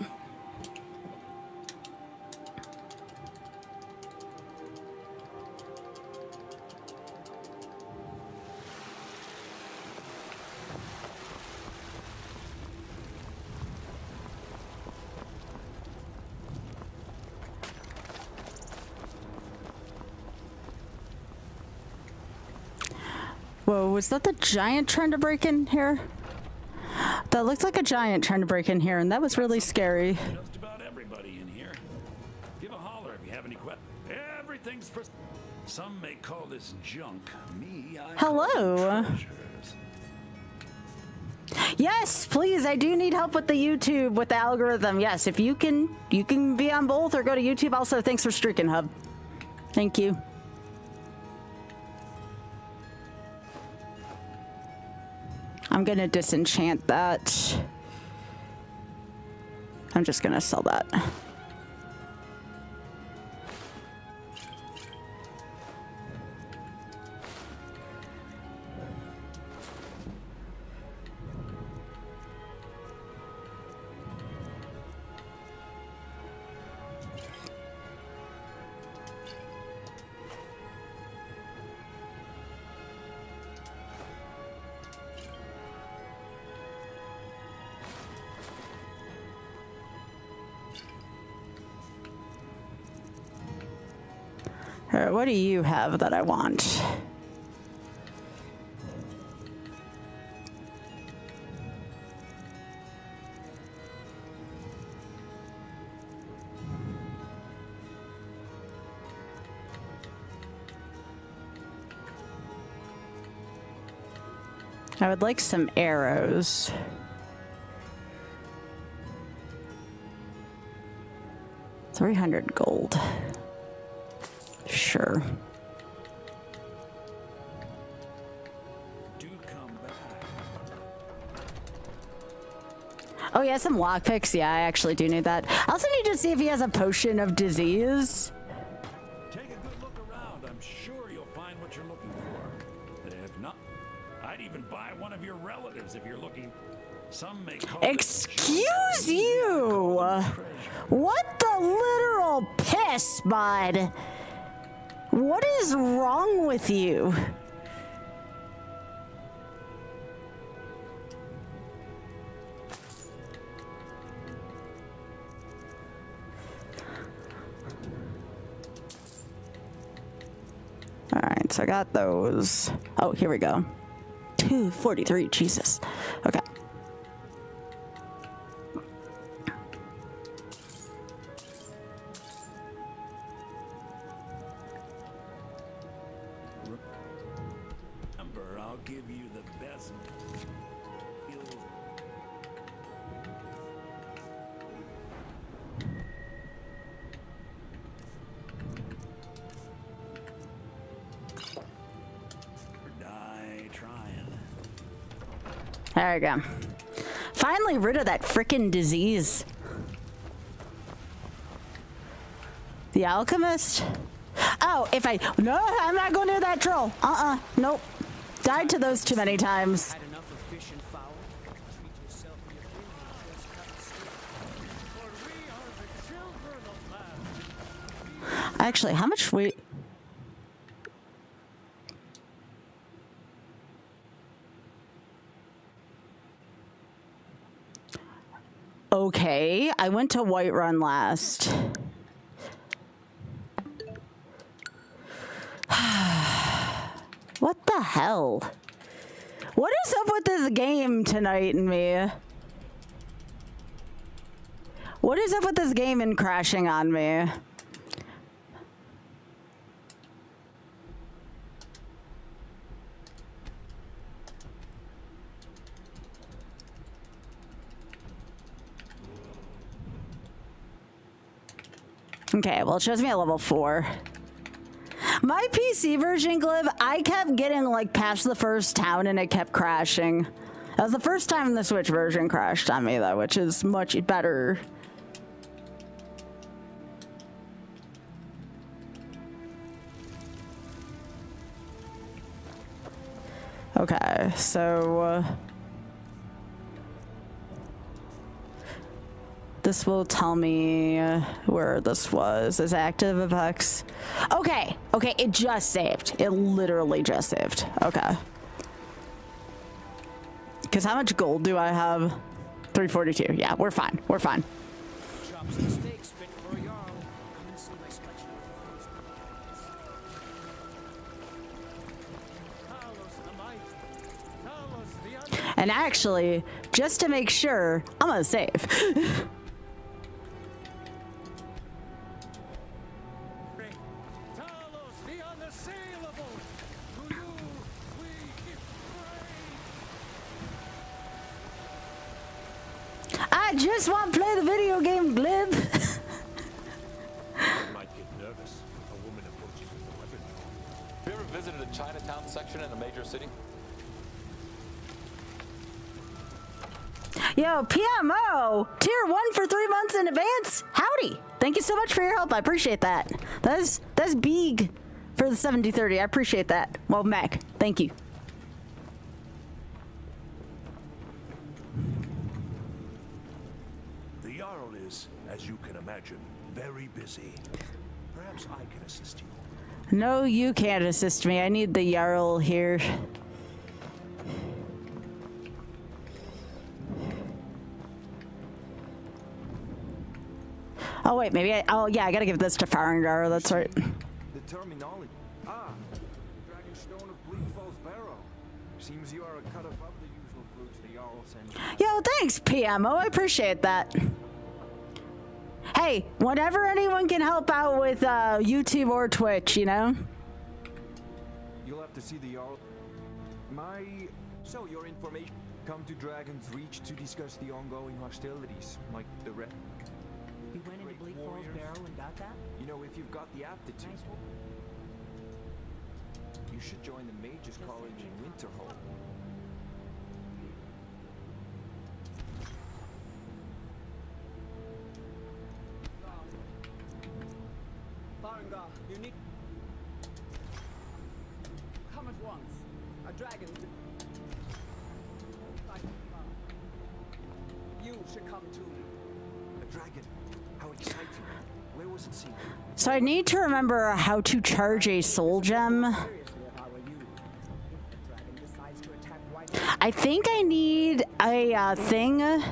Whoa, was that the giant trying to break in here? That looked like a giant trying to break in here, and that was really scary. Just about everybody in here. Give a holler if you have any questions. Everything's for... Some may call this junk. Me, I Hello. Yes, please. I do need help with the YouTube, with the algorithm. Yes, if you can be on both or go to YouTube. Also, thanks for streaking, Hub. Thank you. I'm gonna disenchant that. I'm just gonna sell that. Alright, what do you have that I want? I would like some arrows. $300 gold. Sure. Oh yeah, some lockpicks. Yeah, I actually do need that. I also need to see if he has a potion of disease. Take a good look around. I'm sure you'll find what you're looking for. If not, I'd even buy one of your relatives if you're looking. Some may call Excuse you! What the literal piss, bud? What is wrong with you? All right, so I got those. Oh, here we go. 243, Jesus. Okay. There we go. Finally rid of that frickin' disease. The alchemist? Oh, if I... No, I'm not going near that troll. Nope. Died to those too many times. Had enough of fish and fowl? Treat yourself and your family just cut steak. Actually, how much weight... Okay, I went to Whiterun last. What the hell? What is up with this game tonight and me? What is up with this game and crashing on me? Okay, well, it shows me a level 4. My PC version, Glib, I kept getting like past the first town and it kept crashing. That was the first time the Switch version crashed on me though, which is much better. Okay, so... this will tell me where this was. Is active effects. Okay, okay, it just saved. It literally just saved. Okay. Because how much gold do I have? 342. Yeah, we're fine. We're fine. Chops and steaks fit for a Jarl. Come and see my selection of And actually, just to make sure, I'm gonna save. I just want to play the video game, Glib. Might get nervous. A woman approaches with a weapon. Have you ever visited a Chinatown section in a major city? Yo, PMO, tier 1 for 3 months in advance. Howdy. Thank you so much for your help. I appreciate that. That's big for the 7030. I appreciate that. Well, Mac, thank you. The Jarl is, as you can imagine, very busy. Perhaps I can assist you. No, you can't assist me. I need the Jarl here. Oh wait, maybe oh yeah, I gotta give this to Farengar, that's right. The terminology. Ah, Dragonstone of Bleak Falls Barrow. Seems you are a cut above the usual fruits the Jarl sends. Yo, thanks, PMO. I appreciate that. Hey, whenever anyone can help out with YouTube or Twitch, you know? You'll have to see the Jarl. So your information. Come to Dragon's Reach to discuss the ongoing hostilities, like the rest. You went into Bleak Falls Barrow and got that? You know, if you've got the aptitude, you should join the Mages College in Winterhold. Farengar, you need... Come at once. A dragon... You should come to me. A dragon? How exciting. Where was it seen? So I need to remember how to charge a soul gem. I think I need a thing. I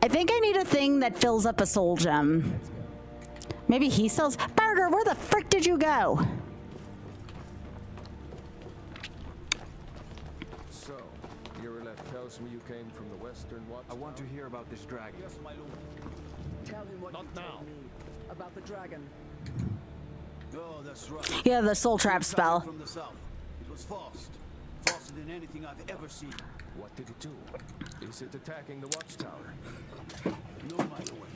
think I need a thing that fills up a soul gem. Maybe he sells. Burger, where the frick did you go? So, Irileth tells me you came from the Western Watch. I want to hear about this dragon. Yes, my lord. Tell him what you told me about the dragon. Oh, that's right. Yeah, the soul trap spell. From the south. It was fast. Faster than anything I've ever seen. What did it do? Is it attacking the watchtower? No, my lord.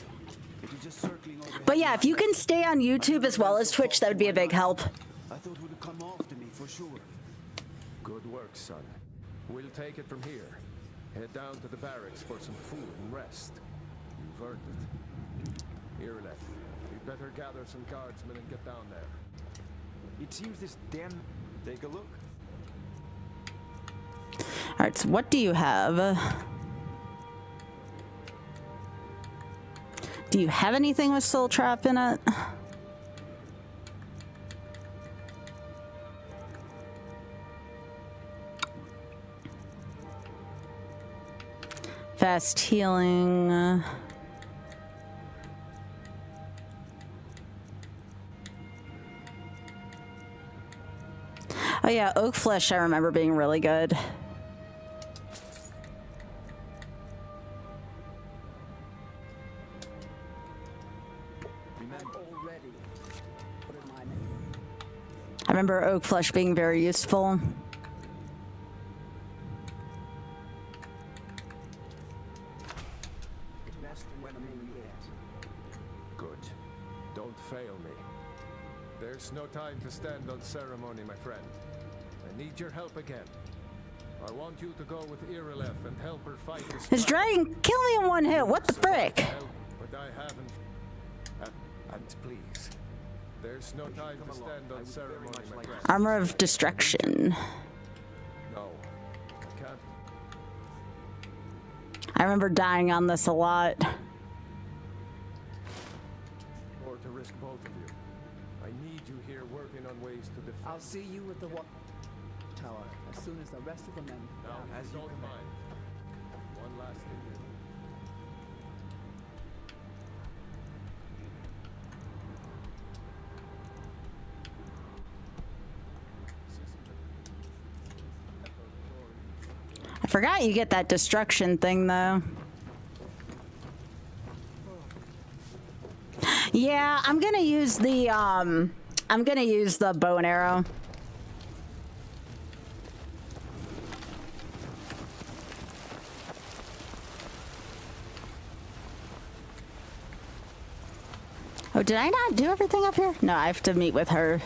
It was just circling over. But yeah, if you can stay on YouTube as well as Twitch, that would be a big help. I thought it would have come after me for sure. Good work, son. We'll take it from here. Head down to the barracks for some food and rest. You've earned it. Irileth, we'd better gather some guardsmen and get down there. It seems this damn... Take a look. Alright, so what do you have? Do you have anything with Soul Trap in it? Fast healing. Oh yeah, Oak Flesh I remember being really good. I remember Oak Flesh being very useful. Good. Don't fail me. There's no time to stand on ceremony, my friend. I need your help again. I want you to go with Irileth and help her fight this His dragon kill me in one hit. What the frick? But I haven't. And please, there's no time to stand on ceremony, my friend. Armor of Destruction. No, I can't. I remember dying on this a lot. Or to risk both of you. I need you here working on ways to defend. I'll see you at the tower as soon as the rest of the men. Now, as you mind. One last thing. I forgot you get that destruction thing though. Yeah, I'm gonna use the bow and arrow. Oh, did I not do everything up here? No, I have to meet with her.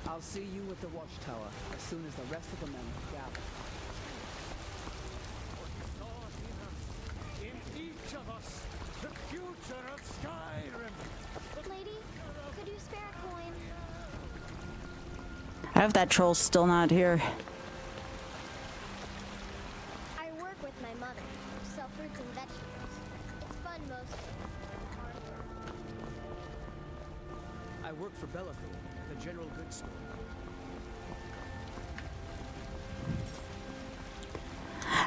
I'll see you at the watchtower as soon as the rest of the men gather. In each of us, the future of Skyrim. Lady, could you spare a coin? I hope that troll's still not here. I work with my mother. Sell fruits and vegetables. It's fun most days. I work for Bellathor, the general goods store.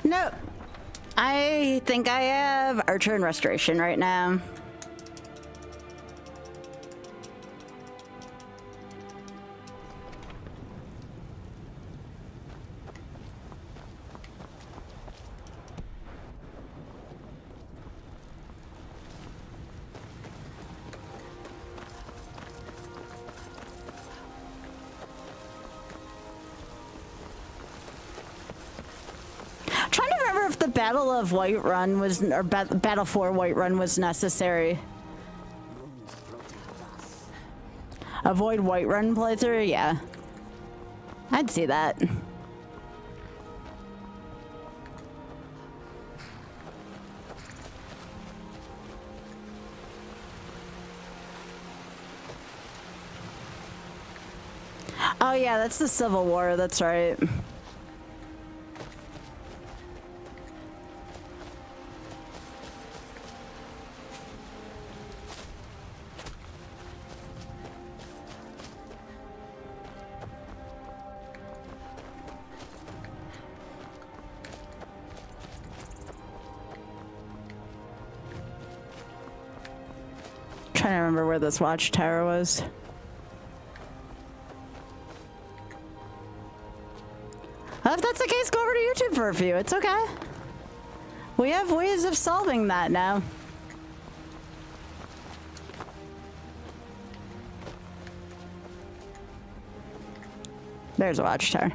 No, I think I have Archer and Restoration right now. Battle of Whiterun was, or Battle for Whiterun was necessary. Avoid Whiterun playthrough? Yeah. I'd see that. Oh yeah, that's the Civil War, that's right. Trying to remember where this watchtower was. Well, if that's the case, go over to YouTube for a few. It's okay. We have ways of solving that now. There's a watchtower.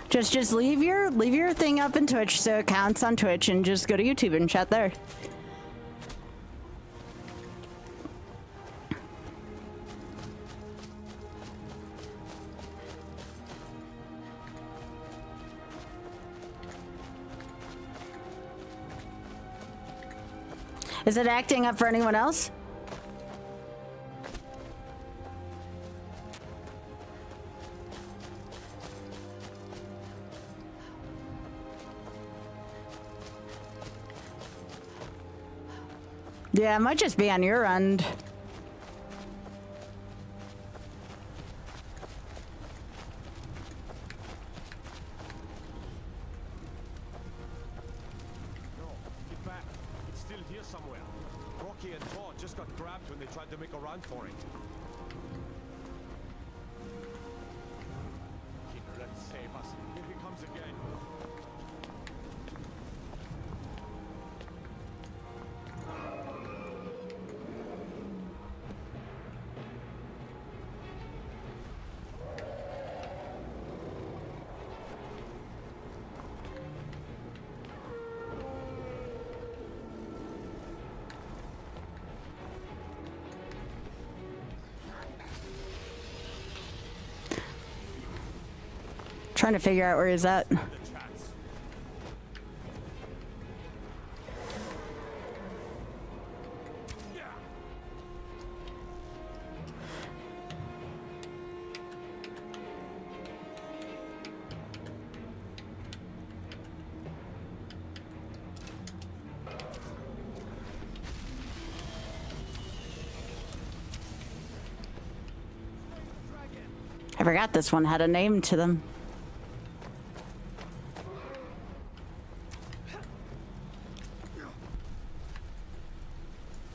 Just leave your thing up in Twitch so it counts on Twitch, and just go to YouTube and chat there. Is it acting up for anyone else? Yeah, it might just be on your end. No, get back. It's still here somewhere. Rocky and Thor just got grabbed when they tried to make a run for it. Here, let's save us. Here he comes again. Trying to figure out where he's at. I forgot this one had a name to them.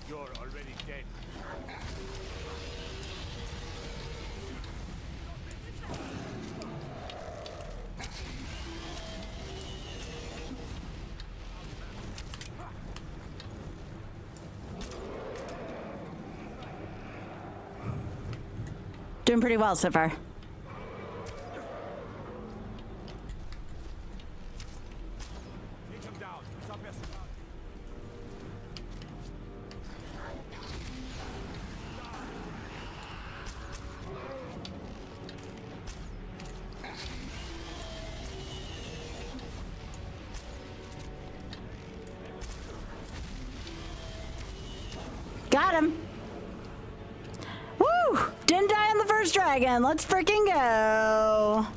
You're already dead. Doing pretty well so far. Take him down. It's our best shot. Got him. Woo! Didn't die on the first dragon. Let's freaking go.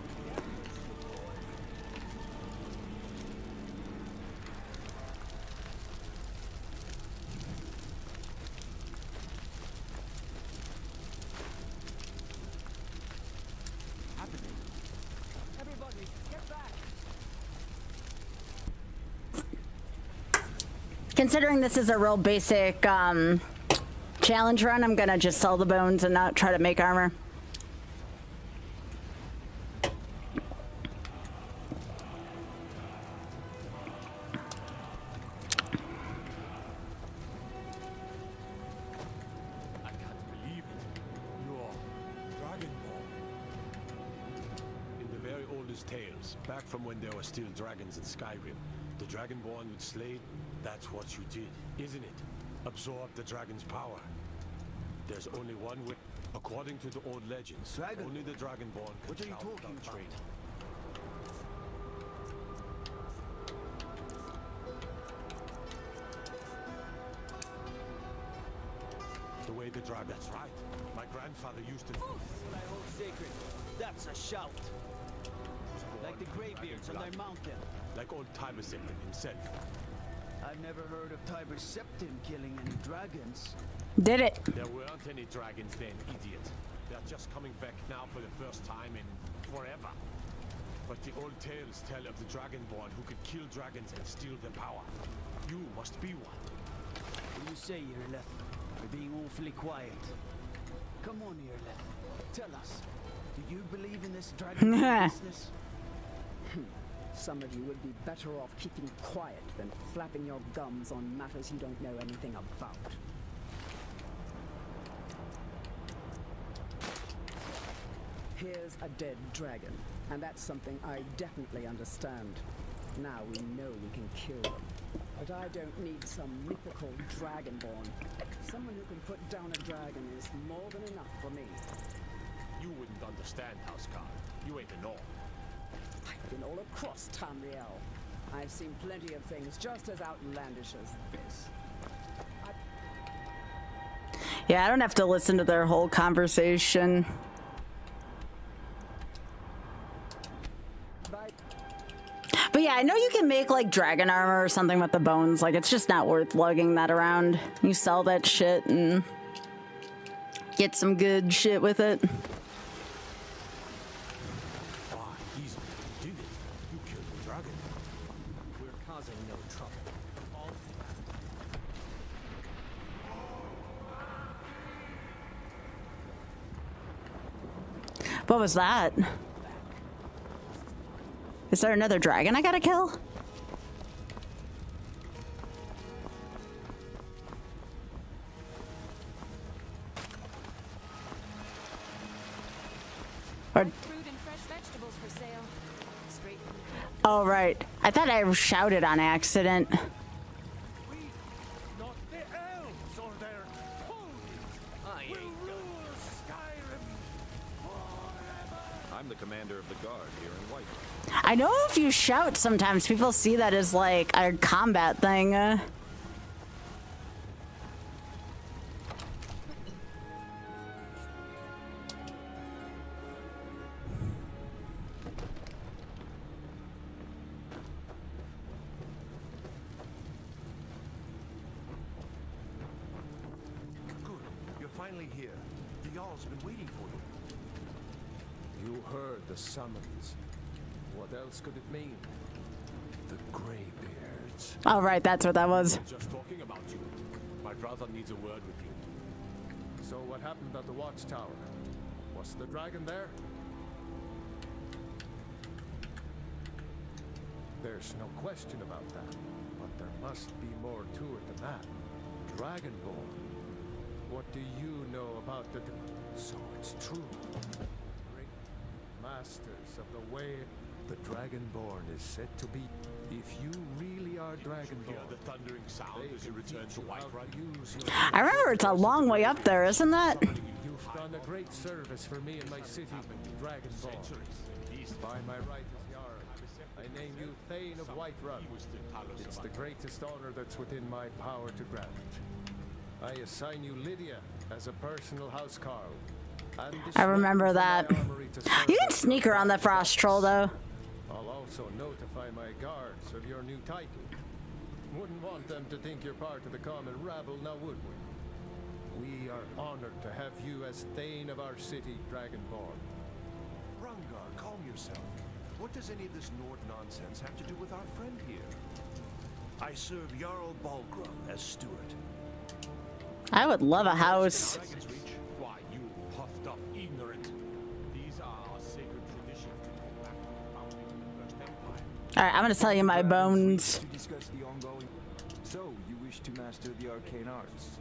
Everybody, get back! Considering this is a real basic challenge run, I'm gonna just sell the bones and not try to make armor. I can't believe it. You're Dragon Ball. In the very oldest tales, back from when there were still dragons in Skyrim, the Dragonborn would slay. That's what you did, isn't it? Absorb the dragon's power. There's only one way. According to the old legends, only the Dragonborn can What are you travel talking down about? trade. The way the dragon. That's right. My grandfather used to. What I hold sacred. That's a shout. Like the Greybeards on their mountain. Like old Tiber Septim himself. I've never heard of Tiber Septim killing any dragons. Did it. There weren't any dragons then, idiot. They're just coming back now for the first time in forever. But the old tales tell of the Dragonborn who could kill dragons and steal their power. You must be one. What do you say, Irleth? You're being awfully quiet. Come on, Irleth. Tell us. Do you believe in this dragon business? Some of you would be better off keeping quiet than flapping your gums on matters you don't know anything about. Here's a dead dragon, and that's something I definitely understand. Now we know we can kill them. But I don't need some mythical dragonborn. Someone who can put down a dragon is more than enough for me. You wouldn't understand, Houseguard. You ain't a North. I've been all across Tamriel. I've seen plenty of things just as outlandish as this. I Yeah, I don't have to listen to their whole conversation. But yeah, I know you can make like dragon armor or something with the bones. Like, it's just not worth lugging that around. You sell that shit and get some good shit with it. He's did it. You killed the dragon. We're causing no trouble. What was that? Is there another dragon I gotta kill? Or Fruit and fresh vegetables for sale. Straight from the field. oh right, I thought I shouted on accident. Not the elves or their I ain't rule Skyrim forever. I'm the commander of the guard here in White. I know if you shout, sometimes people see that as like a combat thing. Good. You're finally here. The Jarl's been waiting for you. You heard the summons. What else could it mean? The Greybeards. Oh right, that's what that was. Just talking about you. My brother needs a word with you. So what happened at the watchtower? Was the dragon there? There's no question about that. But there must be more to it than that. Dragonborn. What do you know about the... So it's true. Great masters of the way. The Dragonborn is said to be... If you really are Dragonborn... Hear the thundering sound as you return to Whiterun. I remember it's a long way up there, isn't that? You've done a great service for me and my city, Dragonborn. By my right as Jarl, I name you Thane of Whiterun. It's the greatest honor that's within my power to grant. I assign you Lydia as a personal housecarl. I remember that. You can sneak around the frost troll though. I'll also notify my guards of your new title. Wouldn't want them to think you're part of the common rabble, now would we? We are honored to have you as Thane of our city, Dragonborn. Rungar, calm yourself. What does any of this Nord nonsense have to do with our friend here? I serve Jarl Balgruuf as steward. I would love a house. Dragon's Reach? Why, you puffed up ignorant. These are our sacred traditions that go back to the founding of the First Empire. Alright, I'm gonna tell you my bones. To discuss the ongoing... So, you wish to master the arcane arts?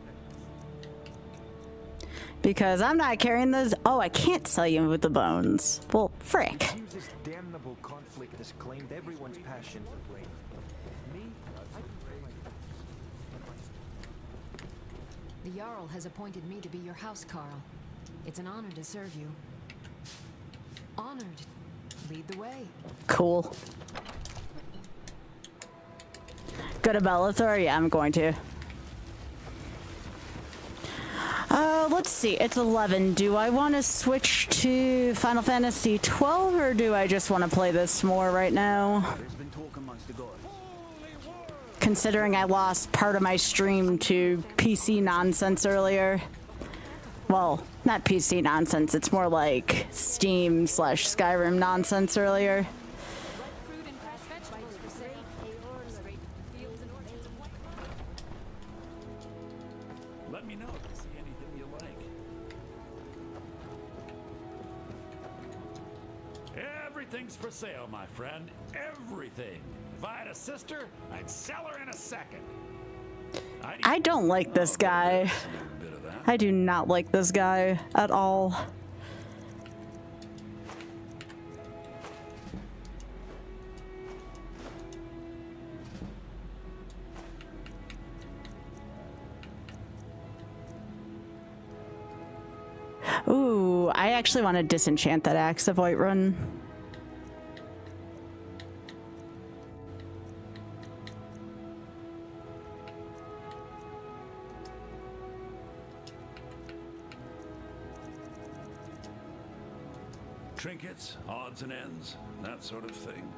Because I'm not carrying those. Oh, I can't sell you with the bones. Well, frick. It seems this damnable conflict has claimed everyone's passions of late. Me? The Jarl has appointed me to be your housecarl. It's an honor to serve you. Honored. Lead the way. Cool. Go to Bellathor? Yeah, I'm going to. Let's see. It's 11. Do I want to switch to Final Fantasy 12 or do I just want to play this more right now? There's been talk amongst the gods. Considering I lost part of my stream to PC nonsense earlier. Well, not PC nonsense. It's more like Steam/Skyrim nonsense earlier. Fruit and fresh vegetables for sale. Straight from the fields and orchards of Whiterun. Let me know if you see anything you like. Everything's for sale, my friend. Everything. If I had a sister, I'd sell her in a second. I don't like this guy. I do not like this guy at all. Ooh, I actually want to disenchant that Axe of Whiterun. Trinkets, odds and ends, that sort of thing.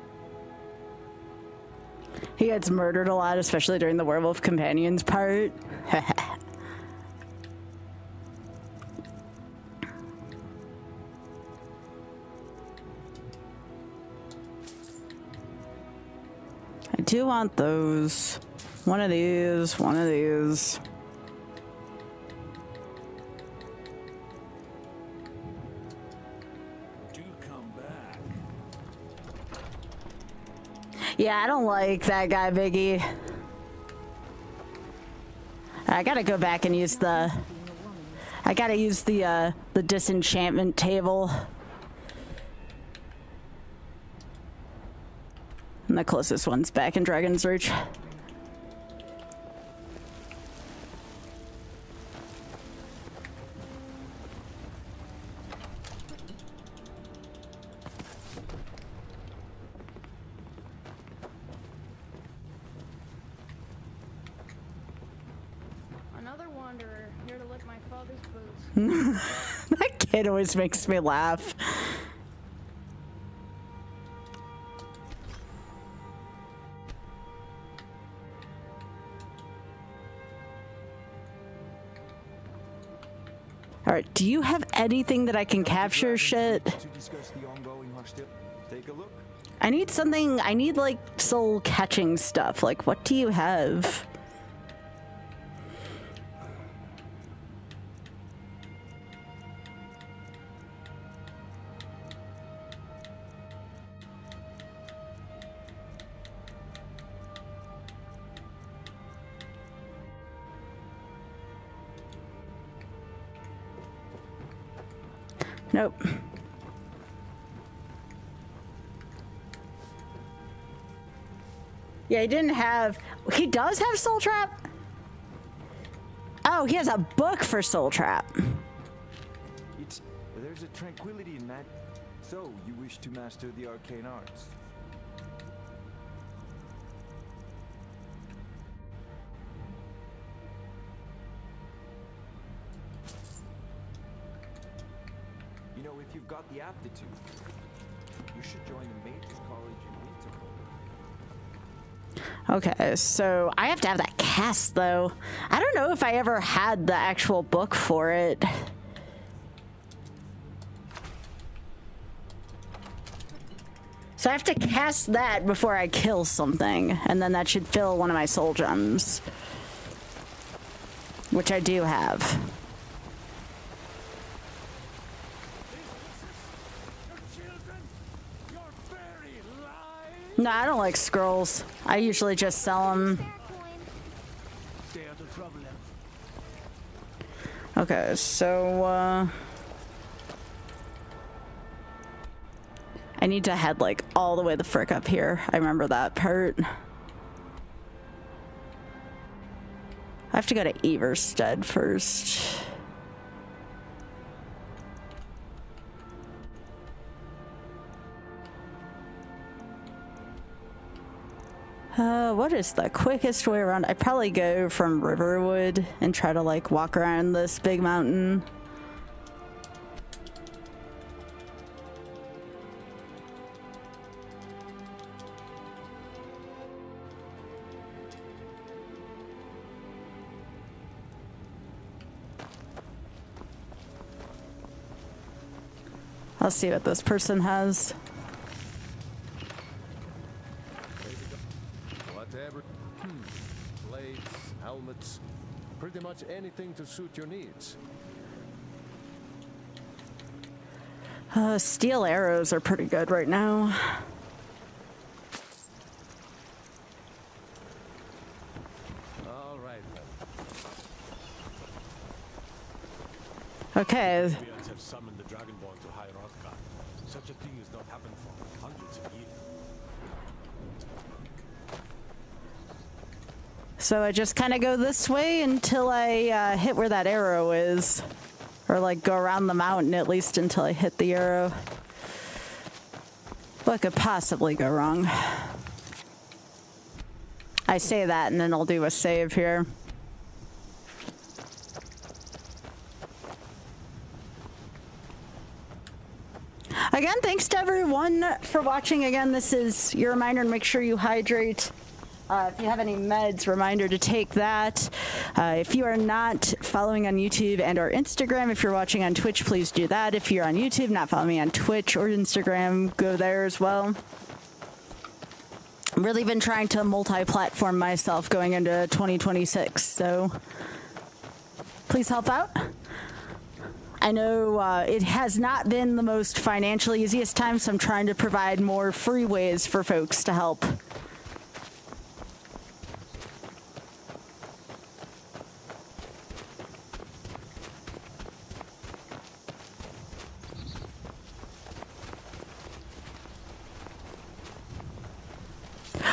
He gets murdered a lot, especially during the werewolf companions part. I do want those. One of these, one of these. Do come back. Yeah, I don't like that guy, Biggie. I gotta go back and use the... I gotta use the disenchantment table. And the closest one's back in Dragon's Reach. Another wanderer here to lick my father's boots. That kid always makes me laugh. Alright, do you have anything that I can capture shit? To discuss the ongoing hostility. Take a look. I need something, I need like soul catching stuff. Like, what do you have? Nope. Yeah, he didn't have... He does have Soul Trap? Oh, he has a book for Soul Trap. There's a tranquility in that. So, you wish to master the arcane arts? You know, if you've got the aptitude, you should join the Mages College in Winterhold. Okay, so I have to have that cast, though. I don't know if I ever had the actual book for it. So I have to cast that before I kill something, and then that should fill one of my soul gems. Which I do have. No, I don't like scrolls. I usually just sell them. Stay out of trouble, Elf. Okay, so, I need to head, like, all the way the frick up here. I remember that part. I have to go to Everstead first. What is the quickest way around? I'd probably go from Riverwood and try to, like, walk around this big mountain. I'll see what this person has. Whatever. Blades, helmets, pretty much anything to suit your needs. Steel arrows are pretty good right now. All right then. Okay. Bears have summoned the Dragonborn to High Rothgar. Such a thing has not happened for hundreds of years. So I just kind of go this way until I hit where that arrow is. Or like go around the mountain at least until I hit the arrow. What could possibly go wrong? I say that and then I'll do a save here. Again, thanks to everyone for watching. Again, this is your reminder to make sure you hydrate. If you have any meds, reminder to take that. If you are not following on YouTube and or Instagram, if you're watching on Twitch, please do that. If you're on YouTube, not following me on Twitch or Instagram, go there as well. I've really been trying to multi-platform myself going into 2026, so please help out. I know it has not been the most financially easiest time, so I'm trying to provide more free ways for folks to help.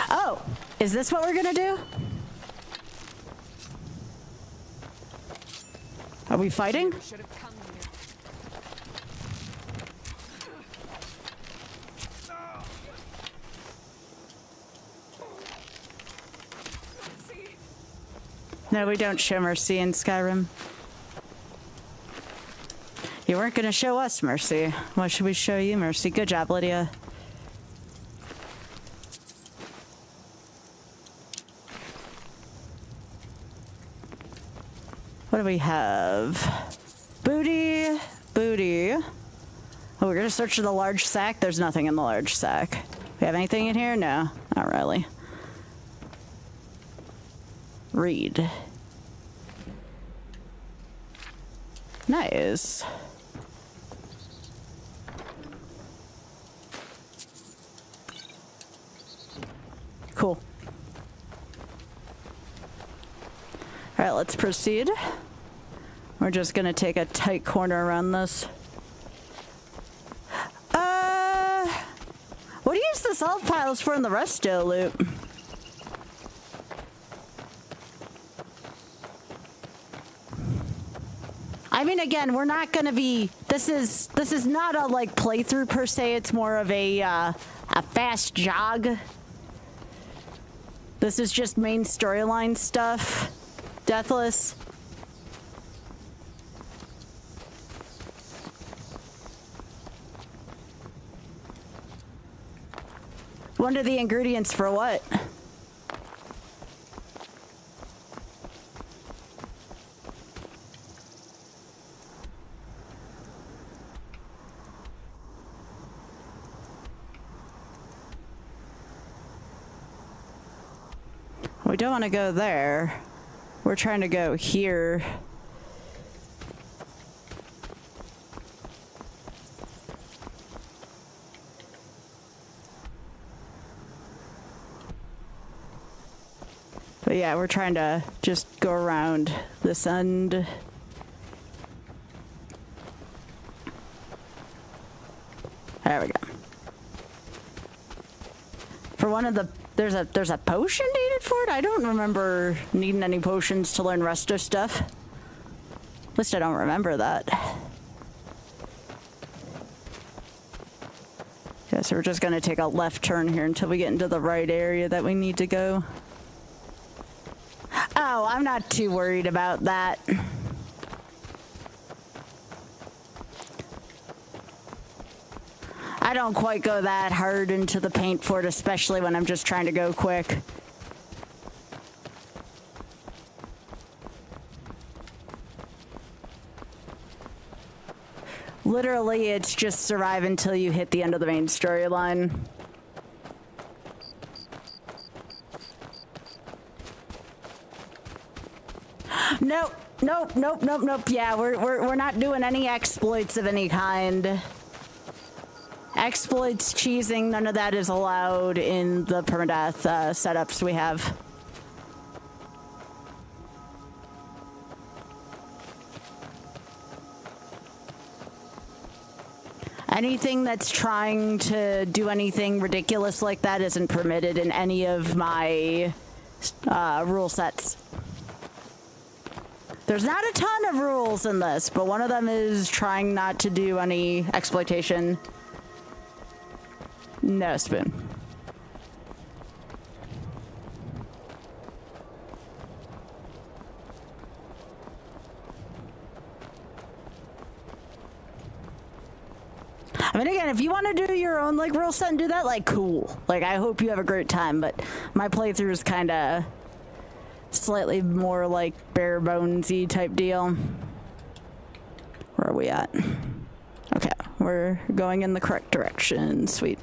Oh, is this what we're gonna do? Are we fighting? No, we don't show mercy in Skyrim. You weren't gonna show us mercy. Why should we show you mercy? Good job, Lydia. What do we have? Booty, booty. Oh, we're gonna search for the large sack. There's nothing in the large sack. We have anything in here? No, not really. Read. Nice. Cool. All right, let's proceed. We're just gonna take a tight corner around this. What do you use the salt piles for in the resto loot? I mean, again, we're not gonna be. This is not a like playthrough per se. It's more of a fast jog. This is just main storyline stuff. Deathless. What are the ingredients for what? We don't want to go there. We're trying to go here. But yeah, we're trying to just go around this end. There we go. For one of the there's a potion needed for it? I don't remember needing any potions to learn resto stuff. At least I don't remember that. Okay, so we're just gonna take a left turn here until we get into the right area that we need to go. Oh, I'm not too worried about that. I don't quite go that hard into the paint for it, especially when I'm just trying to go quick. Literally, it's just survive until you hit the end of the main storyline. Nope, nope, nope, nope, nope. Yeah, we're not doing any exploits of any kind. Exploits, cheesing, none of that is allowed in the permadeath setups we have. Anything that's trying to do anything ridiculous like that isn't permitted in any of my rule sets. There's not a ton of rules in this, but one of them is trying not to do any exploitation. No spoon. I mean, again, if you want to do your own like rule set and do that, like, cool. Like, I hope you have a great time. But my playthrough is kind of slightly more like bare bonesy type deal. Where are we at? Okay, we're going in the correct direction. Sweet.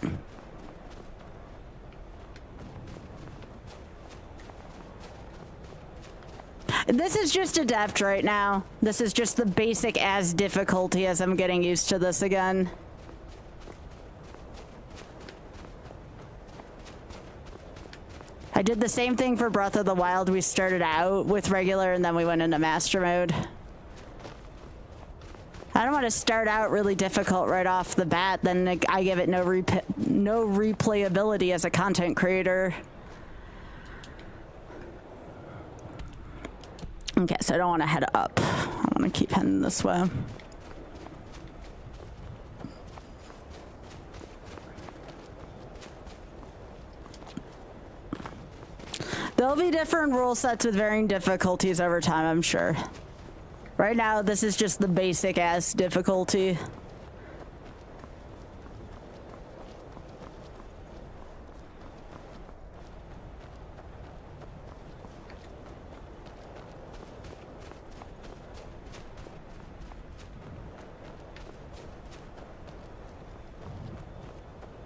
This is just adept right now. This is just the basic as difficulty as I'm getting used to this again. I did the same thing for Breath of the Wild. We started out with regular and then we went into master mode. I don't want to start out really difficult right off the bat, then I give it no replayability as a content creator. Okay, so I don't want to head up. I want to keep heading this way. There'll be different rule sets with varying difficulties over time, I'm sure. Right now, this is just the basic ass difficulty.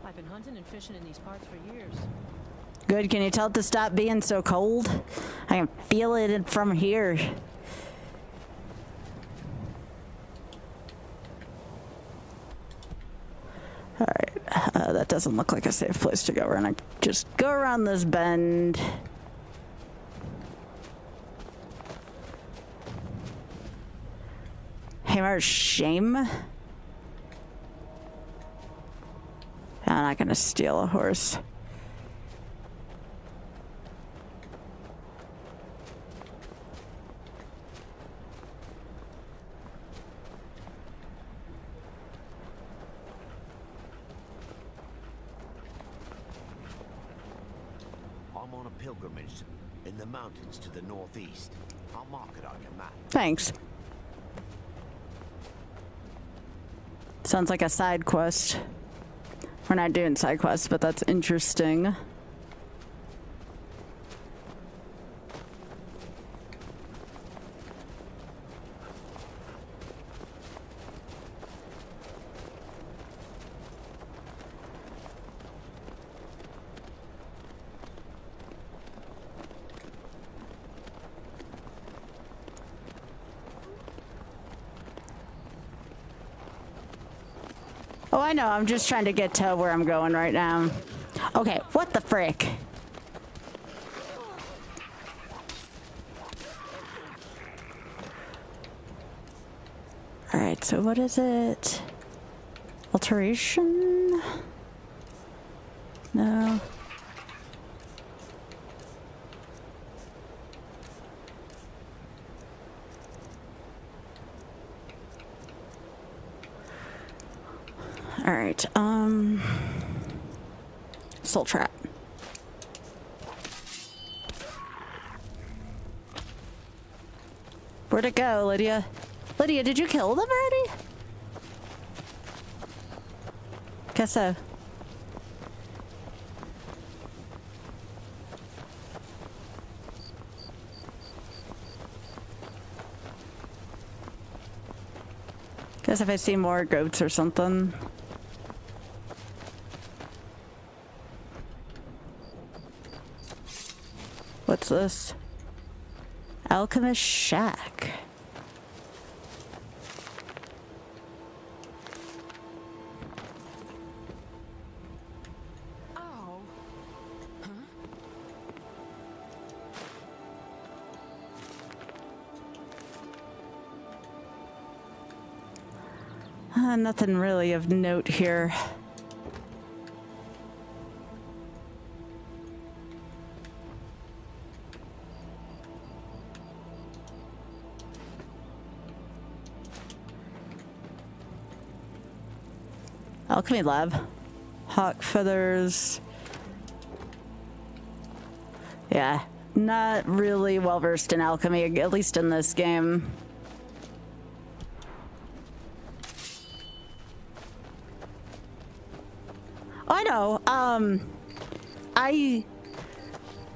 I've been hunting and fishing in these parts for years. Good, can you tell it to stop being so cold? I can feel it from here. Alright, that doesn't look like a safe place to go. We're gonna just go around this bend. Hammer shame? I'm not gonna steal a horse. I'm on a pilgrimage in the mountains to the northeast. I'll mark it on your map. Thanks. Sounds like a side quest. We're not doing side quests, but that's interesting. Oh, I know. I'm just trying to get to where I'm going right now. Okay, what the frick? Alright, so what is it? Alteration? No. Alright, Soul Trap. Where'd it go, Lydia? Lydia, did you kill them already? Guess so. Guess if I see more goats or something. What's this? Alchemist Shack. Oh. Huh? Nothing really of note here. Alchemy Lab. Hawk feathers. Yeah, not really well versed in alchemy, at least in this game. no. I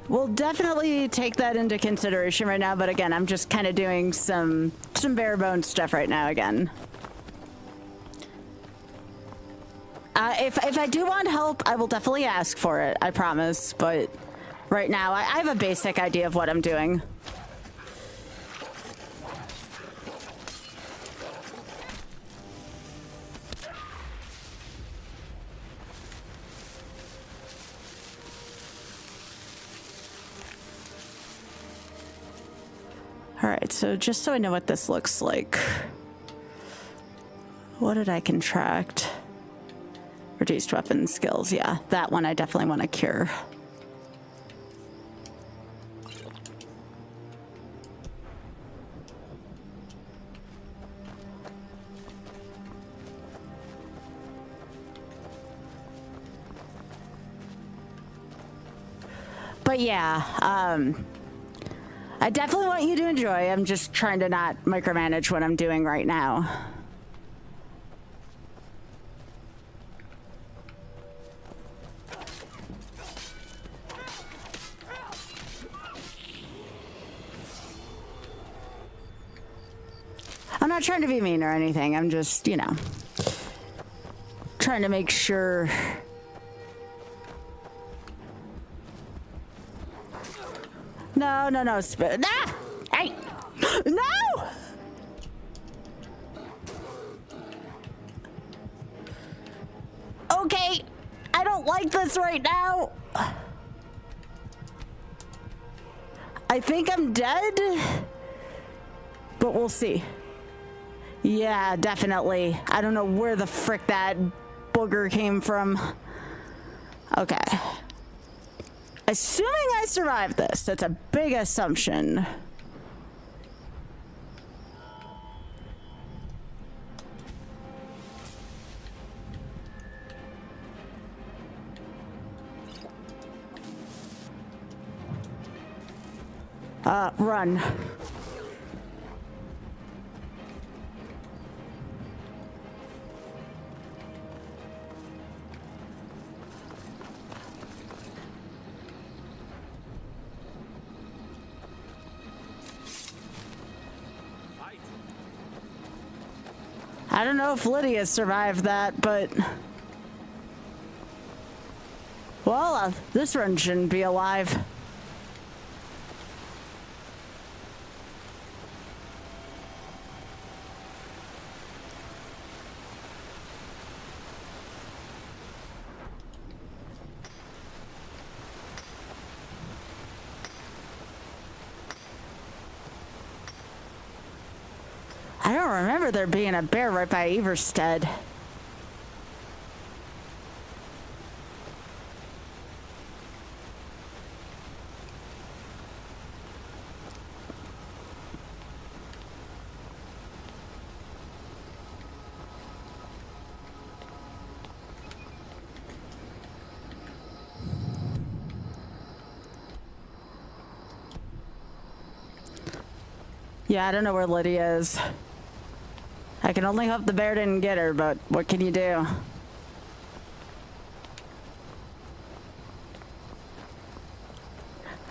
will definitely take that into consideration right now, but again, I'm just kind of doing some bare bones stuff right now again. If I do want help, I will definitely ask for it, I promise, but right now I have a basic idea of what I'm doing. Alright, so just so I know what this looks like. What did I contract? Reduced weapon skills, yeah. That one I definitely want to cure. But yeah, I definitely want you to enjoy. I'm just trying to not micromanage what I'm doing right now. I'm not trying to be mean or anything. I'm just, you know, trying to make sure. No, no, no. Ah! Hey! No! Okay. I don't like this right now. I think I'm dead. But we'll see. Yeah, definitely. I don't know where the frick that booger came from. Okay. Assuming I survived this, that's a big assumption. Run. I don't know if Lydia survived that, but... Well, this run shouldn't be alive. I don't remember there being a bear right by Everstead. Yeah, I don't know where Lydia is. I can only hope the bear didn't get her, but what can you do?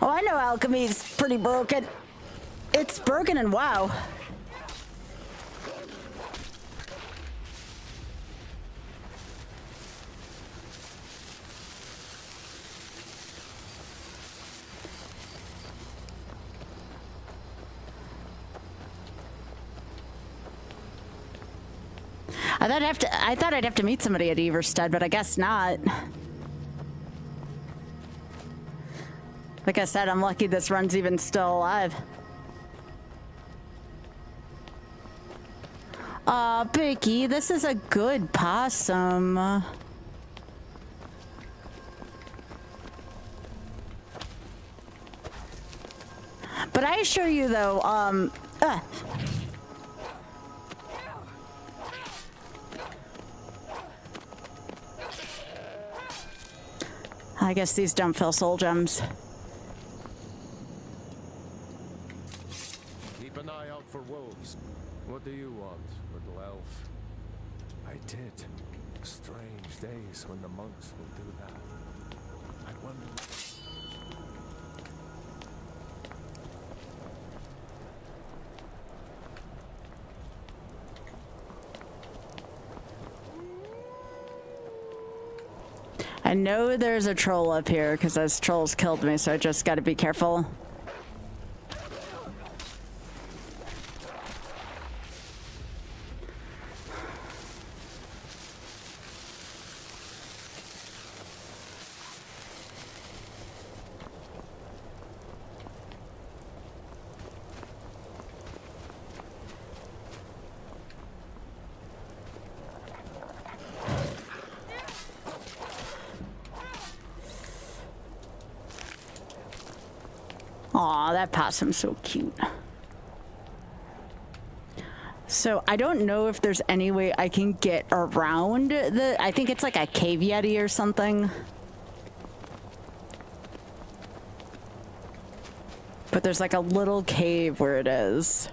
Oh, I know alchemy's pretty broken. It's broken in WoW. I thought I'd have to meet somebody at Everstead, but I guess not. Like I said, I'm lucky this run's even still alive. Aw, Bicky, this is a good possum. But I assure you though, I guess these don't fill soul gems. Keep an eye out for wolves. What do you want, little elf? I did. strange days when the monks will do that. I wonder... I know there's a troll up here because those trolls killed me, so I just gotta be careful. Aw, that possum's so cute. So I don't know if there's any way I can get around the... I think it's like a cave yeti or something. But there's like a little cave where it is.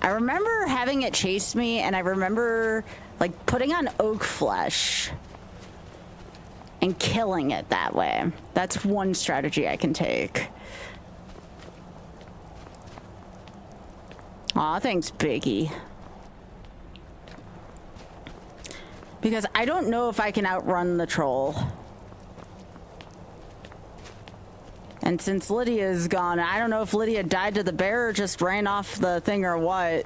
I remember having it chase me, and I remember like putting on oak flesh and killing it that way. That's one strategy I can take. Aw, thanks, Biggie. Because I don't know if I can outrun the troll. And since Lydia's gone, I don't know if Lydia died to the bear or just ran off the thing or what.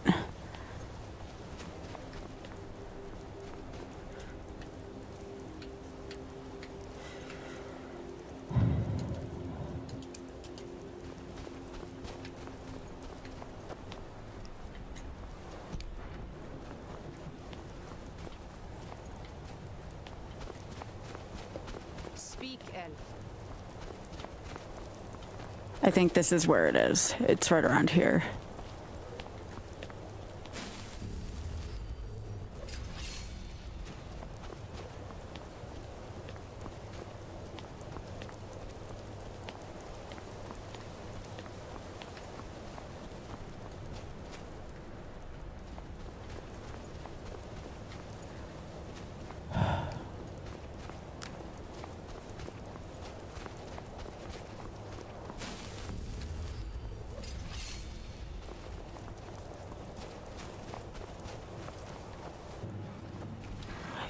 Speak, elf. I think this is where it is. It's right around here.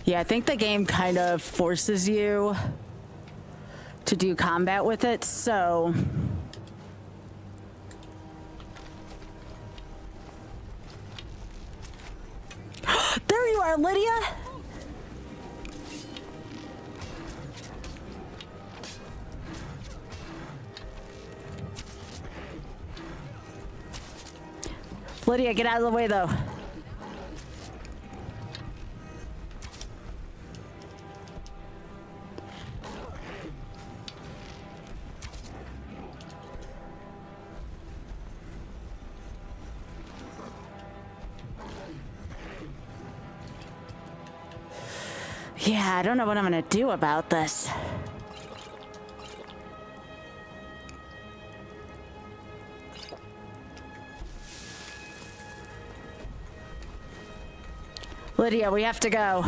Yeah, I think the game kind of forces you to do combat with it, so... There you are, Lydia! Lydia, get out of the way, though. Yeah, I don't know what I'm gonna do about this. Lydia, we have to go.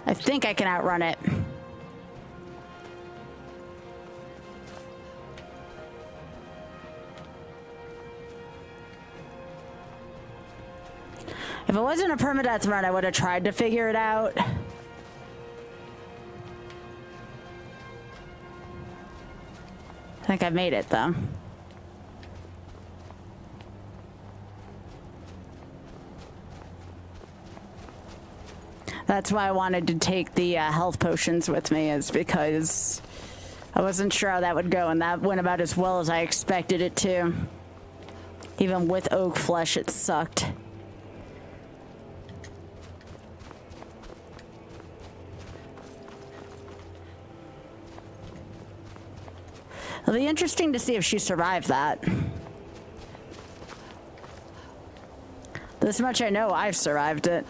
I think I can outrun it. If it wasn't a permadeath run, I would have tried to figure it out. I think I've made it, though. That's why I wanted to take the health potions with me, is because I wasn't sure how that would go, and that went about as well as I expected it to. Even with oak flesh, it sucked. It'll be interesting to see if she survived that. This much I know, I've survived it.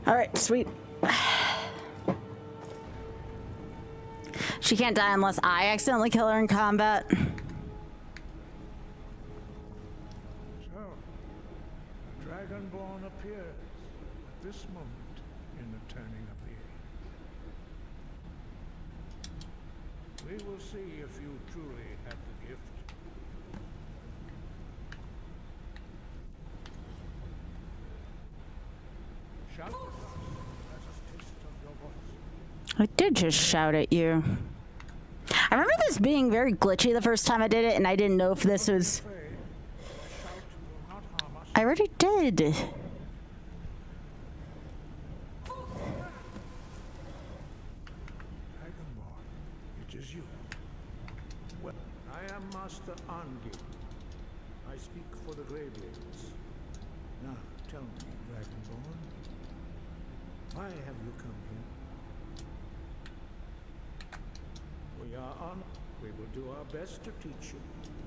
All right, sweet. She can't die unless I accidentally kill her in combat. So, a Dragonborn appears at this moment in the turning of the age. We will see if you truly have the gift. Shout at us. Let us taste of your voice. I did just shout at you. I remember this being very glitchy the first time I did it, and I didn't know if this was... I already did. Dragonborn, it is you. Well, I am Master Angi. I speak for the Greybeards. Now, tell me, Dragonborn, why have you come here? We are on. We will do our best to teach you.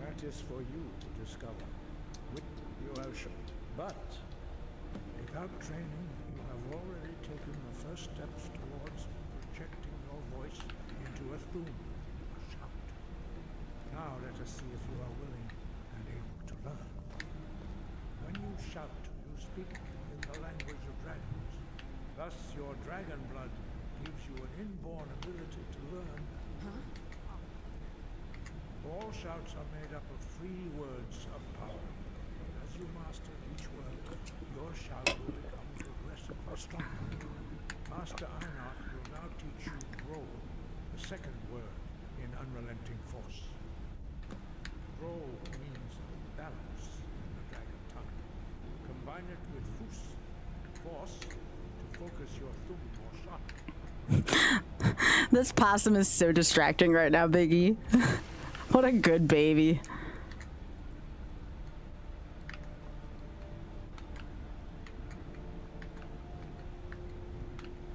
That is for you to discover. You have shown. But without training, you have already taken the first steps towards projecting your voice into a thum, a shout. Now let us see if you are willing and able to learn. When you shout, you speak in the language of dragons. Thus, your dragon blood gives you an inborn ability to learn. All shouts are made up of 3 words of power. As you master each word, your shout will become progressively stronger. Master Einarch will now teach you Grow, the second word in Unrelenting Force. Grow means balance in the dragon tongue. Combine it with Force to focus your thumb more sharply. This possum is so distracting right now, Biggie. What a good baby.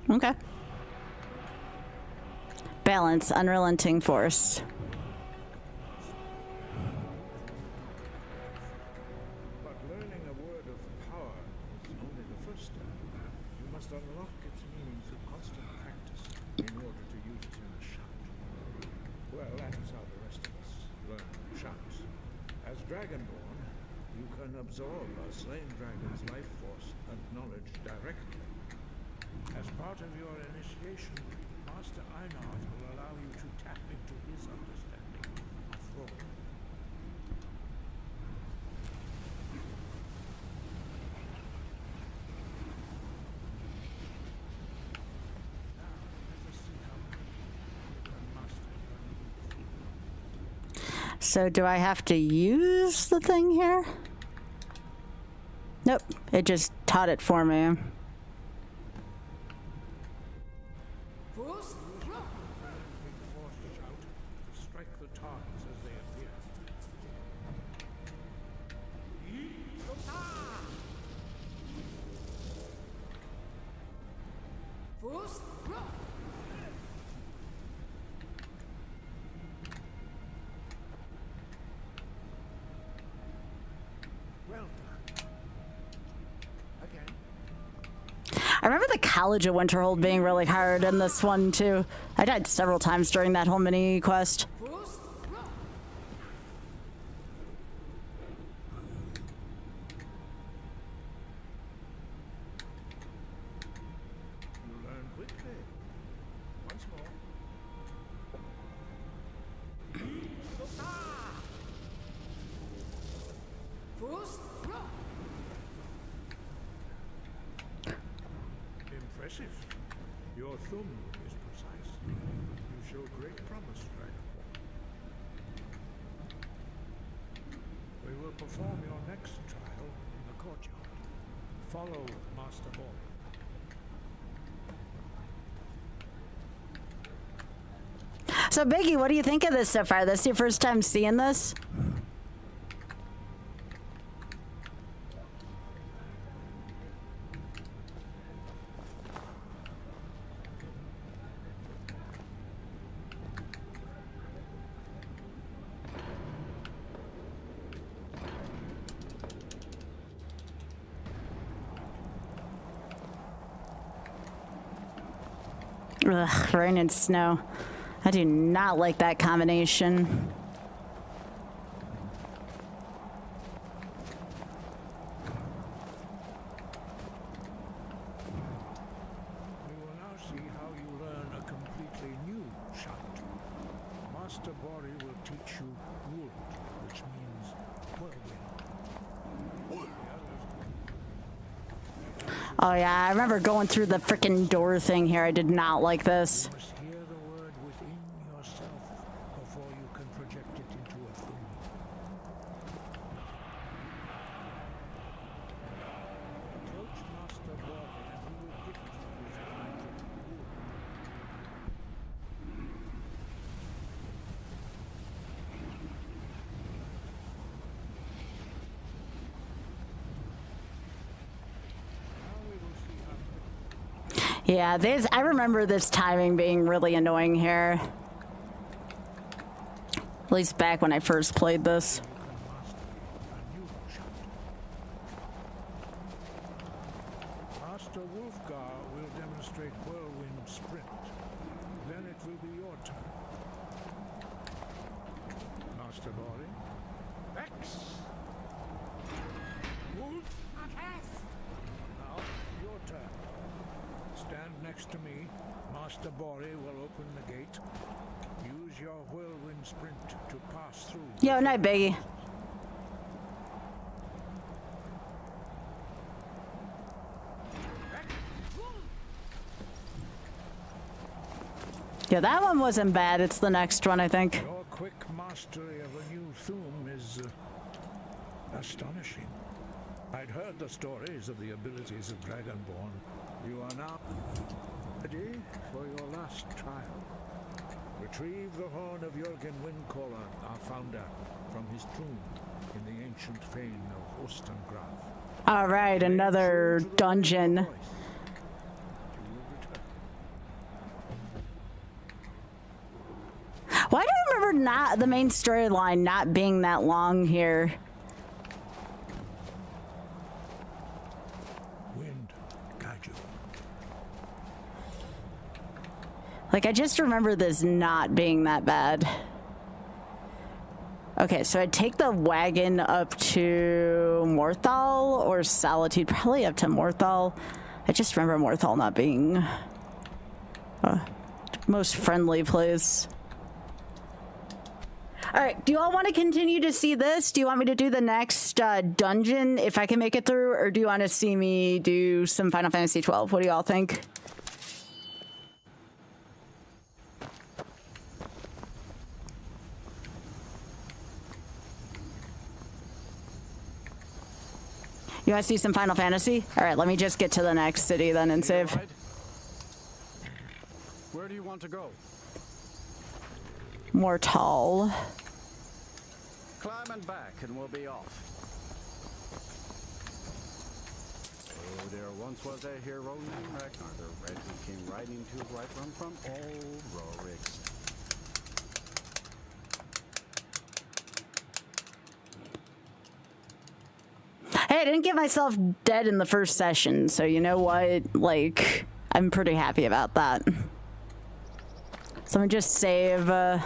Okay. Balance, unrelenting force. But learning a word of power is only the first step. You must unlock its meaning through constant practice in order to use it in a shout. Well, that is how the rest of us learn shouts. As Dragonborn, you can absorb a slain dragon's life force and knowledge directly. As part of your initiation, Master Einarch will allow you to tap into his understanding of Thor. Now, let us see how you can master your new. So do I have to use the thing here? Nope, it just taught it for me. Strike the targets as they appear. Well done. Again. I remember the College of Winterhold being really hard in this one too. I died several times during that whole mini quest. You learn quickly. Once more. Impressive. Your thumb is precise. You show great promise, Dragonborn. We will perform your next trial in the courtyard. Follow Master Ball. So, Biggie, what do you think of this so far? This your first time seeing this? Ugh, rain and snow. I do not like that combination. We will now see how you learn a completely new shot. Master Bori will teach you wood, which means whirlwind. Oh yeah, I remember going through the frickin' door thing here. I did not like this. You must hear the word within yourself before you can project it into a thing. Approach Master Bori and he will gift you with a magic wood. Yeah, I remember this timing being really annoying here. At least back when I first played this. Master Wolfgar will demonstrate whirlwind sprint. Then it will be your turn. Master Bori. X. Wolf. Now, your turn. Stand next to me. Master Bori will open the gate. Use your whirlwind sprint to pass through. Yo, night, Biggie. Yeah, that one wasn't bad. It's the next one, I think. Your quick mastery of a new thum is astonishing. I'd heard the stories of the abilities of Dragonborn. You are now ready for your last trial. Retrieve the horn of Jürgen Windcaller, our founder, from his tomb in the ancient fane of Ostengraf. All right, another dungeon. Why do I remember the main storyline not being that long here? Like, I just remember this not being that bad. Okay, so I'd take the wagon up to Morthal or Solitude. Probably up to Morthal. I just remember Morthal not being most friendly place. All right, do you all want to continue to see this? Do you want me to do the next dungeon if I can make it through? Or do you want to see me do some Final Fantasy XII? What do y'all think? You want to see some Final Fantasy? All right, let me just get to the next city then and save. Where do you want to go? Mortal. Climb and back and we'll be off. Oh, there once was a hero named Ragnar the Red who came riding to Whiterun from old Rorik's. Hey, I didn't get myself dead in the first session, so you know what? Like, I'm pretty happy about that. So I'm gonna just save. Okay.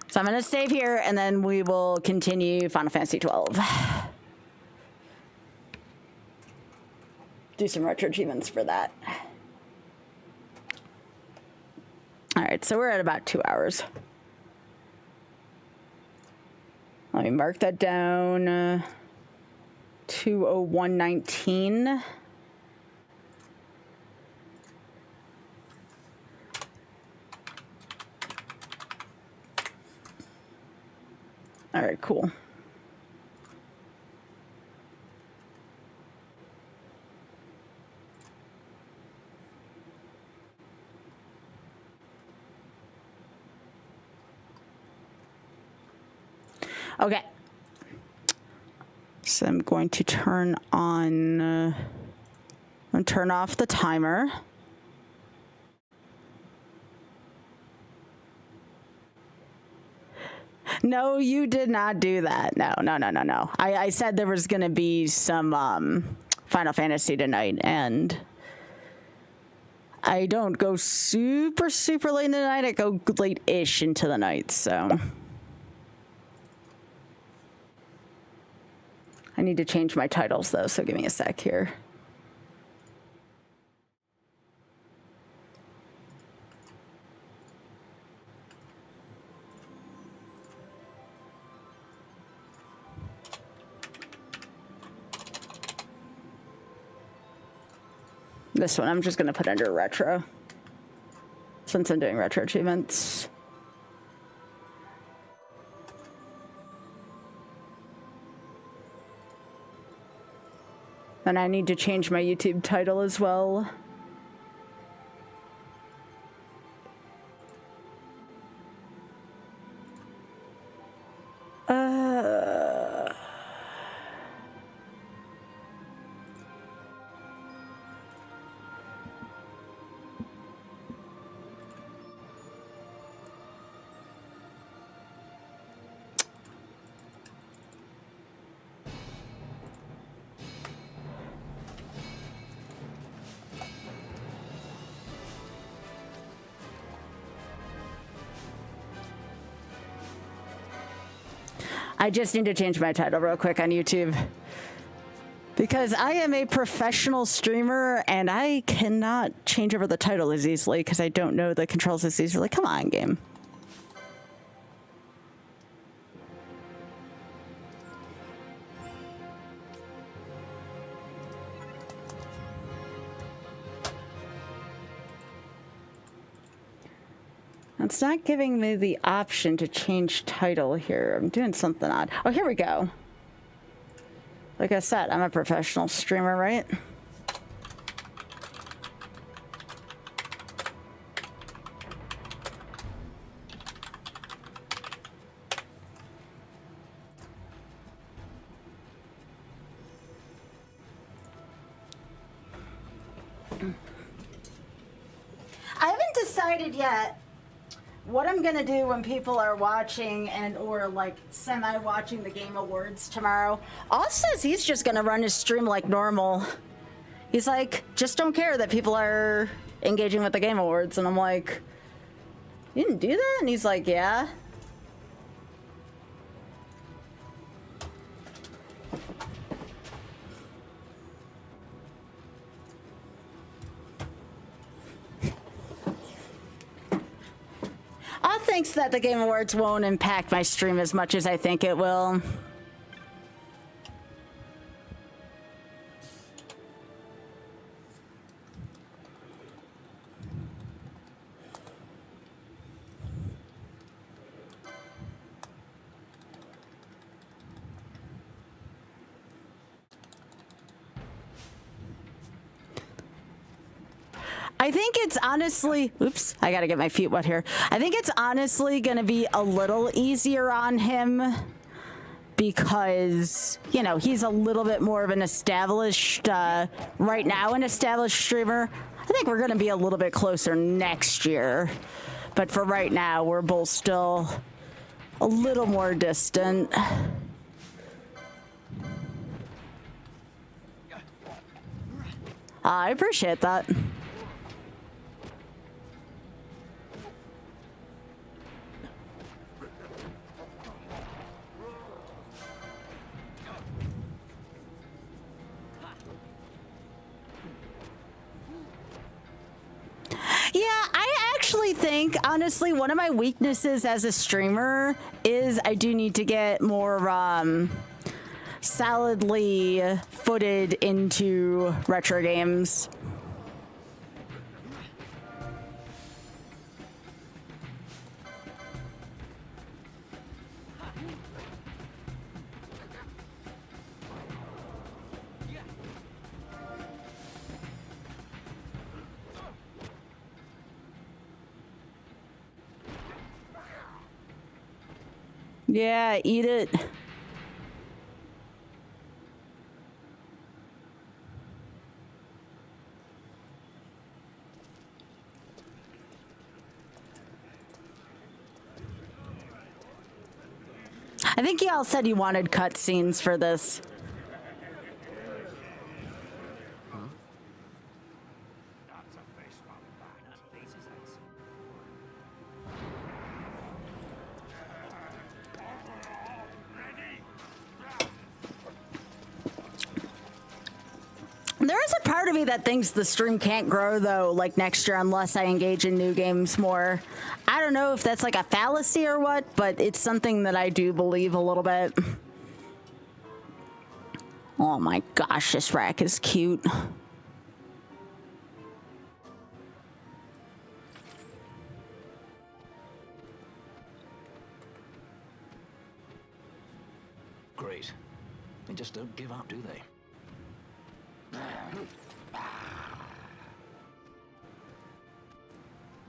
So I'm gonna save here, and then we will continue Final Fantasy XII. Do some retro achievements for that. All right, so we're at about 2 hours. Let me mark that down. 2 20119. All right, cool. Okay. So I'm going to turn on, and turn off the timer. No, you did not do that. No. I said there was going to be some Final Fantasy tonight, and I don't go super late in the night. I go late-ish into the night, so. I need to change my titles, though, so give me a sec here. This one I'm just going to put under retro, since I'm doing retro achievements. And I need to change my YouTube title as well. I just need to change my title real quick on YouTube, because I am a professional streamer and I cannot change over the title as easily because I don't know the controls as easily. Come on, game. It's not giving me the option to change title here. I'm doing something odd. Oh, here we go. Like I said, I'm a professional streamer, right? I haven't decided yet what I'm gonna do when people are watching and or like semi-watching the Game Awards tomorrow. Oz says he's just gonna run his stream like normal. He's like, just don't care that people are engaging with the Game Awards. And I'm like, you didn't do that? And he's like, yeah. Oz thinks that the Game Awards won't impact my stream as much as I think it will. I think it's honestly, oops, I gotta get my feet wet here. I think it's honestly gonna be a little easier on him because, you know, he's a little bit more of an established, right now an established streamer. I think we're gonna be a little bit closer next year. But for right now, we're both still a little more distant. I appreciate that. Yeah, I actually think, honestly, one of my weaknesses as a streamer is I do need to get more solidly footed into retro games. Yeah, eat it. I think y'all said you wanted cutscenes for this. There is a part of me that thinks the stream can't grow, though, like next year, unless I engage in new games more. I don't know if that's like a fallacy or what, but it's something that I do believe a little bit. Oh my gosh, this rack is cute. Great. They just don't give up, do they?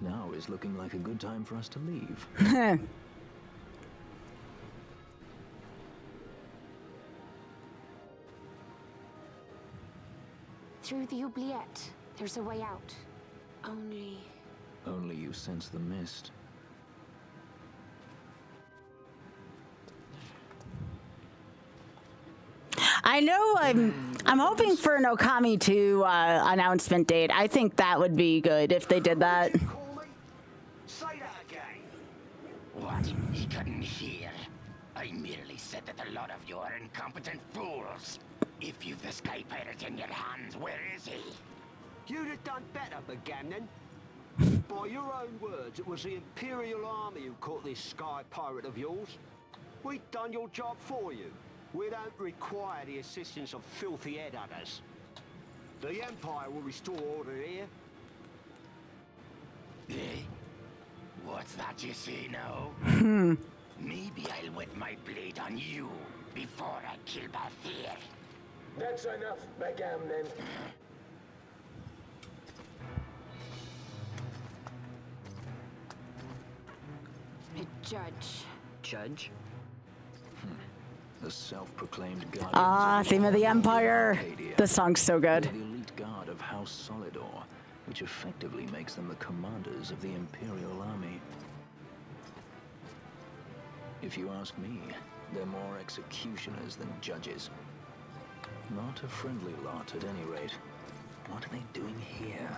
Now is looking like a good time for us to leave. Through the oubliette, there's a way out. Only... Only you sense the mist. I know I'm hoping for an Okami 2 announcement date. I think that would be good if they did that. Say that again. What? He couldn't hear. I merely said that a lot of you are incompetent fools. If you've the Sky Pirate in your hands, where is he? You'd have done better, Bagamnon. By your own words, it was the Imperial Army who caught this Sky Pirate of yours. We've done your job for you. We don't require the assistance of filthy headhunters. The Empire will restore order here. Eh? What's that you say now? Maybe I'll wet my blade on you before I kill Balthier. That's enough, Bagamnon. A judge. Judge? The self-proclaimed guardians. Ah, theme of the Empire. This song's so good. The elite guard of House Solidor, which effectively makes them the commanders of the Imperial Army. If you ask me, they're more executioners than judges. Not a friendly lot, at any rate. What are they doing here?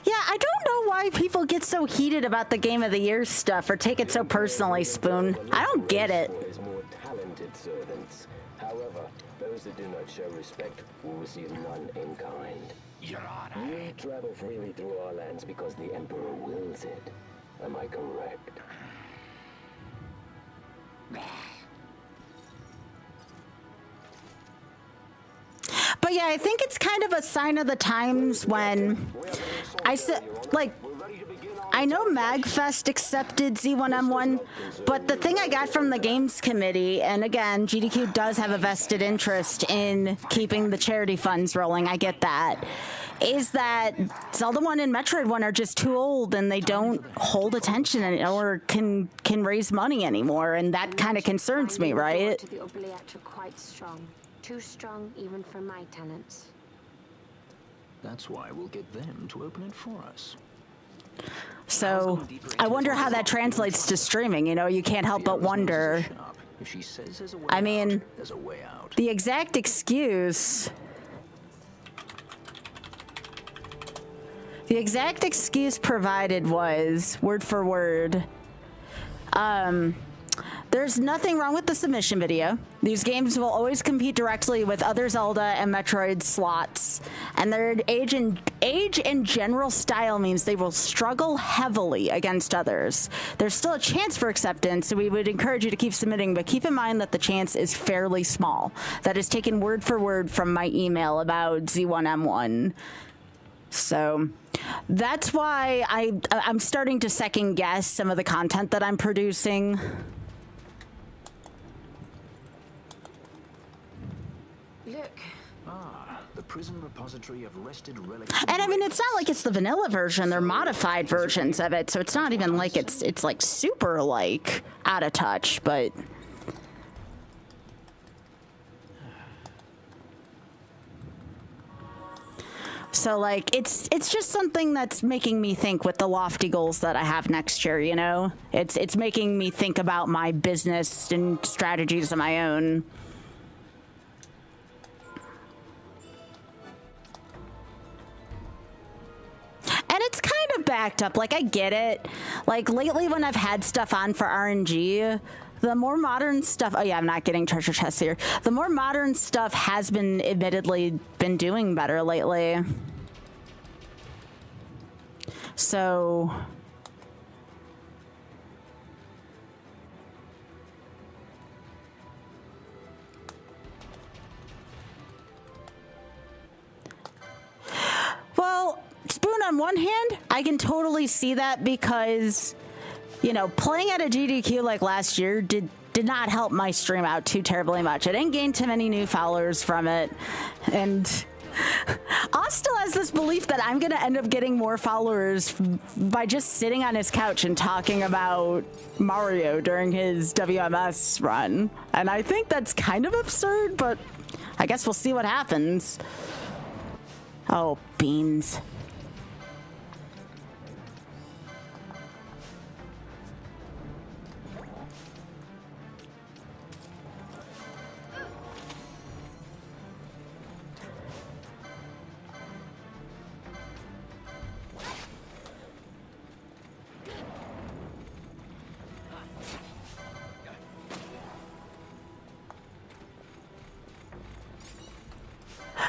Yeah, I don't know why people get so heated about the Game of the Year stuff or take it so personally, Spoon. I don't get it. More talented servants. However, those that do not show respect will receive none in kind. Your Honor. You travel freely through our lands because the Emperor wills it. Am I correct? But yeah, I think it's kind of a sign of the times when I said, like, I know MagFest accepted Z1M1, but the thing I got from the Games Committee, and again, GDQ does have a vested interest in keeping the charity funds rolling, I get that, is that Zelda 1 and Metroid 1 are just too old and they don't hold attention or can raise money anymore, and that kind of concerns me, right? The oubliette are quite strong. Too strong even for my talents. That's why we'll get them to open it for us. So I wonder how that translates to streaming. You know, you can't help but wonder. If she says there's a way I mean, out, there's a way out. the exact excuse provided was, word for word, There's nothing wrong with the submission video. These games will always compete directly with other Zelda and Metroid slots, and their age and general style means they will struggle heavily against others. There's still a chance for acceptance, so we would encourage you to keep submitting, but keep in mind that the chance is fairly small. That is taken word for word from my email about Z1M1. So that's why I'm starting to second guess some of the content that I'm producing. Look. Ah, the prison repository of rested relics. And I mean, it's not like it's the vanilla version. They're modified versions of it, so it's not even like it's like super like out of touch, but. So like it's just something that's making me think with the lofty goals that I have next year, you know? It's making me think about my business and strategies of my own. And it's kind of backed up. Like, I get it. Like, lately when I've had stuff on for RNG, the more modern stuff... Oh, yeah, I'm not getting treasure chests here. The more modern stuff has been, admittedly, been doing better lately. So... Well, Spoon, on one hand, I can totally see that because, you know, playing at a GDQ like last year did not help my stream out too terribly much. I didn't gain too many new followers from it. And Oz still has this belief that I'm going to end up getting more followers by just sitting on his couch and talking about Mario during his WMS run. And I think that's kind of absurd, but I guess we'll see what happens. Oh, beans.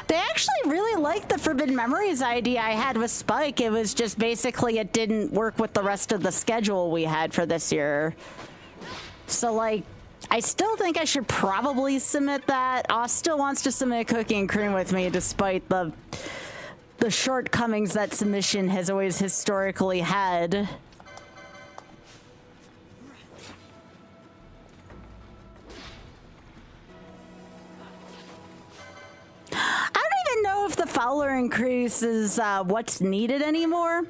They actually really liked the Forbidden Memories idea I had with Spike. It was just basically it didn't work with the rest of the schedule we had for this year. So, like, I still think I should probably submit that. Oz still wants to submit Cookie and Cream with me despite the shortcomings that submission has always historically had. I don't even know if the follower increase is what's needed anymore.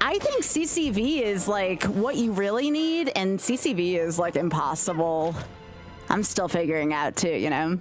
I think CCV is like what you really need, and CCV is like impossible. I'm still figuring out too, you know?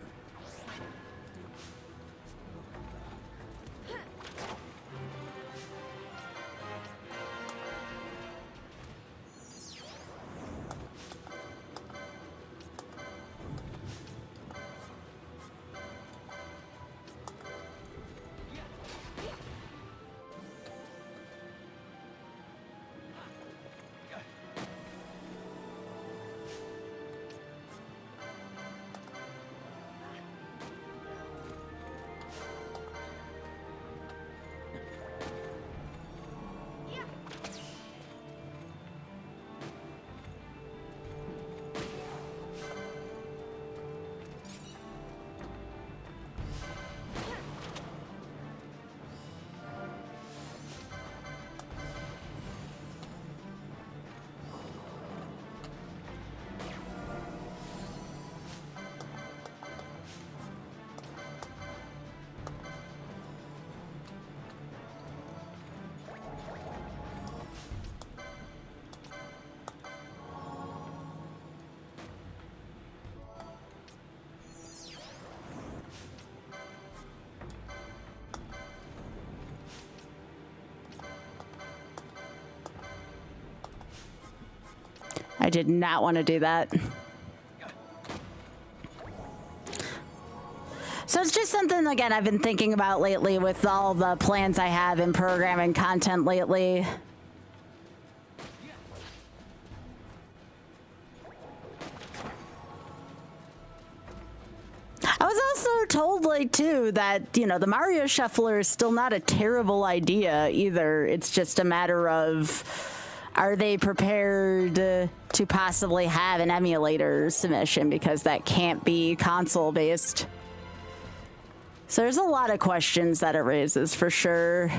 I did not want to do that. So it's just something, again, I've been thinking about lately with all the plans I have in programming content lately. was also told, like, too, that, you know, the Mario Shuffler is still not a terrible idea either. It's just a matter of, are they prepared to possibly have an emulator submission, because that can't be console-based. So there's a lot of questions that it raises, for sure.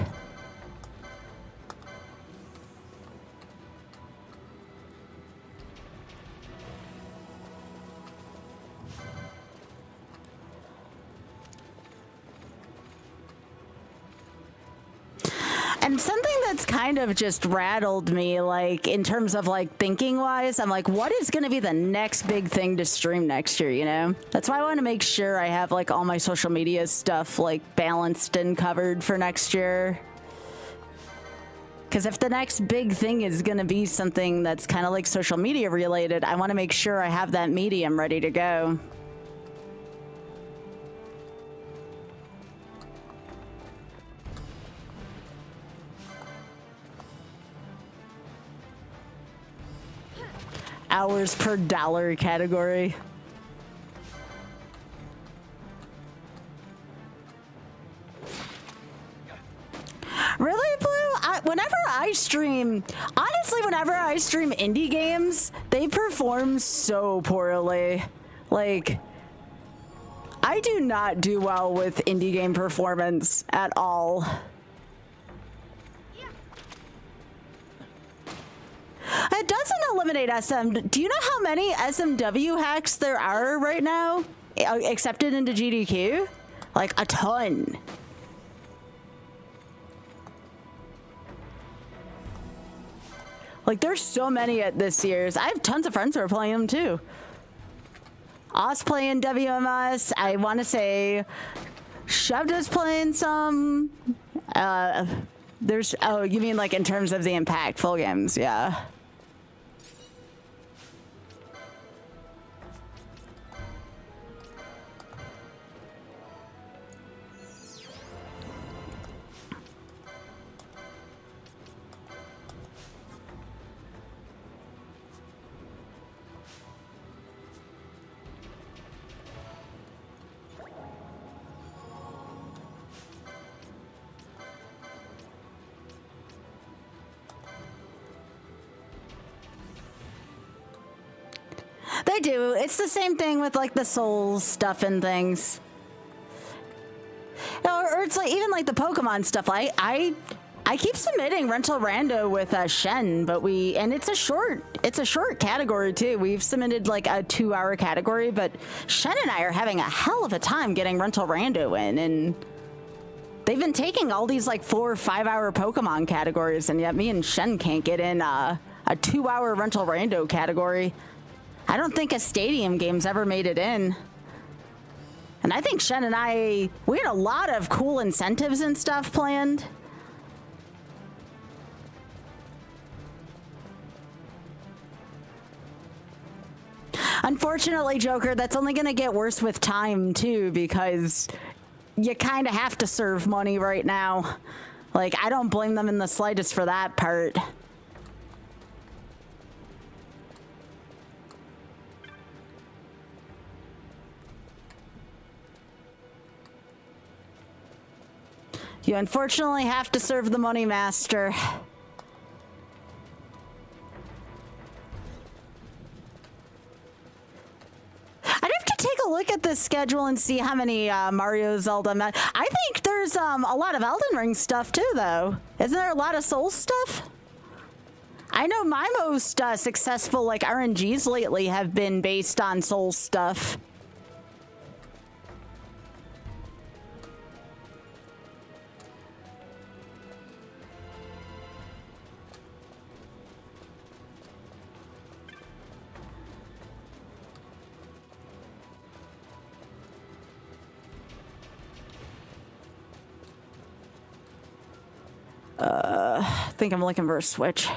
And something that's kind of just rattled me, like, in terms of, like, thinking-wise, I'm like, what is going to be the next big thing to stream next year, you know? That's why I want to make sure I have, like, all my social media stuff, like, balanced and covered for next year. Because if the next big thing is going to be something that's kind of, like, social media related, I want to make sure I have that medium ready to go. Hours per dollar category. Really, Blue? Whenever I stream, honestly, whenever I stream indie games, they perform so poorly. Like, I do not do well with indie game performance at all. It doesn't eliminate SM. Do you know how many SMW hacks there are right now accepted into GDQ? Like, a ton. Like, there's so many at this year's. I have tons of friends who are playing them too. Us playing WMS. I want to say Shoved is playing some. There's, oh, you mean like in terms of the impactful games? Yeah. They do. It's the same thing with like the Souls stuff and things. Or it's like even like the Pokemon stuff. I keep submitting Rental Rando with Shen, but it's a short category too. We've submitted like a 2-hour category, but Shen and I are having a hell of a time getting Rental Rando in, and they've been taking all these like 4 or 5-hour Pokemon categories, and yet me and Shen can't get in a 2-hour Rental Rando category. I don't think a Stadium game's ever made it in. And I think Shen and we had a lot of cool incentives and stuff planned. Unfortunately, Joker, that's only going to get worse with time, too, because you kind of have to serve money right now. Like, I don't blame them in the slightest for that part. You unfortunately have to serve the money master. I'd have to take a look at the schedule and see how many Mario, Zelda. I think there's a lot of Elden Ring stuff too, though. Isn't there a lot of Souls stuff? I know my most successful like RNGs lately have been based on Souls stuff. I think I'm looking for a Switch.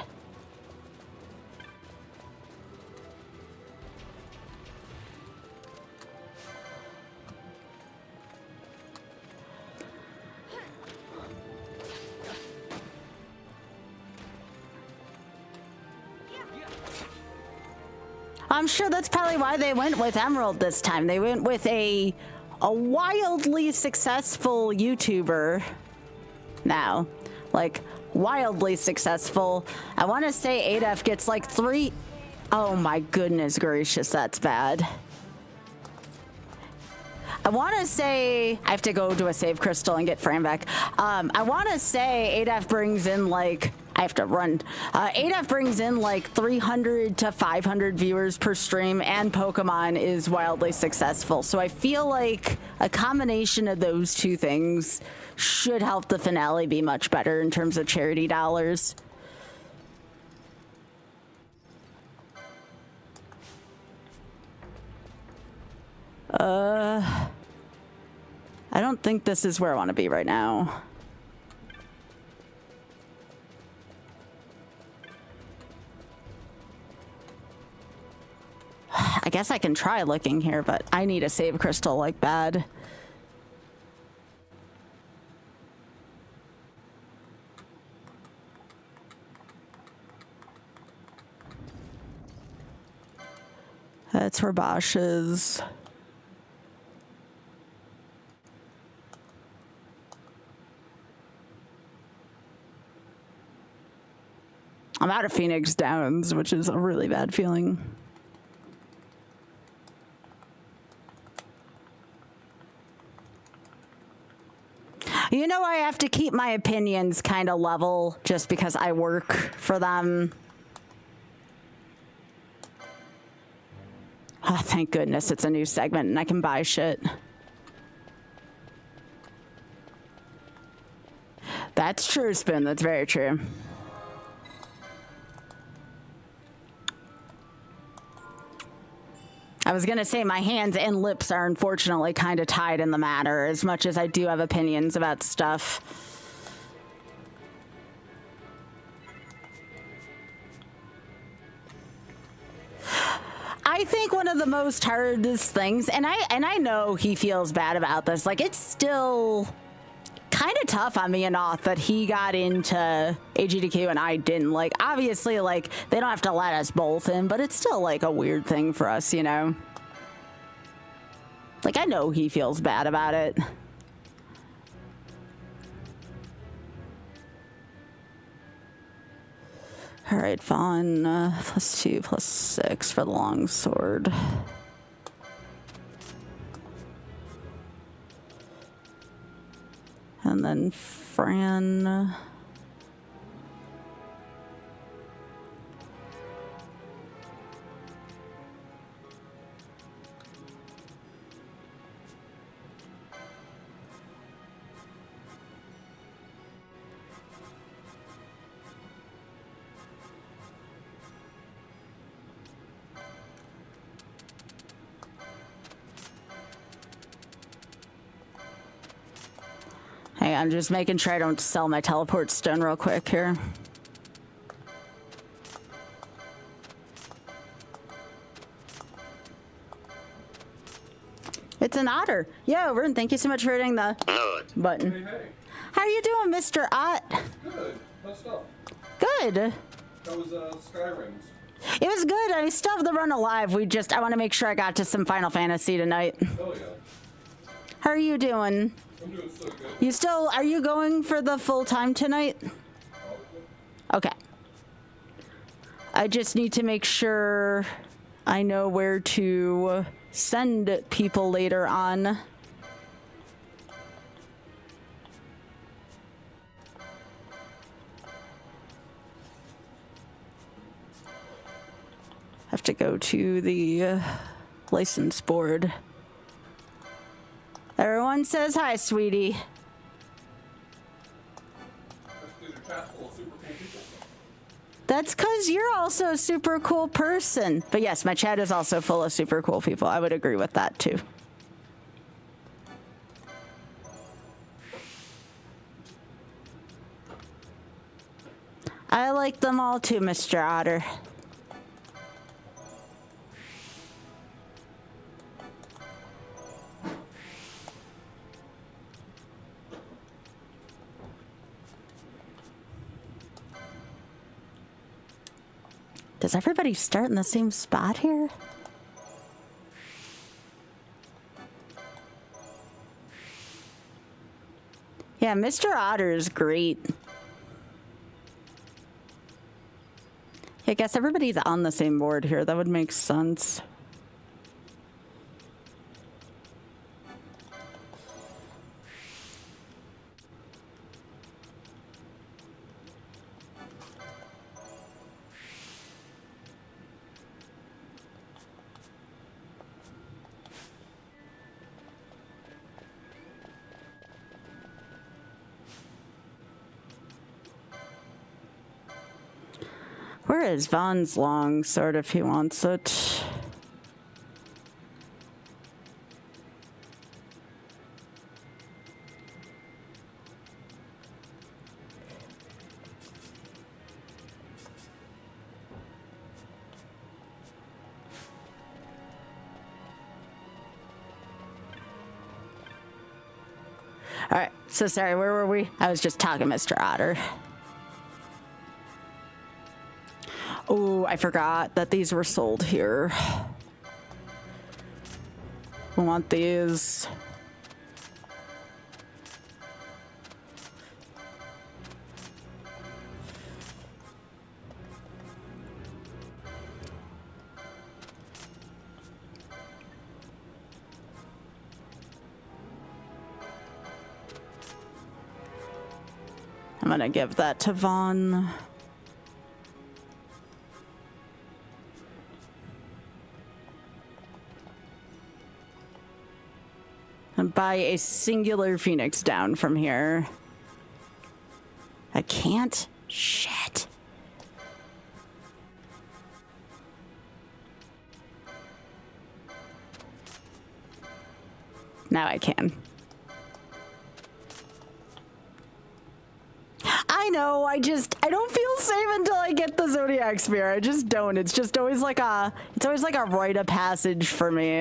I'm sure that's probably why they went with Emerald this time. They went with a a wildly successful YouTuber now. Like, wildly successful. I want to say Adaf gets like 3... Oh my goodness gracious, that's bad. I want to say... I have to go to a save crystal and get Fran back. I want to say Adaf brings in like... I have to run. Adaf brings in like 300 to 500 viewers per stream, and Pokemon is wildly successful. So I feel like a combination of those two things should help the finale be much better in terms of charity dollars. I don't think this is where I want to be right now. I guess I can try looking here, but I need a save crystal like bad. That's where Bosch is. I'm out of Phoenix Downs, which is a really bad feeling. You know, I have to keep my opinions kind of level just because I work for them. Oh, thank goodness it's a new segment and I can buy shit. That's true, Spoon. That's very true. I was gonna say my hands and lips are unfortunately kind of tied in the matter, as much as I do have opinions about stuff. I think one of the most hardest things, and I know he feels bad about this, like it's still kind of tough on me and Oth that he got into AGDQ and I didn't. Like, obviously, like, they don't have to let us both in, but it's still, like, a weird thing for us, you know? Like, I know he feels bad about it. All right, Vaughn, +2, +6 for the longsword. And then Fran. Hey, I'm just making sure I don't sell my teleport stone real quick here. It's an otter. Yo, Vern, thank you so much for hitting the button. Hey, hey. How are you doing, Mr. Ott? Good. How's stuff? Good. How was Skyrim's? It was good. I still have the run alive. I want to make sure I got to some Final Fantasy tonight. Oh, yeah. How are you doing? I'm doing so good. Are you going for the full time tonight? Okay. I just need to make sure I know where to send people later on. Have to go to the license board. Everyone says hi, sweetie. That's because you're also a super cool person. But yes, my chat is also full of super cool people. I would agree with that too. I like them all too, Mr. Otter. Does everybody start in the same spot here? Yeah, Mr. Otter is great. I guess everybody's on the same board here. That would make sense. Where is Vaughn's long sword if he wants it? All right, so sorry, where were we? I was just talking Mr. Otter. Oh, I forgot that these were sold here. We want these. I'm gonna give that to Vaughn. And buy a singular Phoenix down from here. I can't? Shit. Now I can. I know, I don't feel safe until I get the Zodiac Spear. I just don't. It's just always like a rite of passage for me.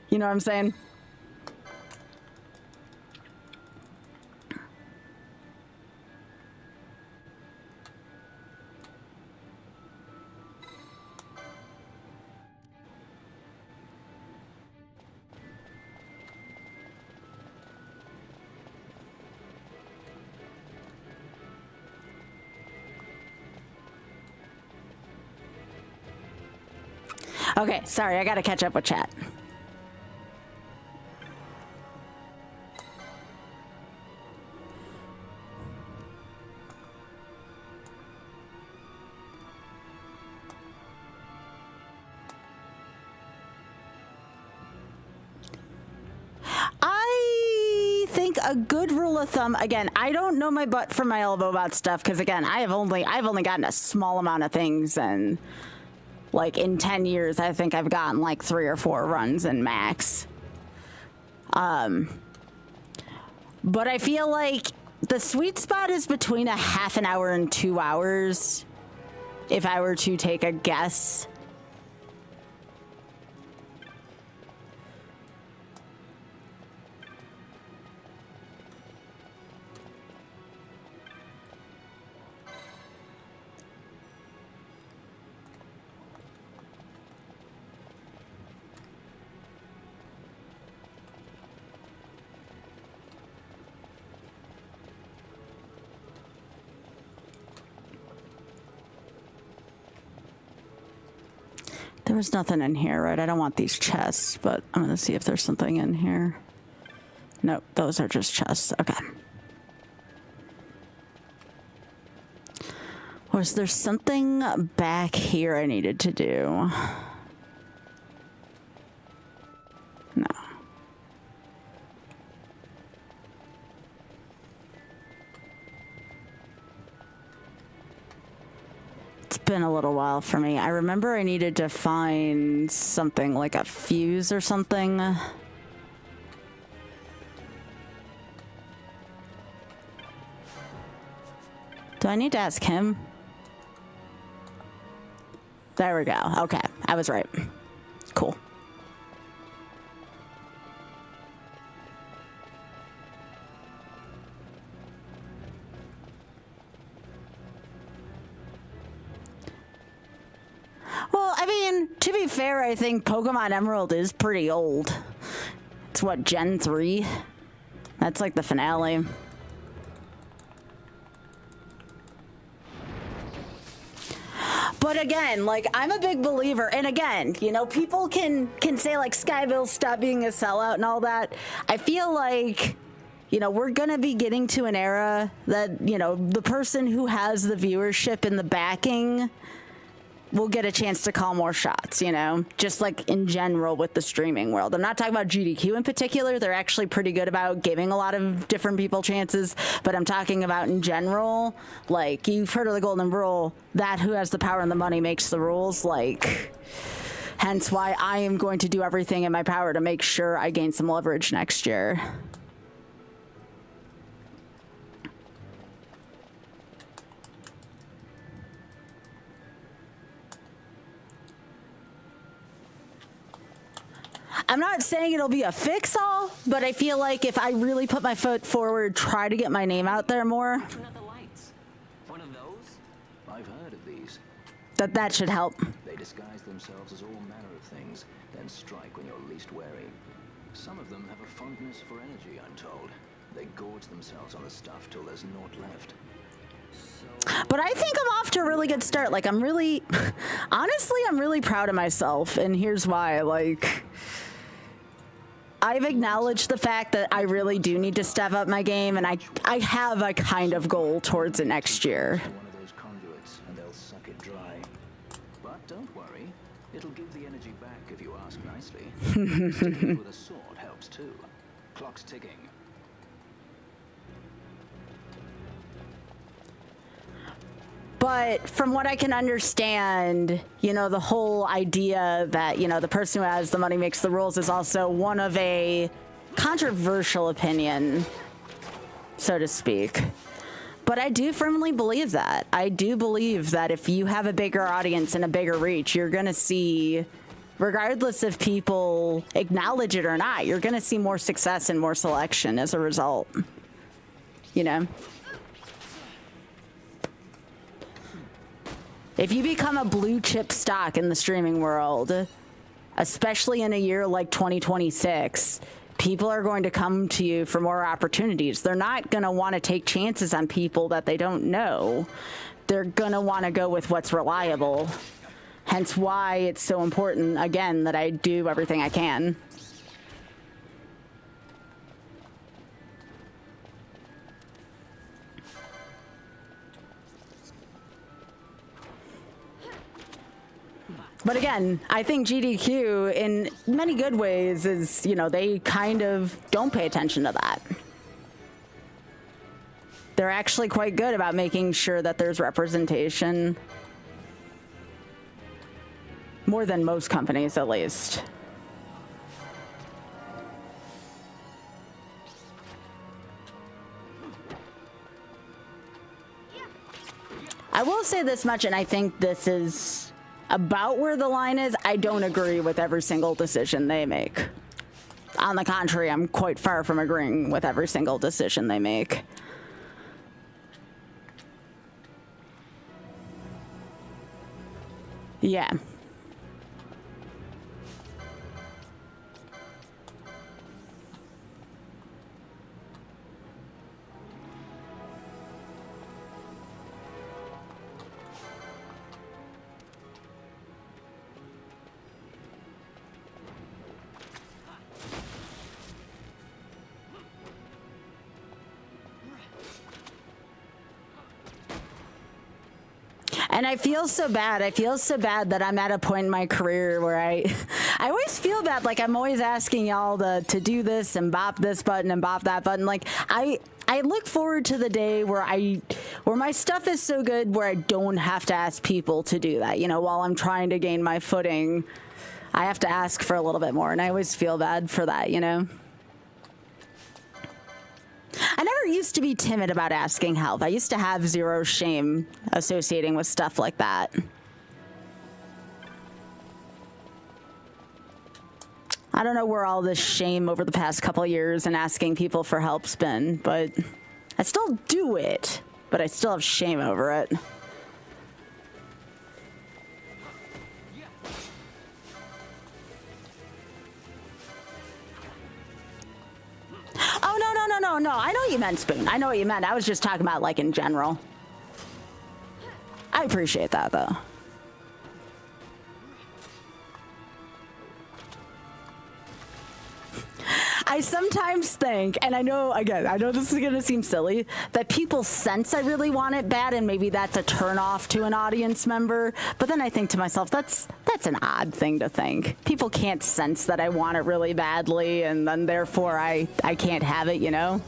You know what I'm saying? Okay, sorry, I gotta catch up with chat. I think a good rule of thumb, again, I don't know my butt from my elbow about stuff, because again, I've only gotten a small amount of things, and like in 10 years, I think I've gotten like 3 or 4 runs in max. But I feel like the sweet spot is between a half an hour and 2 hours, if I were to take a guess. There was nothing in here, right? I don't want these chests, but I'm gonna see if there's something in here. Nope, those are just chests. Okay. Was there something back here I needed to do? No. It's been a little while for me. I remember I needed to find something like a fuse or something. Do I need to ask him? There we go. Okay, I was right. Cool. Well, I mean, to be fair, I think Pokemon Emerald is pretty old. It's what, Gen 3? That's like the finale. But again, like, I'm a big believer, and again, you know, people can say like Skyville, stop being a sellout and all that. I feel like, you know, we're gonna be getting to an era that, you know, the person who has the viewership and the backing will get a chance to call more shots, you know, just like in general with the streaming world. I'm not talking about GDQ in particular. They're actually pretty good about giving a lot of different people chances, but I'm talking about in general, like, you've heard of the golden rule, that who has the power and the money makes the rules, like, hence why I am going to do everything in my power to make sure I gain some leverage next year. I'm not saying it'll be a fix-all, but I feel like if I really put my foot forward, try to get my name out there more, One of those? I've heard of these. that should help. They disguise themselves as all manner of things, then strike when you're least wary. Some of them have a fondness for energy, I'm told. They gorge themselves on the stuff till there's naught left. But I think I'm off to a really good start. Like, I'm really, honestly, I'm really proud of myself, and here's why. Like, I've acknowledged the fact that I really do need to step up my game, and I have a kind of goal towards it next year. One of those conduits, and they'll suck it dry. But don't worry, it'll give the energy back if you ask nicely. Sticking it with a sword helps too. Clock's ticking. But from what I can understand, you know, the whole idea that, you know, the person who has the money makes the rules is also one of a controversial opinion, so to speak. But I do firmly believe that. I do believe that if you have a bigger audience and a bigger reach, you're going to see, regardless if people acknowledge it or not, you're going to see more success and more selection as a result. You know? If you become a blue chip stock in the streaming world, especially in a year like 2026, people are going to come to you for more opportunities. They're not going to want to take chances on people that they don't know. They're going to want to go with what's reliable. Hence why it's so important, again, that I do everything I can. But again, I think GDQ in many good ways is, you know, they kind of don't pay attention to that. They're actually quite good about making sure that there's representation. More than most companies, at least. I will say this much, and I think this is about where the line is. I don't agree with every single decision they make. On the contrary, I'm quite far from agreeing with every single decision they make. Yeah. And I feel so bad. I feel so bad that I'm at a point in my career where I always feel bad. Like, I'm always asking y'all to do this and bop this button and bop that button. Like, I look forward to the day where my stuff is so good where I don't have to ask people to do that. You know, while I'm trying to gain my footing, I have to ask for a little bit more. And I always feel bad for that, you know? I never used to be timid about asking help. I used to have zero shame associating with stuff like that. I don't know where all this shame over the past couple of years and asking people for help's been, but I still do it, but I still have shame over it. Oh, no. I know you meant Spoon. I know what you meant. I was just talking about, like, in general. I appreciate that, though. I sometimes think, and I know, again, I know this is going to seem silly, that people sense I really want it bad, and maybe that's a turnoff to an audience member. But then I think to myself, that's an odd thing to think. People can't sense that I want it really badly, and then therefore I can't have it, you know?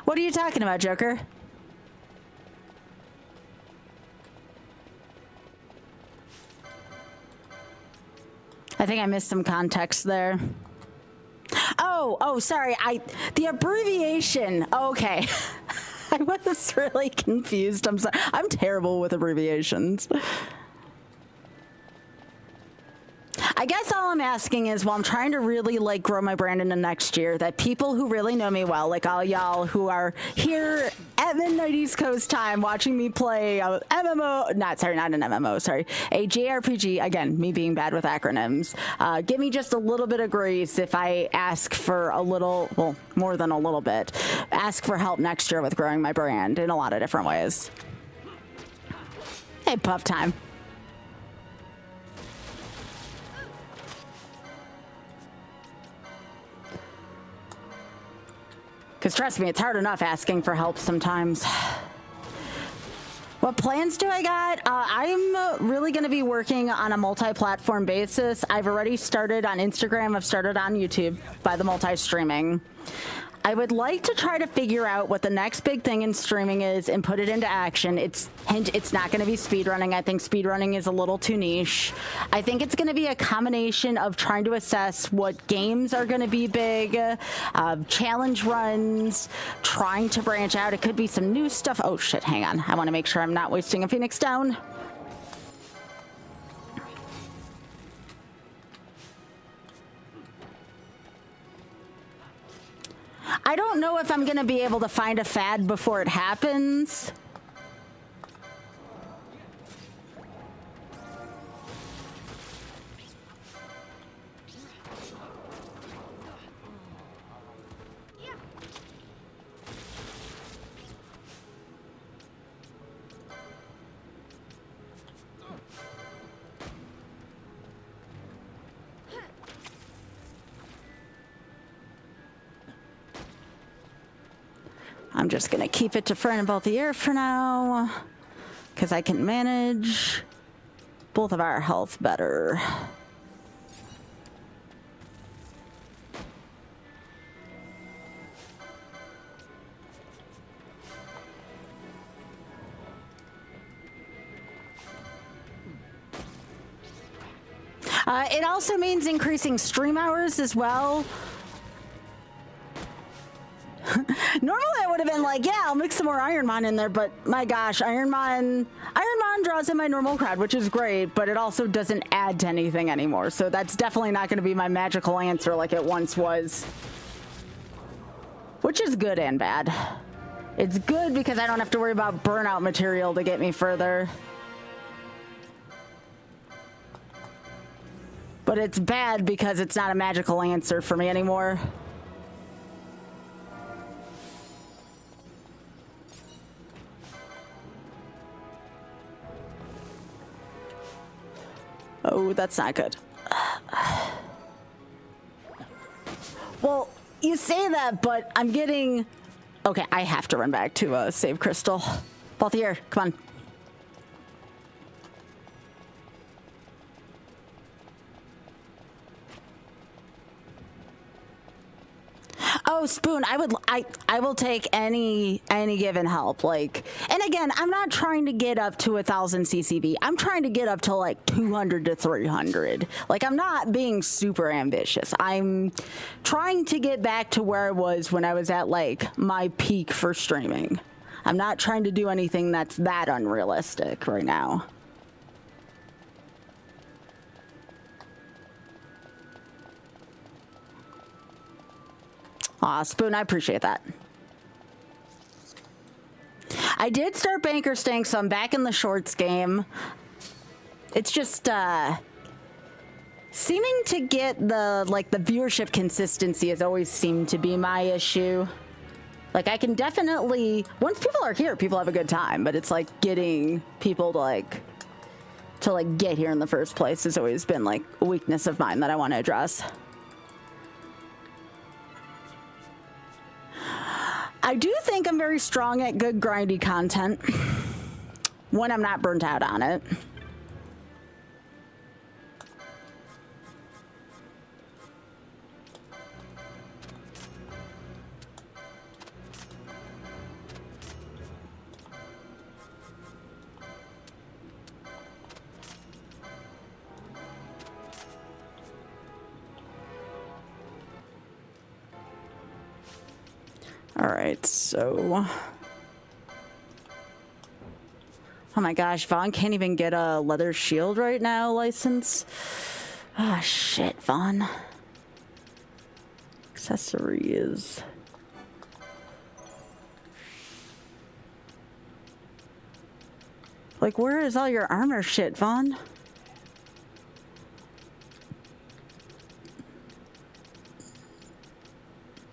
What are you talking about, Joker? I think I missed some context there. Oh, sorry. The abbreviation. Okay. I was really confused. I'm sorry. I'm terrible with abbreviations. I guess all I'm asking is, while I'm trying to really like grow my brand into next year, that people who really know me well, like all y'all who are here at midnight East Coast time watching me play a MMO, not an MMO, sorry, a JRPG, again, me being bad with acronyms, give me just a little bit of grace if I ask for a little, well, more than a little bit, ask for help next year with growing my brand in a lot of different ways. Hey, Puff Time. Because trust me, it's hard enough asking for help sometimes. What plans do I got? I'm really going to be working on a multi-platform basis. I've already started on Instagram. I've started on YouTube by the multi-streaming. I would like to try to figure out what the next big thing in streaming is and put it into action. It's not going to be speedrunning. I think speedrunning is a little too niche. I think it's going to be a combination of trying to assess what games are going to be big, challenge runs, trying to branch out. It could be some new stuff. Oh shit, hang on. I want to make sure I'm not wasting a Phoenix down. I don't know if I'm going to be able to find a fad before it happens. I'm just going to keep it to friend about the air for now, because I can manage both of our health better. It also means increasing stream hours as well. Normally I would have been like, yeah, I'll mix some more Ironmon in there, but my gosh, Ironmon draws in my normal crowd, which is great, but it also doesn't add to anything anymore. So that's definitely not going to be my magical answer like it once was. Which is good and bad. It's good because I don't have to worry about burnout material to get me further. But it's bad because it's not a magical answer for me anymore. Oh, that's not good. Well, you say that, but I'm getting... Okay, I have to run back to save Crystal. Both here, come on. Oh, Spoon, I will take any given help. Like, and again, I'm not trying to get up to 1,000 CCV. I'm trying to get up to like 200 to 300. Like, I'm not being super ambitious. I'm trying to get back to where I was when I was at like my peak for streaming. I'm not trying to do anything that's that unrealistic right now. Aw, Spoon, I appreciate that. I did start Banker Stank, so I'm back in the shorts game. It's just seeming to get the viewership consistency has always seemed to be my issue. Like, I can definitely, once people are here, people have a good time, but it's like getting people to get here in the first place has always been like a weakness of mine that I want to address. I do think I'm very strong at good grindy content when I'm not burnt out on it. All right, so... Oh my gosh, Vaughn can't even get a leather shield right now license. Ah, shit, Vaughn. Accessories. Like, where is all your armor shit, Vaughn?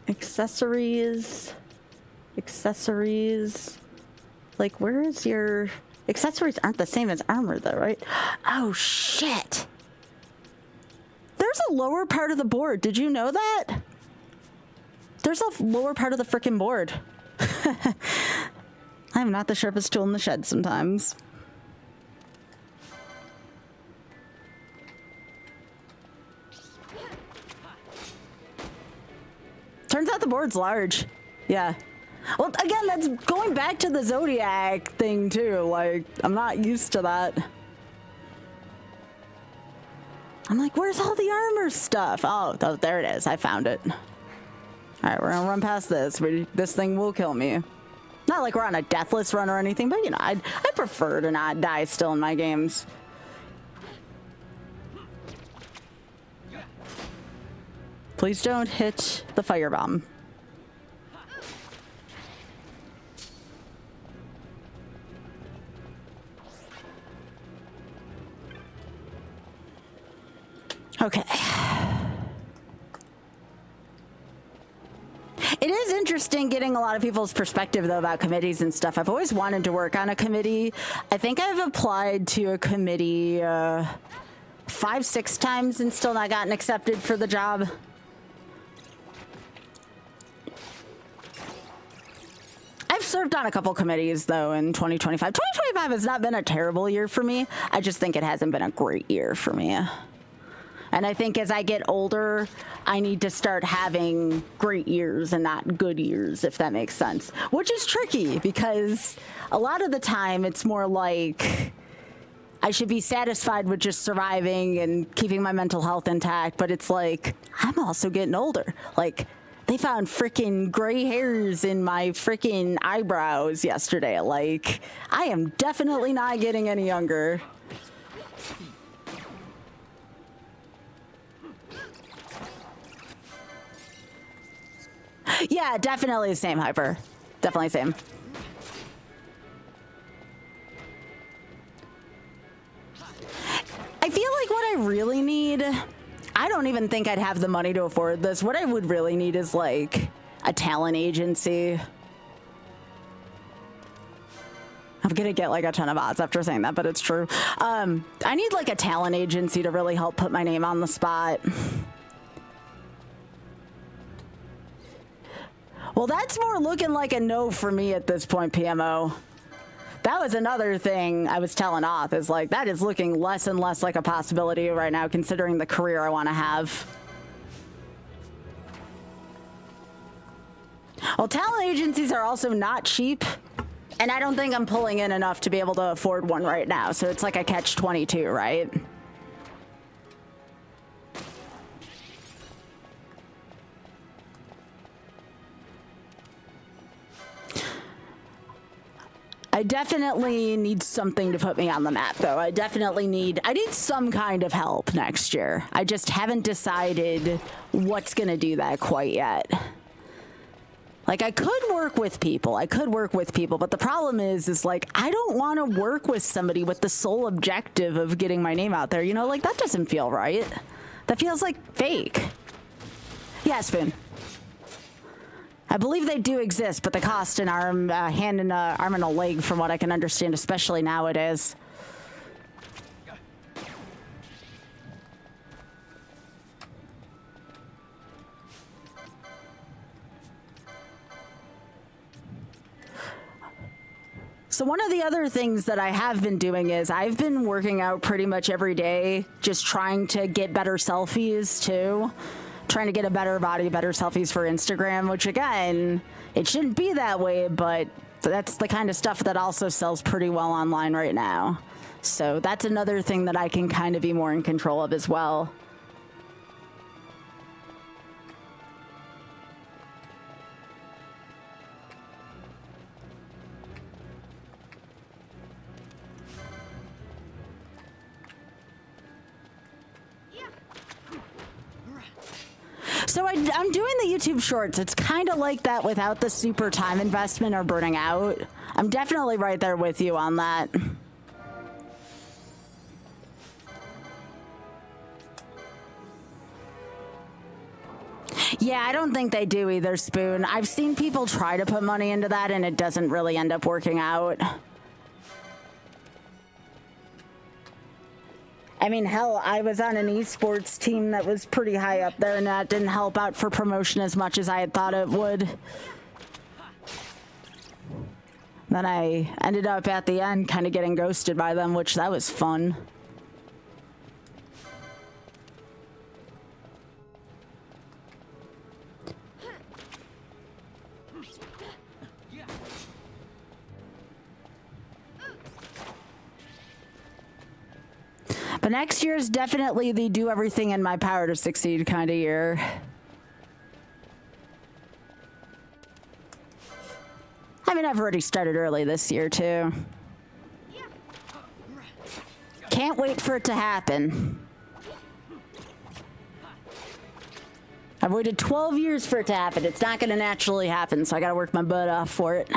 Accessories. Like, where is your... Accessories aren't the same as armor, though, right? Oh, shit. There's a lower part of the board. Did you know that? There's a lower part of the frickin' board. I'm not the sharpest tool in the shed sometimes. Turns out the board's large. Yeah. Well, again, that's going back to the Zodiac thing, too. Like, I'm not used to that. I'm like, where's all the armor stuff? Oh, there it is. I found it. All right, we're gonna run past this. This thing will kill me. Not like we're on a deathless run or anything, but, you know, I prefer to not die still in my games. Please don't hit the firebomb. Okay. It is interesting getting a lot of people's perspective, though, about committees and stuff. I've always wanted to work on a committee. I think I've applied to a committee 5-6 times and still not gotten accepted for the job. I've served on a couple committees, though, in 2025. 2025 has not been a terrible year for me. I just think it hasn't been a great year for me. And I think as I get older, I need to start having great years and not good years, if that makes sense. Which is tricky, because a lot of the time it's more like I should be satisfied with just surviving and keeping my mental health intact, but it's like, I'm also getting older. Like, they found freaking gray hairs in my freaking eyebrows yesterday. Like, I am definitely not getting any younger. Yeah, definitely the same, Hyper. Definitely same. I feel like what I really need, I don't even think I'd have the money to afford this. What I would really need is like a talent agency. I'm gonna get like a ton of odds after saying that, but it's true. I need like a talent agency to really help put my name on the spot. Well, that's more looking like a no for me at this point, PMO. That was another thing I was telling Oth, is like, that is looking less and less like a possibility right now, considering the career I want to have. Well, talent agencies are also not cheap, and I don't think I'm pulling in enough to be able to afford one right now, so it's like a catch-22, right? I definitely need something to put me on the map, though. I need some kind of help next year. I just haven't decided what's gonna do that quite yet. Like, I could work with people. But the problem is like, I don't want to work with somebody with the sole objective of getting my name out there. You know, like, that doesn't feel right. That feels like fake. Yeah, Spoon. I believe they do exist, but they cost an arm, hand and arm and a leg, from what I can understand, especially nowadays. So one of the other things that I have been doing is I've been working out pretty much every day, just trying to get better selfies too. Trying to get a better body, better selfies for Instagram, which again, it shouldn't be that way, but that's the kind of stuff that also sells pretty well online right now. So that's another thing that I can kind of be more in control of as well. So I'm doing the YouTube shorts. It's kind of like that without the super time investment or burning out. I'm definitely right there with you on that. Yeah, I don't think they do either, Spoon. I've seen people try to put money into that and it doesn't really end up working out. I mean, hell, I was on an esports team that was pretty high up there, and that didn't help out for promotion as much as I had thought it would. Then I ended up at the end kind of getting ghosted by them, which that was fun. But next year is definitely the do everything in my power to succeed kind of year. I mean, I've already started early this year, too. Can't wait for it to happen. I've waited 12 years for it to happen. It's not going to naturally happen, so I got to work my butt off for it.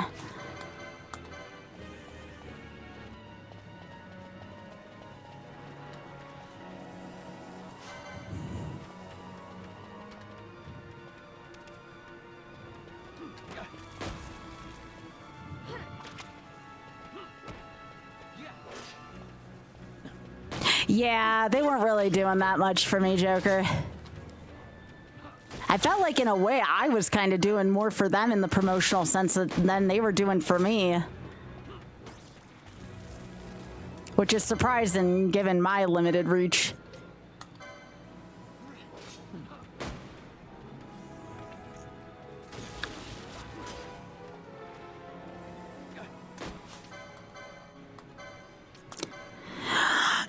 Yeah, they weren't really doing that much for me, Joker. I felt like in a way I was kind of doing more for them in the promotional sense than they were doing for me. Which is surprising given my limited reach.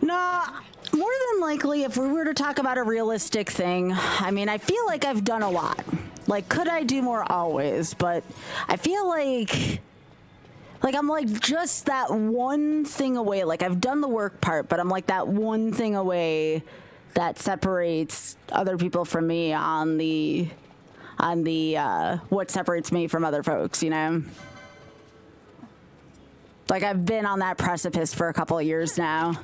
No, more than likely, if we were to talk about a realistic thing, I mean, I feel like I've done a lot. Like, could I do more? Always, but I feel like I'm like just that one thing away. Like, I've done the work part, but I'm like that one thing away that separates other people from me on the what separates me from other folks, you know? Like, I've been on that precipice for a couple of years now.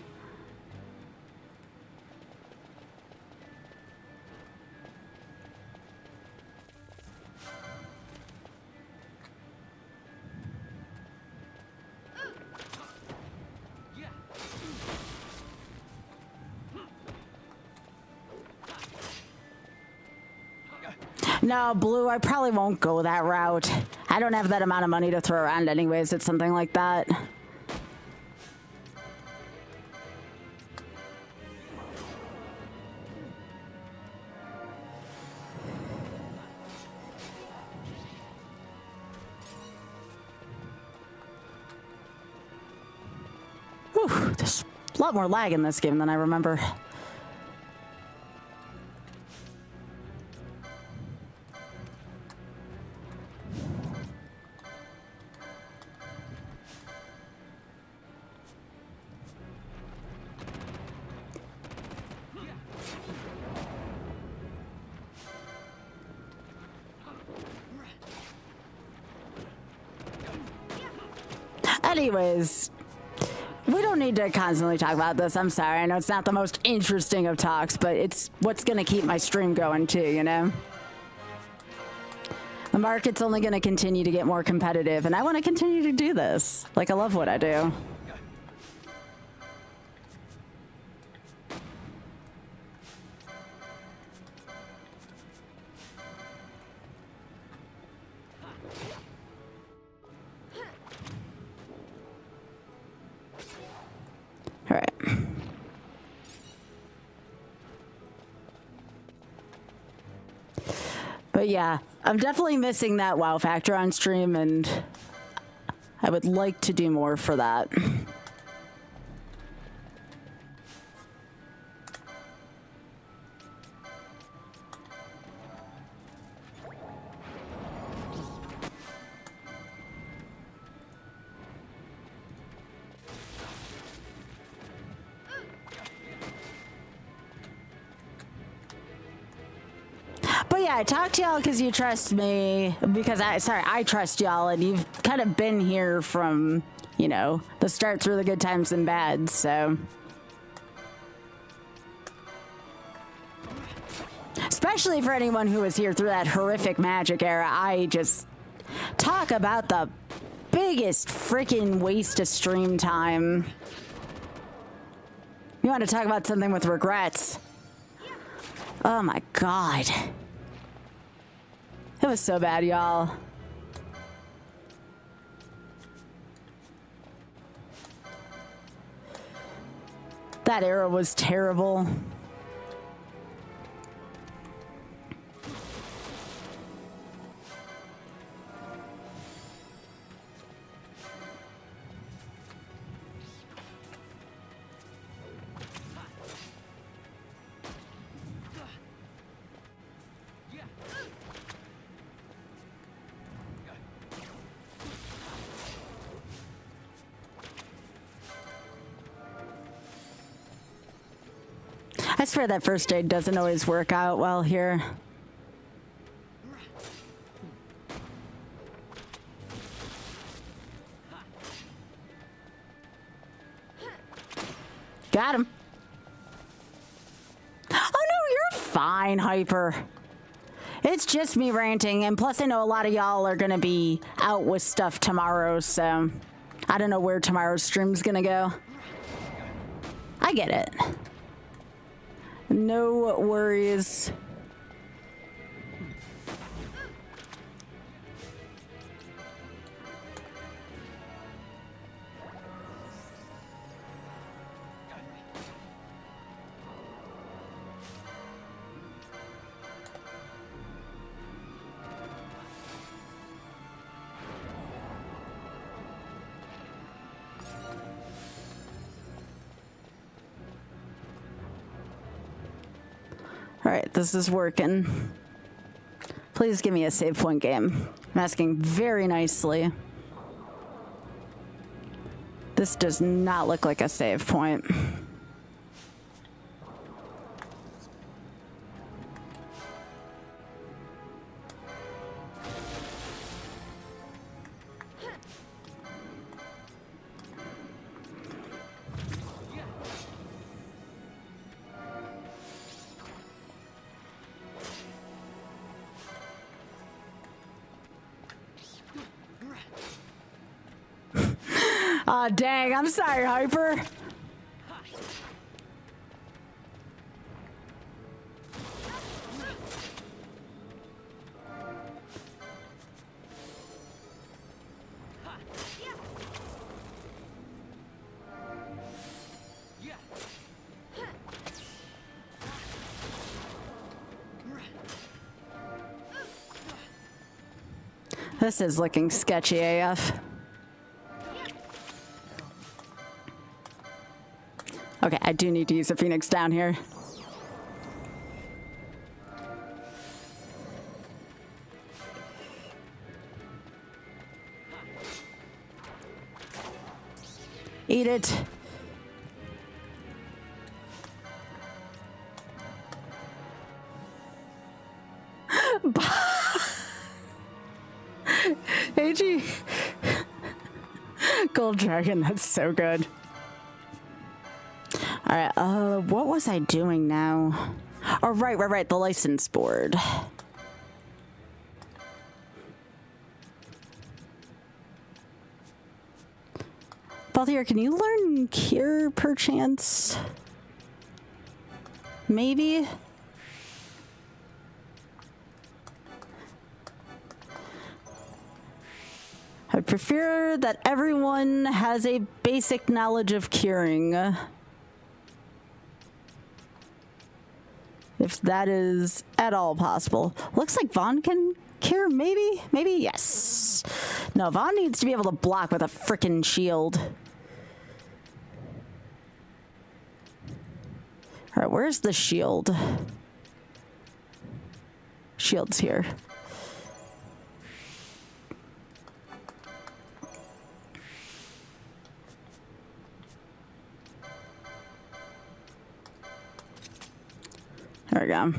No, Blue, I probably won't go that route. I don't have that amount of money to throw around anyways. It's something like that. Whew, there's a lot more lag in this game than I remember. Anyways, we don't need to constantly talk about this. I'm sorry. I know it's not the most interesting of talks, but it's what's going to keep my stream going too, you know? The market's only going to continue to get more competitive, and I want to continue to do this. Like, I love what I do. All right. But yeah, I'm definitely missing that wow factor on stream, and I would like to do more for that. But yeah, I talk to y'all because you trust me, because I trust y'all, and you've kind of been here from, you know, the start through the good times and bad, so. Especially for anyone who was here through that horrific magic era, I just talk about the biggest freaking waste of stream time. You want to talk about something with regrets? Oh my god. It was so bad, y'all. That era was terrible. I swear that first aid doesn't always work out well here. Got him. Oh no, you're fine, Hyper. It's just me ranting, and plus I know a lot of y'all are gonna be out with stuff tomorrow, so I don't know where tomorrow's stream's gonna go. I get it. No worries. All right, this is working. Please give me a save point game. I'm asking very nicely. This does not look like a save point. Aw, dang, I'm sorry, Hyper. This is looking sketchy AF. Okay, I do need to use a Phoenix down here. Eat it. AG. Gold dragon, that's so good. All right, what was I doing now? Oh, right, the license board. Balthier, can you learn Cure, perchance? Maybe? I prefer that everyone has a basic knowledge of curing. If that is at all possible. Looks like Vaughn can cure, maybe? Maybe, yes. No, Vaughn needs to be able to block with a frickin' shield. All right, where's the shield? Shield's here. There we go.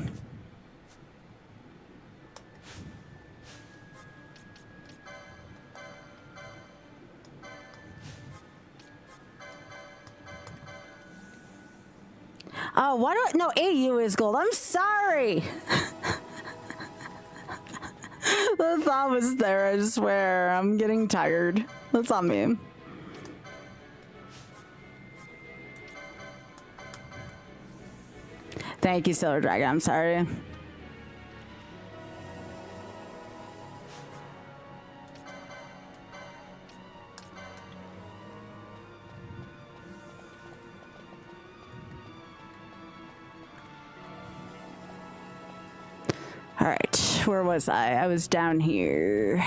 Oh, why do I? No, AU is gold. I'm sorry. The thought was there, I swear. I'm getting tired. That's on me. Thank you, Silver Dragon. I'm sorry. All right, where was I? I was down here.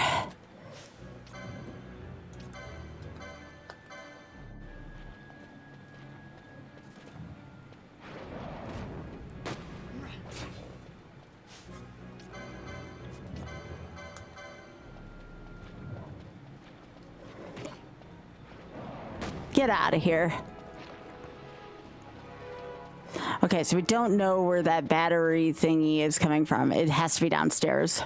Get out of here. Okay, so we don't know where that battery thingy is coming from. It has to be downstairs.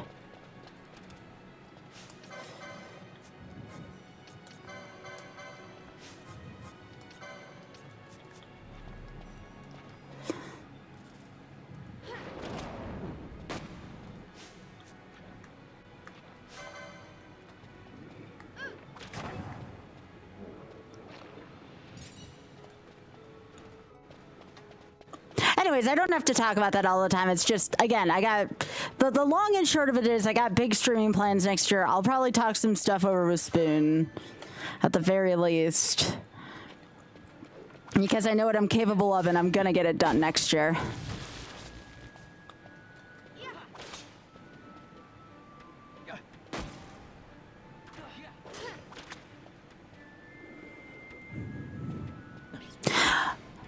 Anyways, I don't have to talk about that all the time. It's just, again, I got the long and short of it is I got big streaming plans next year. I'll probably talk some stuff over with Spoon at the very least, because I know what I'm capable of and I'm gonna get it done next year.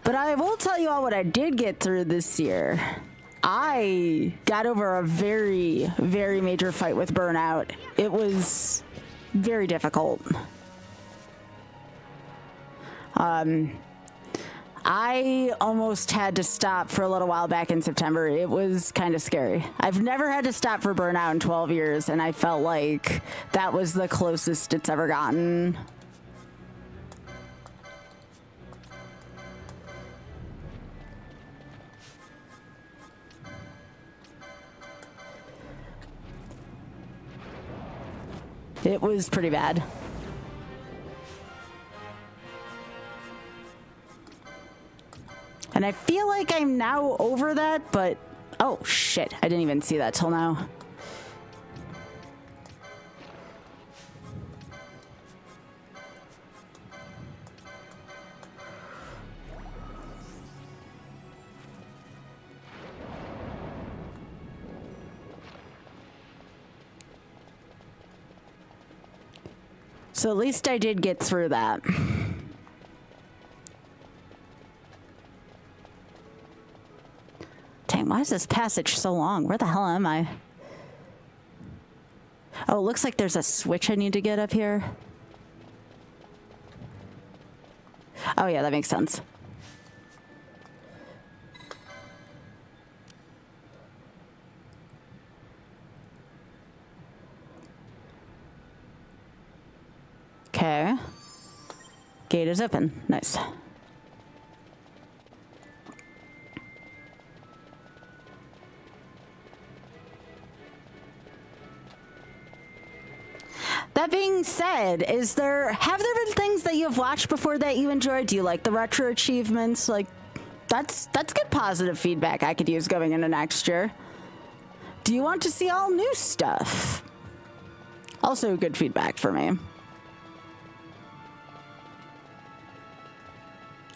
But I will tell you all what I did get through this year. I got over a very, very major fight with burnout. It was very difficult. I almost had to stop for a little while back in September. It was kind of scary. I've never had to stop for burnout in 12 years, and I felt like that was the closest it's ever gotten. It was pretty bad. And I feel like I'm now over that, but oh shit, I didn't even see that till now. So at least I did get through that. Dang, why is this passage so long? Where the hell am I? Oh, it looks like there's a switch I need to get up here. Oh yeah, that makes sense. Okay. Gate is open. Nice. That being said, have there been things that you've watched before that you enjoyed? Do you like the retro achievements? Like, that's good positive feedback I could use going into next year. Do you want to see all new stuff? Also good feedback for me.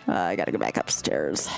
I gotta go back upstairs.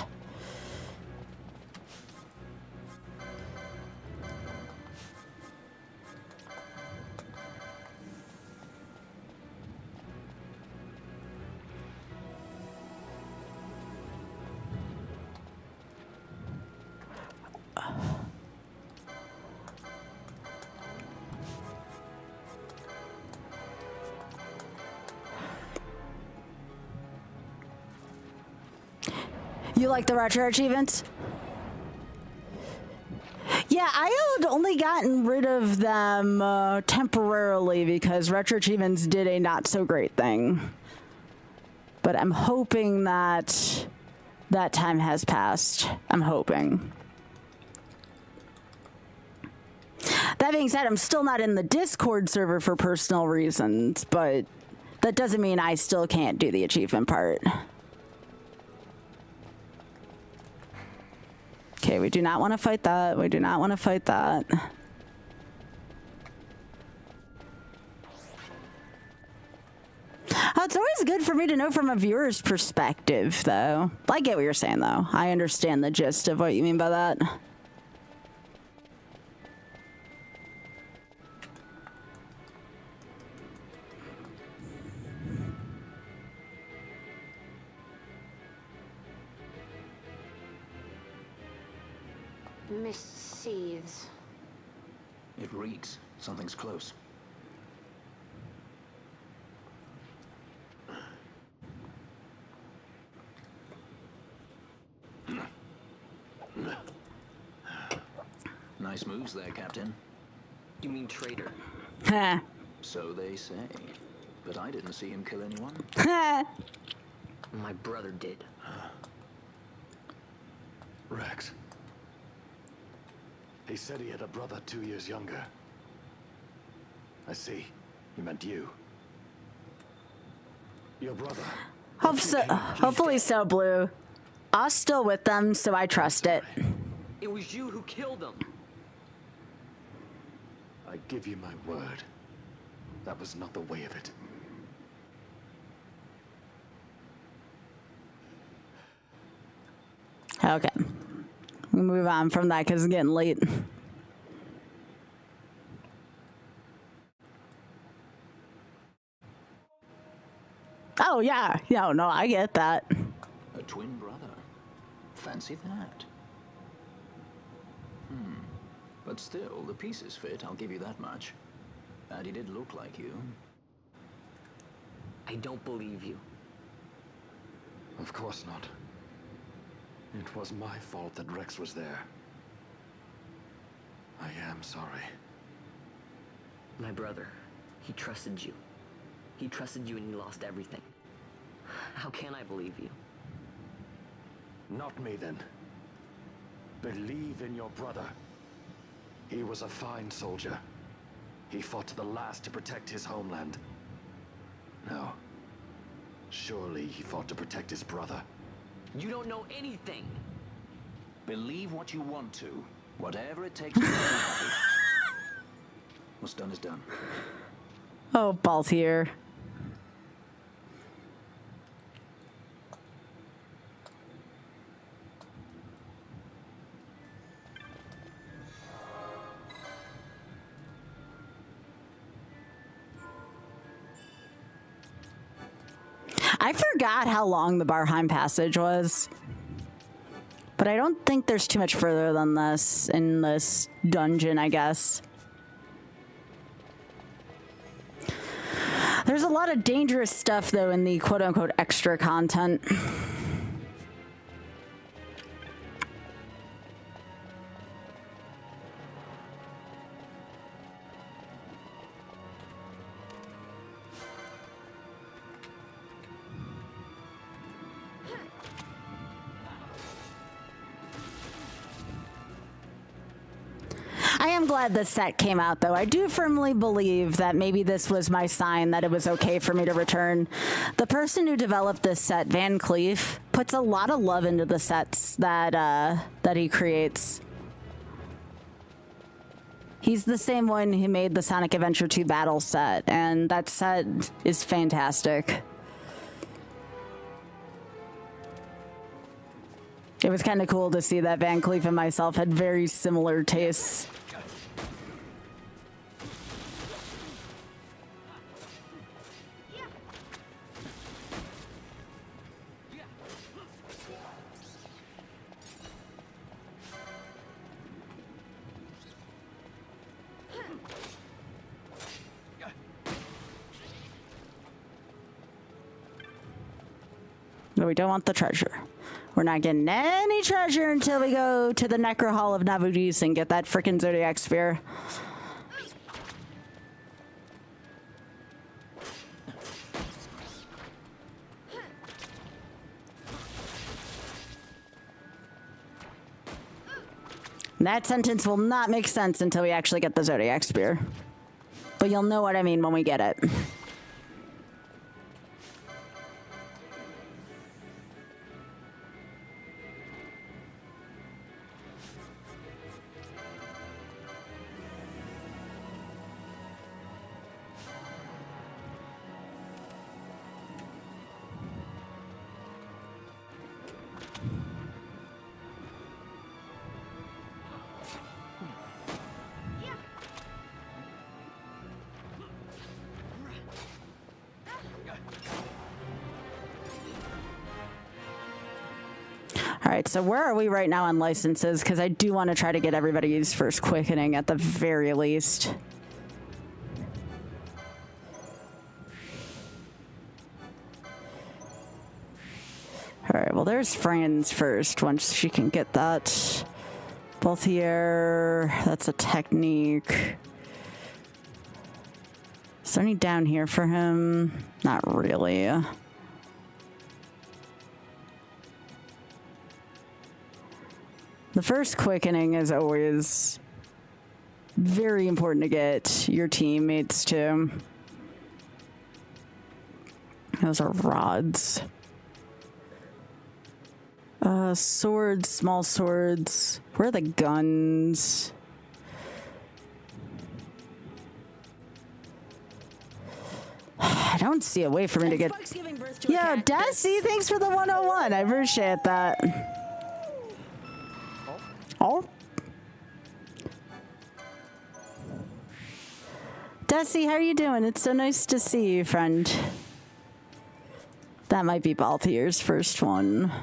You like the retro achievements? Yeah, I had only gotten rid of them temporarily because retro achievements did a not so great thing. But I'm hoping that that time has passed. I'm hoping. That being said, I'm still not in the Discord server for personal reasons, but that doesn't mean I still can't do the achievement part. Okay, we do not want to fight that. We do not want to fight that. Oh, it's always good for me to know from a viewer's perspective, though. I get what you're saying, though. I understand the gist of what you mean by that. Mist seethes. It reeks. Something's close. Nice moves there, Captain. You mean traitor? So they say. But I didn't see him kill anyone. My brother did. Rex. He said he had a brother 2 years younger. I see. You meant you. Your brother. Hopefully so, Blue. I'm still with them, so I trust it. It was you who killed him. I give you my word. That was not the way of it. Okay. We move on from that because it's getting late. Oh, yeah. No, I get that. A twin brother. Fancy that. But still, the pieces fit, I'll give you that much. And he did look like you. I don't believe you. Of course not. It was my fault that Rex was there. I am sorry. My brother, he trusted you. He trusted you and he lost everything. How can I believe you? Not me, then. Believe in your brother. He was a fine soldier. He fought to the last to protect his homeland. No. Surely he fought to protect his brother. You don't know anything. Believe what you want to. Whatever it takes to make you happy. What's done is done. Oh, balls here. I forgot how long the Barheim passage was. But I don't think there's too much further than this in this dungeon, I guess. There's a lot of dangerous stuff, though, in the quote-unquote extra content. I am glad this set came out, though. I do firmly believe that maybe this was my sign that it was okay for me to return. The person who developed this set, Van Cleef, puts a lot of love into the sets that he creates. He's the same one who made the Sonic Adventure 2 battle set, and that set is fantastic. It was kind of cool to see that Van Cleef and myself had very similar tastes. No, we don't want the treasure. We're not getting any treasure until we go to the Necro Hall of Navudis and get that frickin' Zodiac Spear. That sentence will not make sense until we actually get the Zodiac Spear. But you'll know what I mean when we get it. Alright, so where are we right now on licenses? Because I do want to try to get everybody's first quickening at the very least. Alright, well there's Fran's first, once she can get that. Both here, that's a technique. Is there any down here for him? Not really. The first quickening is always very important to get your teammates to. Those are rods. Swords, small swords. Where are the guns? I don't see a way for me to get... Yo, Desi, thanks for the 101. I appreciate that. Oh. Desi, how are you doing? It's so nice to see you, friend. That might be Balthier's first one.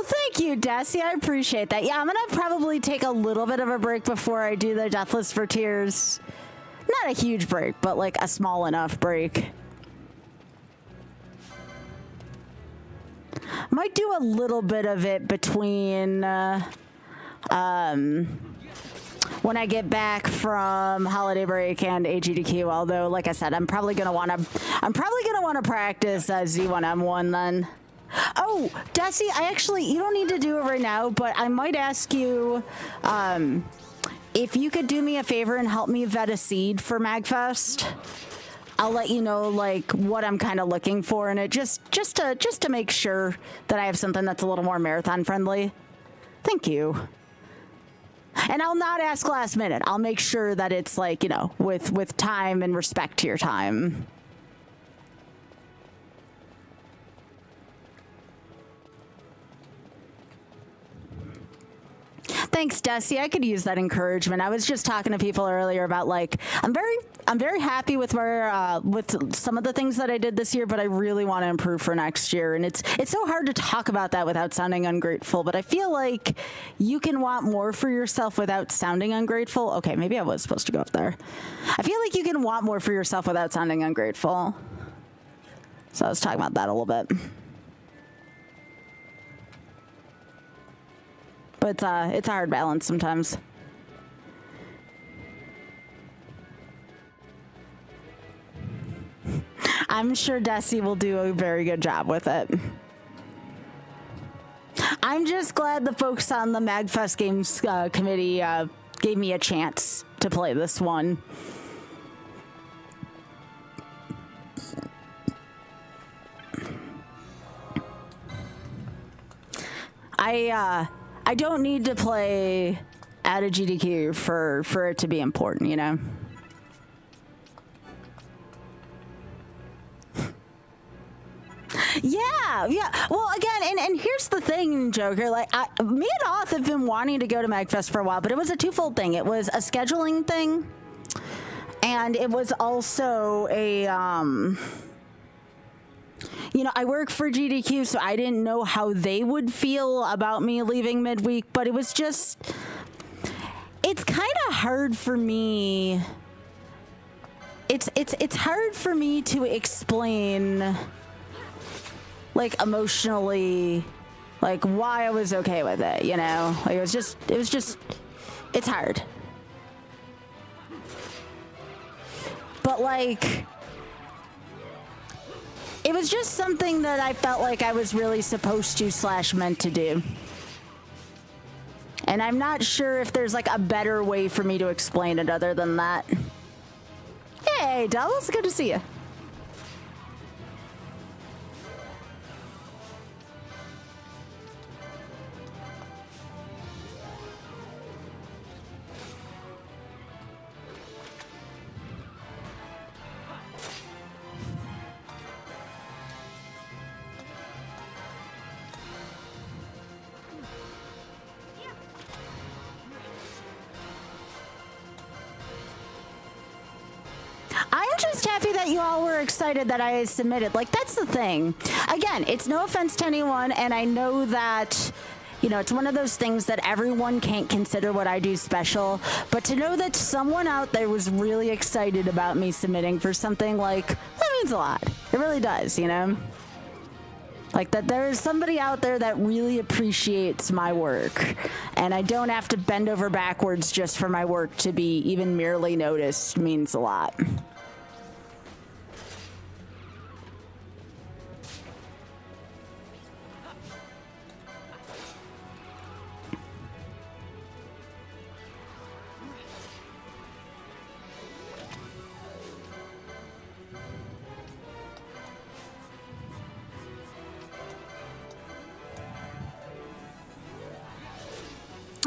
Thank you, Desi. I appreciate that. Yeah, I'm gonna probably take a little bit of a break before I do the Deathless for Tears. Not a huge break, but like a small enough break. Might do a little bit of it between when I get back from holiday break and AGDQ. Although, like I said, I'm probably gonna wanna practice Z1M1 then. Oh, Desi, you don't need to do it right now, but I might ask you if you could do me a favor and help me vet a seed for MagFest. I'll let you know like what I'm kind of looking for in it, just to make sure that I have something that's a little more marathon friendly. Thank you. And I'll not ask last minute. I'll make sure that it's like, you know, with time and respect to your time. Thanks, Desi. I could use that encouragement. I was just talking to people earlier about like I'm very happy with where with some of the things that I did this year, but I really want to improve for next year. And it's so hard to talk about that without sounding ungrateful. But I feel like you can want more for yourself without sounding ungrateful. Okay, maybe I was supposed to go up there. I feel like you can want more for yourself without sounding ungrateful. So I was talking about that a little bit. But it's a hard balance sometimes. I'm sure Desi will do a very good job with it. I'm just glad the folks on the MagFest Games committee gave me a chance to play this one. I don't need to play at a GDQ for it to be important, you know? Yeah. Well, again, and here's the thing, Joker. Like, me and Oth have been wanting to go to MagFest for a while, but it was a twofold thing. It was a scheduling thing, and it was also a, you know, I work for GDQ, so I didn't know how they would feel about me leaving midweek, but it was just, it's kind of hard for me. It's hard for me to explain, like, emotionally, like, why I was okay with it, you know? Like, it was just, it's hard. But, like, it was just something that I felt like I was really supposed to / meant to do. And I'm not sure if there's, like, a better way for me to explain it other than that. Hey, Doubles, good to see you. I'm just happy that you all were excited that I submitted. Like, that's the thing. Again, it's no offense to anyone, and I know that, you know, it's one of those things that everyone can't consider what I do special, but to know that someone out there was really excited about me submitting for something, like, that means a lot. It really does, you know? Like, that there is somebody out there that really appreciates my work, and I don't have to bend over backwards just for my work to be even merely noticed means a lot.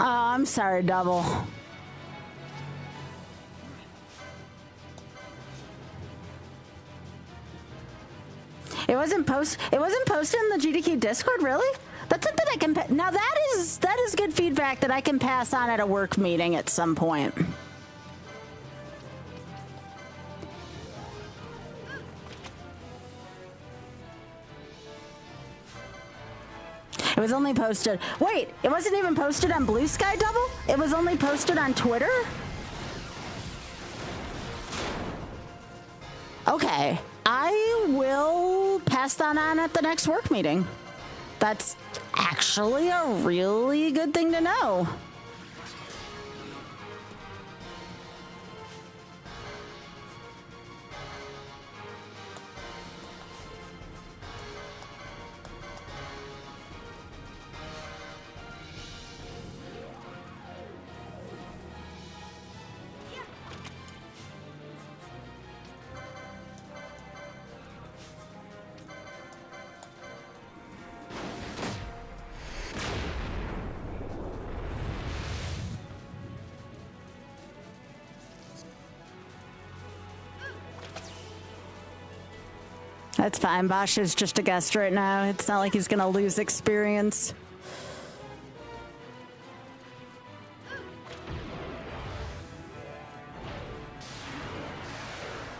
Oh, I'm sorry, Double. It wasn't posted in the GDQ Discord, really? That's something I can now that is good feedback that I can pass on at a work meeting at some point. It was only posted. Wait, it wasn't even posted on Blue Sky, Double? It was only posted on Twitter? Okay, I will pass that on at the next work meeting. That's actually a really good thing to know. That's fine. Bosch is just a guest right now. It's not like he's gonna lose experience.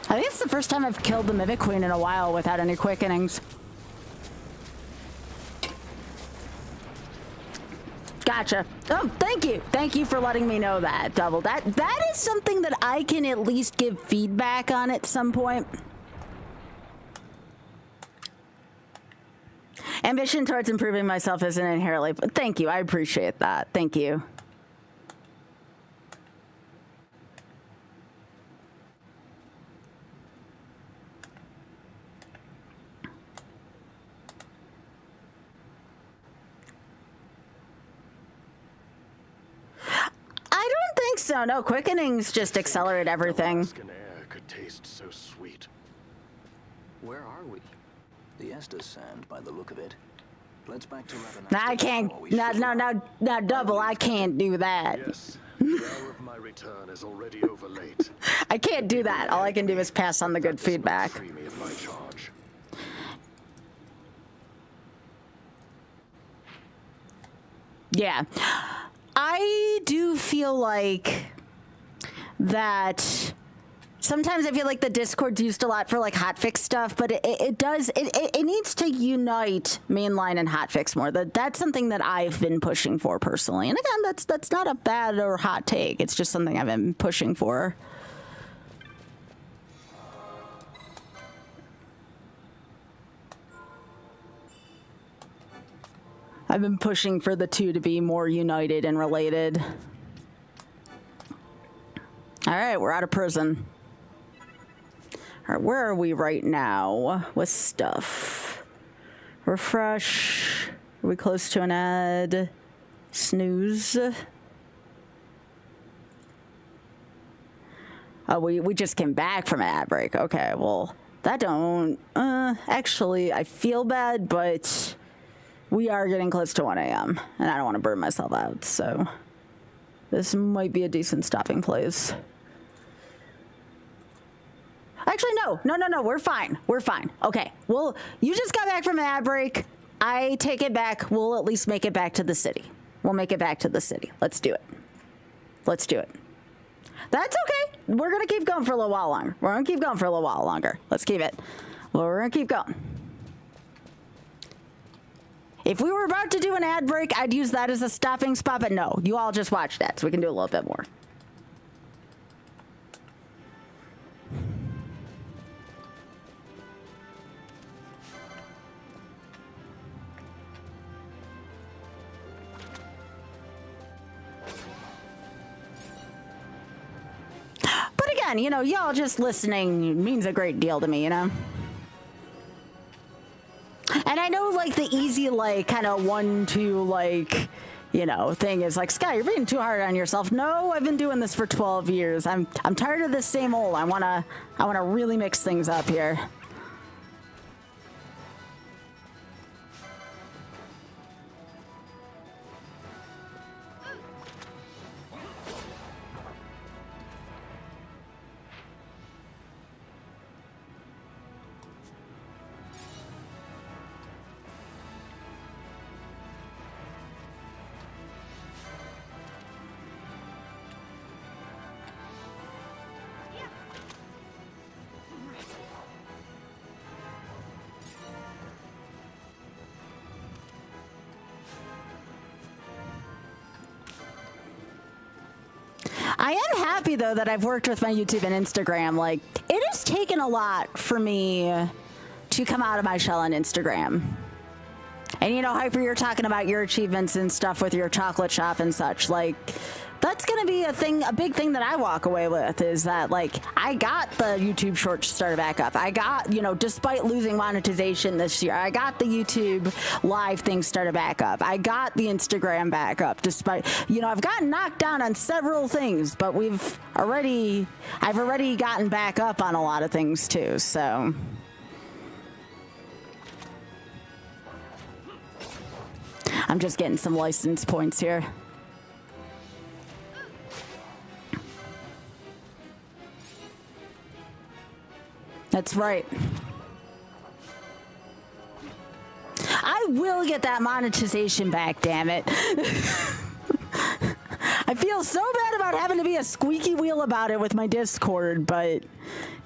I think it's the first time I've killed the Mimic Queen in a while without any quickenings. Gotcha. Oh, thank you. Thank you for letting me know that, Double. That is something that I can at least give feedback on at some point. Ambition towards improving myself isn't inherently... Thank you. I appreciate that. Thank you. I don't think so. No, quickenings just accelerate everything. Air could taste so sweet. Where are we? The Estes Sand, by the look of it. Let's back to Ravenous. I can't. No, double. I can't do that. Yes, the hour of my return is already over late. I can't do that. All I can do is pass on the good feedback. Free me of my charge. Yeah. I do feel like that sometimes I feel like the Discord's used a lot for like hotfix stuff, but it needs to unite mainline and hotfix more. That's something that I've been pushing for personally. And again, that's not a bad or hot take. It's just something I've been pushing for. I've been pushing for the two to be more united and related. All right, we're out of prison. All right, where are we right now with stuff? Refresh. Are we close to an ad? Snooze. Oh, we just came back from an ad break. Okay, well, that don't... actually, I feel bad, but... we are getting close to 1 a.m. and I don't want to burn myself out, so this might be a decent stopping place. Actually, no, we're fine. We're fine. Okay, well, you just got back from an ad break. I take it back. We'll at least make it back to the city. We'll make it back to the city. Let's do it. Let's do it. That's okay. We're going to keep going for a little while longer. We're going to keep going for a little while longer. Let's keep it. Well, we're going to keep going. If we were about to do an ad break, I'd use that as a stopping spot, but no, you all just watch that, so we can do a little bit more. But again, you know, y'all just listening means a great deal to me, you know? And I know, like, the easy, like, kind of 1-2, like, you know, thing is like, Sky, you're being too hard on yourself. No, I've been doing this for 12 years. I'm tired of this same old. I wanna really mix things up here. I am happy, though, that I've worked with my YouTube and Instagram. Like, it has taken a lot for me to come out of my shell on Instagram. And, you know, Hyper, you're talking about your achievements and stuff with your chocolate shop and such. Like, that's going to be a big thing that I walk away with is that, like, I got the YouTube shorts started back up. I got, you know, despite losing monetization this year, I got the YouTube live thing started back up. I got the Instagram back up despite, you know, I've gotten knocked down on several things, but I've already gotten back up on a lot of things too, so. I'm just getting some license points here. That's right. I will get that monetization back, damn it. I feel so bad about having to be a squeaky wheel about it with my Discord, but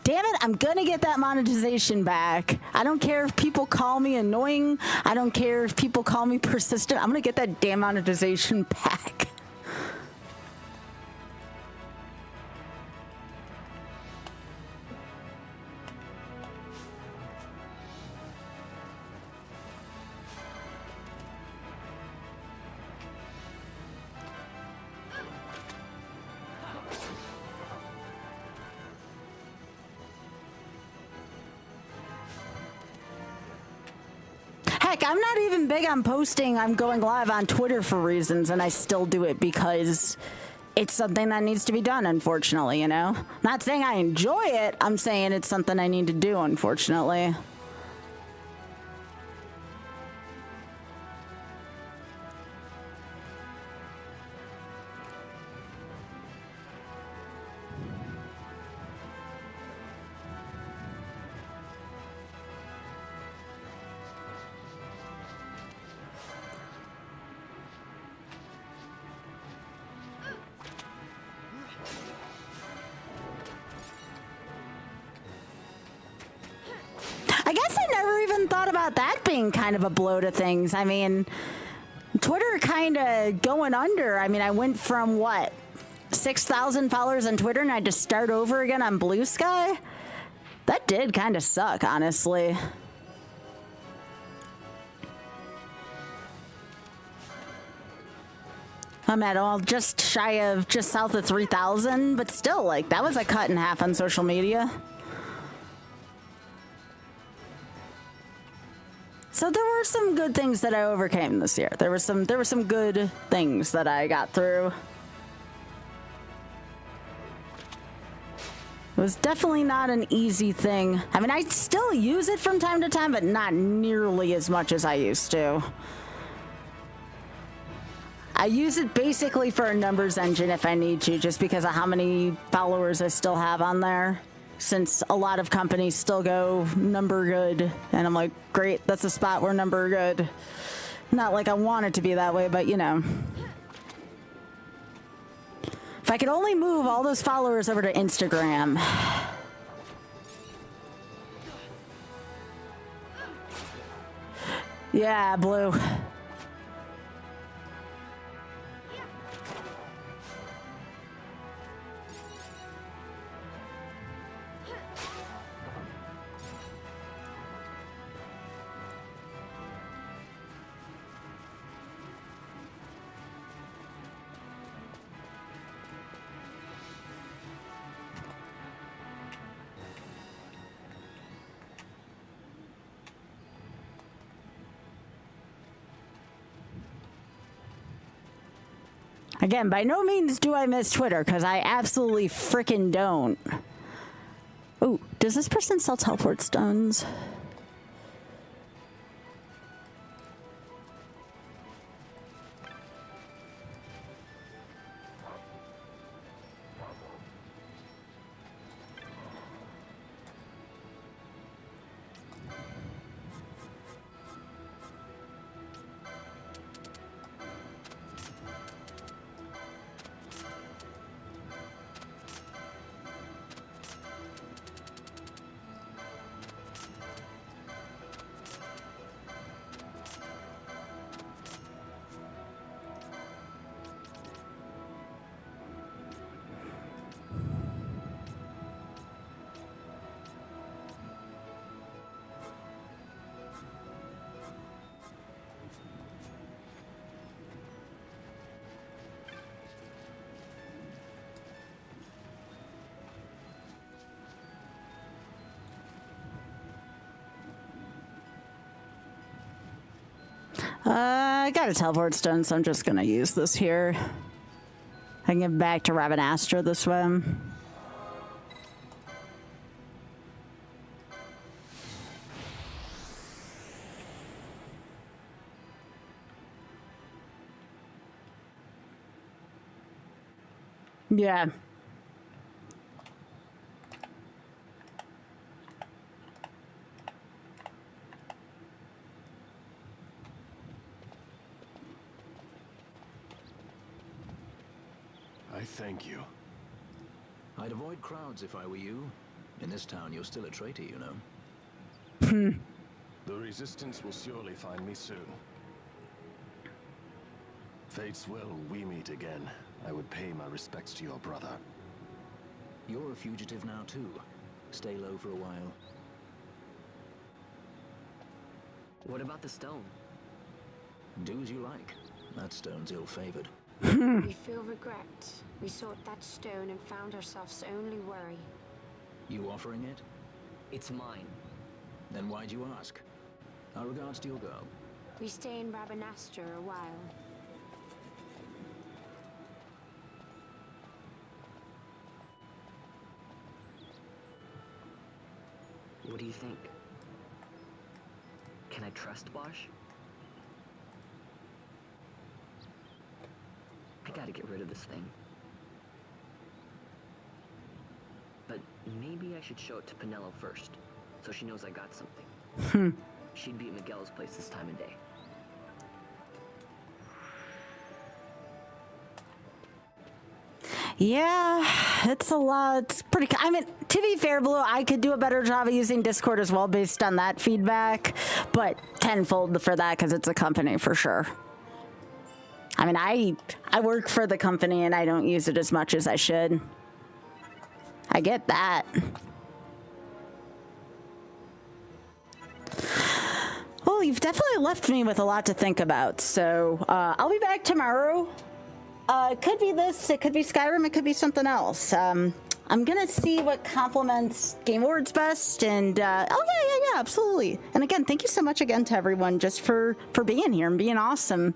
damn it, I'm gonna get that monetization back. I don't care if people call me annoying. I don't care if people call me persistent. I'm gonna get that damn monetization back. Heck, I'm not even big on posting. I'm going live on Twitter for reasons, and I still do it because it's something that needs to be done, unfortunately, you know? Not saying I enjoy it, I'm saying it's something I need to do, unfortunately. I guess I never even thought about that being kind of a blow to things. I mean, Twitter kind of going under. I mean, I went from what, 6,000 followers on Twitter and I had to start over again on Blue Sky? That did kind of suck, honestly. I'm at all just shy of just south of 3,000, but still, like, that was a cut in half on social media. So there were some good things that I overcame this year. There were some good things that I got through. It was definitely not an easy thing. I mean, I still use it from time to time, but not nearly as much as I used to. I use it basically for a numbers engine if I need to, just because of how many followers I still have on there. Since a lot of companies still go number good, and I'm like, great, that's a spot where number good. Not like I want it to be that way, but you know. If I could only move all those followers over to Instagram. Yeah, Blue. Again, by no means do I miss Twitter, because I absolutely freaking don't. Oh, does this person sell teleport stones? I got a teleport stone, so I'm just gonna use this here. I can get back to Ravenastra this way. Yeah. I thank you. I'd avoid crowds if I were you. In this town, you're still a traitor, you know. The Resistance will surely find me soon. Fate's will, we meet again. I would pay my respects to your brother. You're a fugitive now, too. Stay low for a while. What about the stone? Do as you like. That stone's ill-favored. We feel regret. We sought that stone and found ourselves only worry. You offering it? It's mine. Then why'd you ask? Our regards to your girl. we stay in Rabanastre a while. What do you think? Can I trust Wash? I gotta get rid of this thing. But maybe I should show it to Penello first, so she knows I got something. She'd be at Miguel's place this time of day. Yeah, it's a lot. It's pretty. I mean, to be fair, Blue, I could do a better job of using Discord as well based on that feedback, but tenfold for that because it's a company for sure. I mean, I work for the company and I don't use it as much as I should. I get that. Well, you've definitely left me with a lot to think about, so I'll be back tomorrow. It could be this, it could be Skyrim, it could be something else. I'm gonna see what complements Game Awards best, and oh yeah, absolutely. And again, thank you so much again to everyone just for being here and being awesome.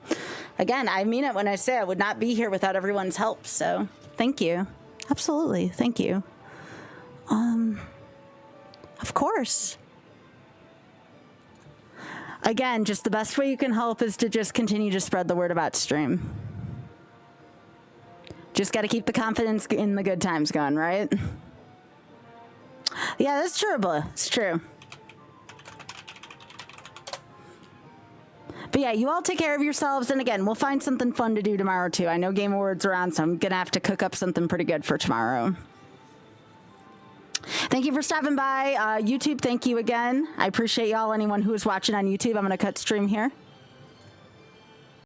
Again, I mean it when I say I would not be here without everyone's help, so thank you. Absolutely, thank you. Of course. Again, just the best way you can help is to just continue to spread the word about stream. Just got to keep the confidence in the good times going, right? Yeah, that's true, Blue. It's true. But yeah, you all take care of yourselves. And again, we'll find something fun to do tomorrow, too. I know Game Awards are on, so I'm going to have to cook up something pretty good for tomorrow. Thank you for stopping by. YouTube, thank you again. I appreciate y'all. Anyone who is watching on YouTube, I'm going to cut stream here.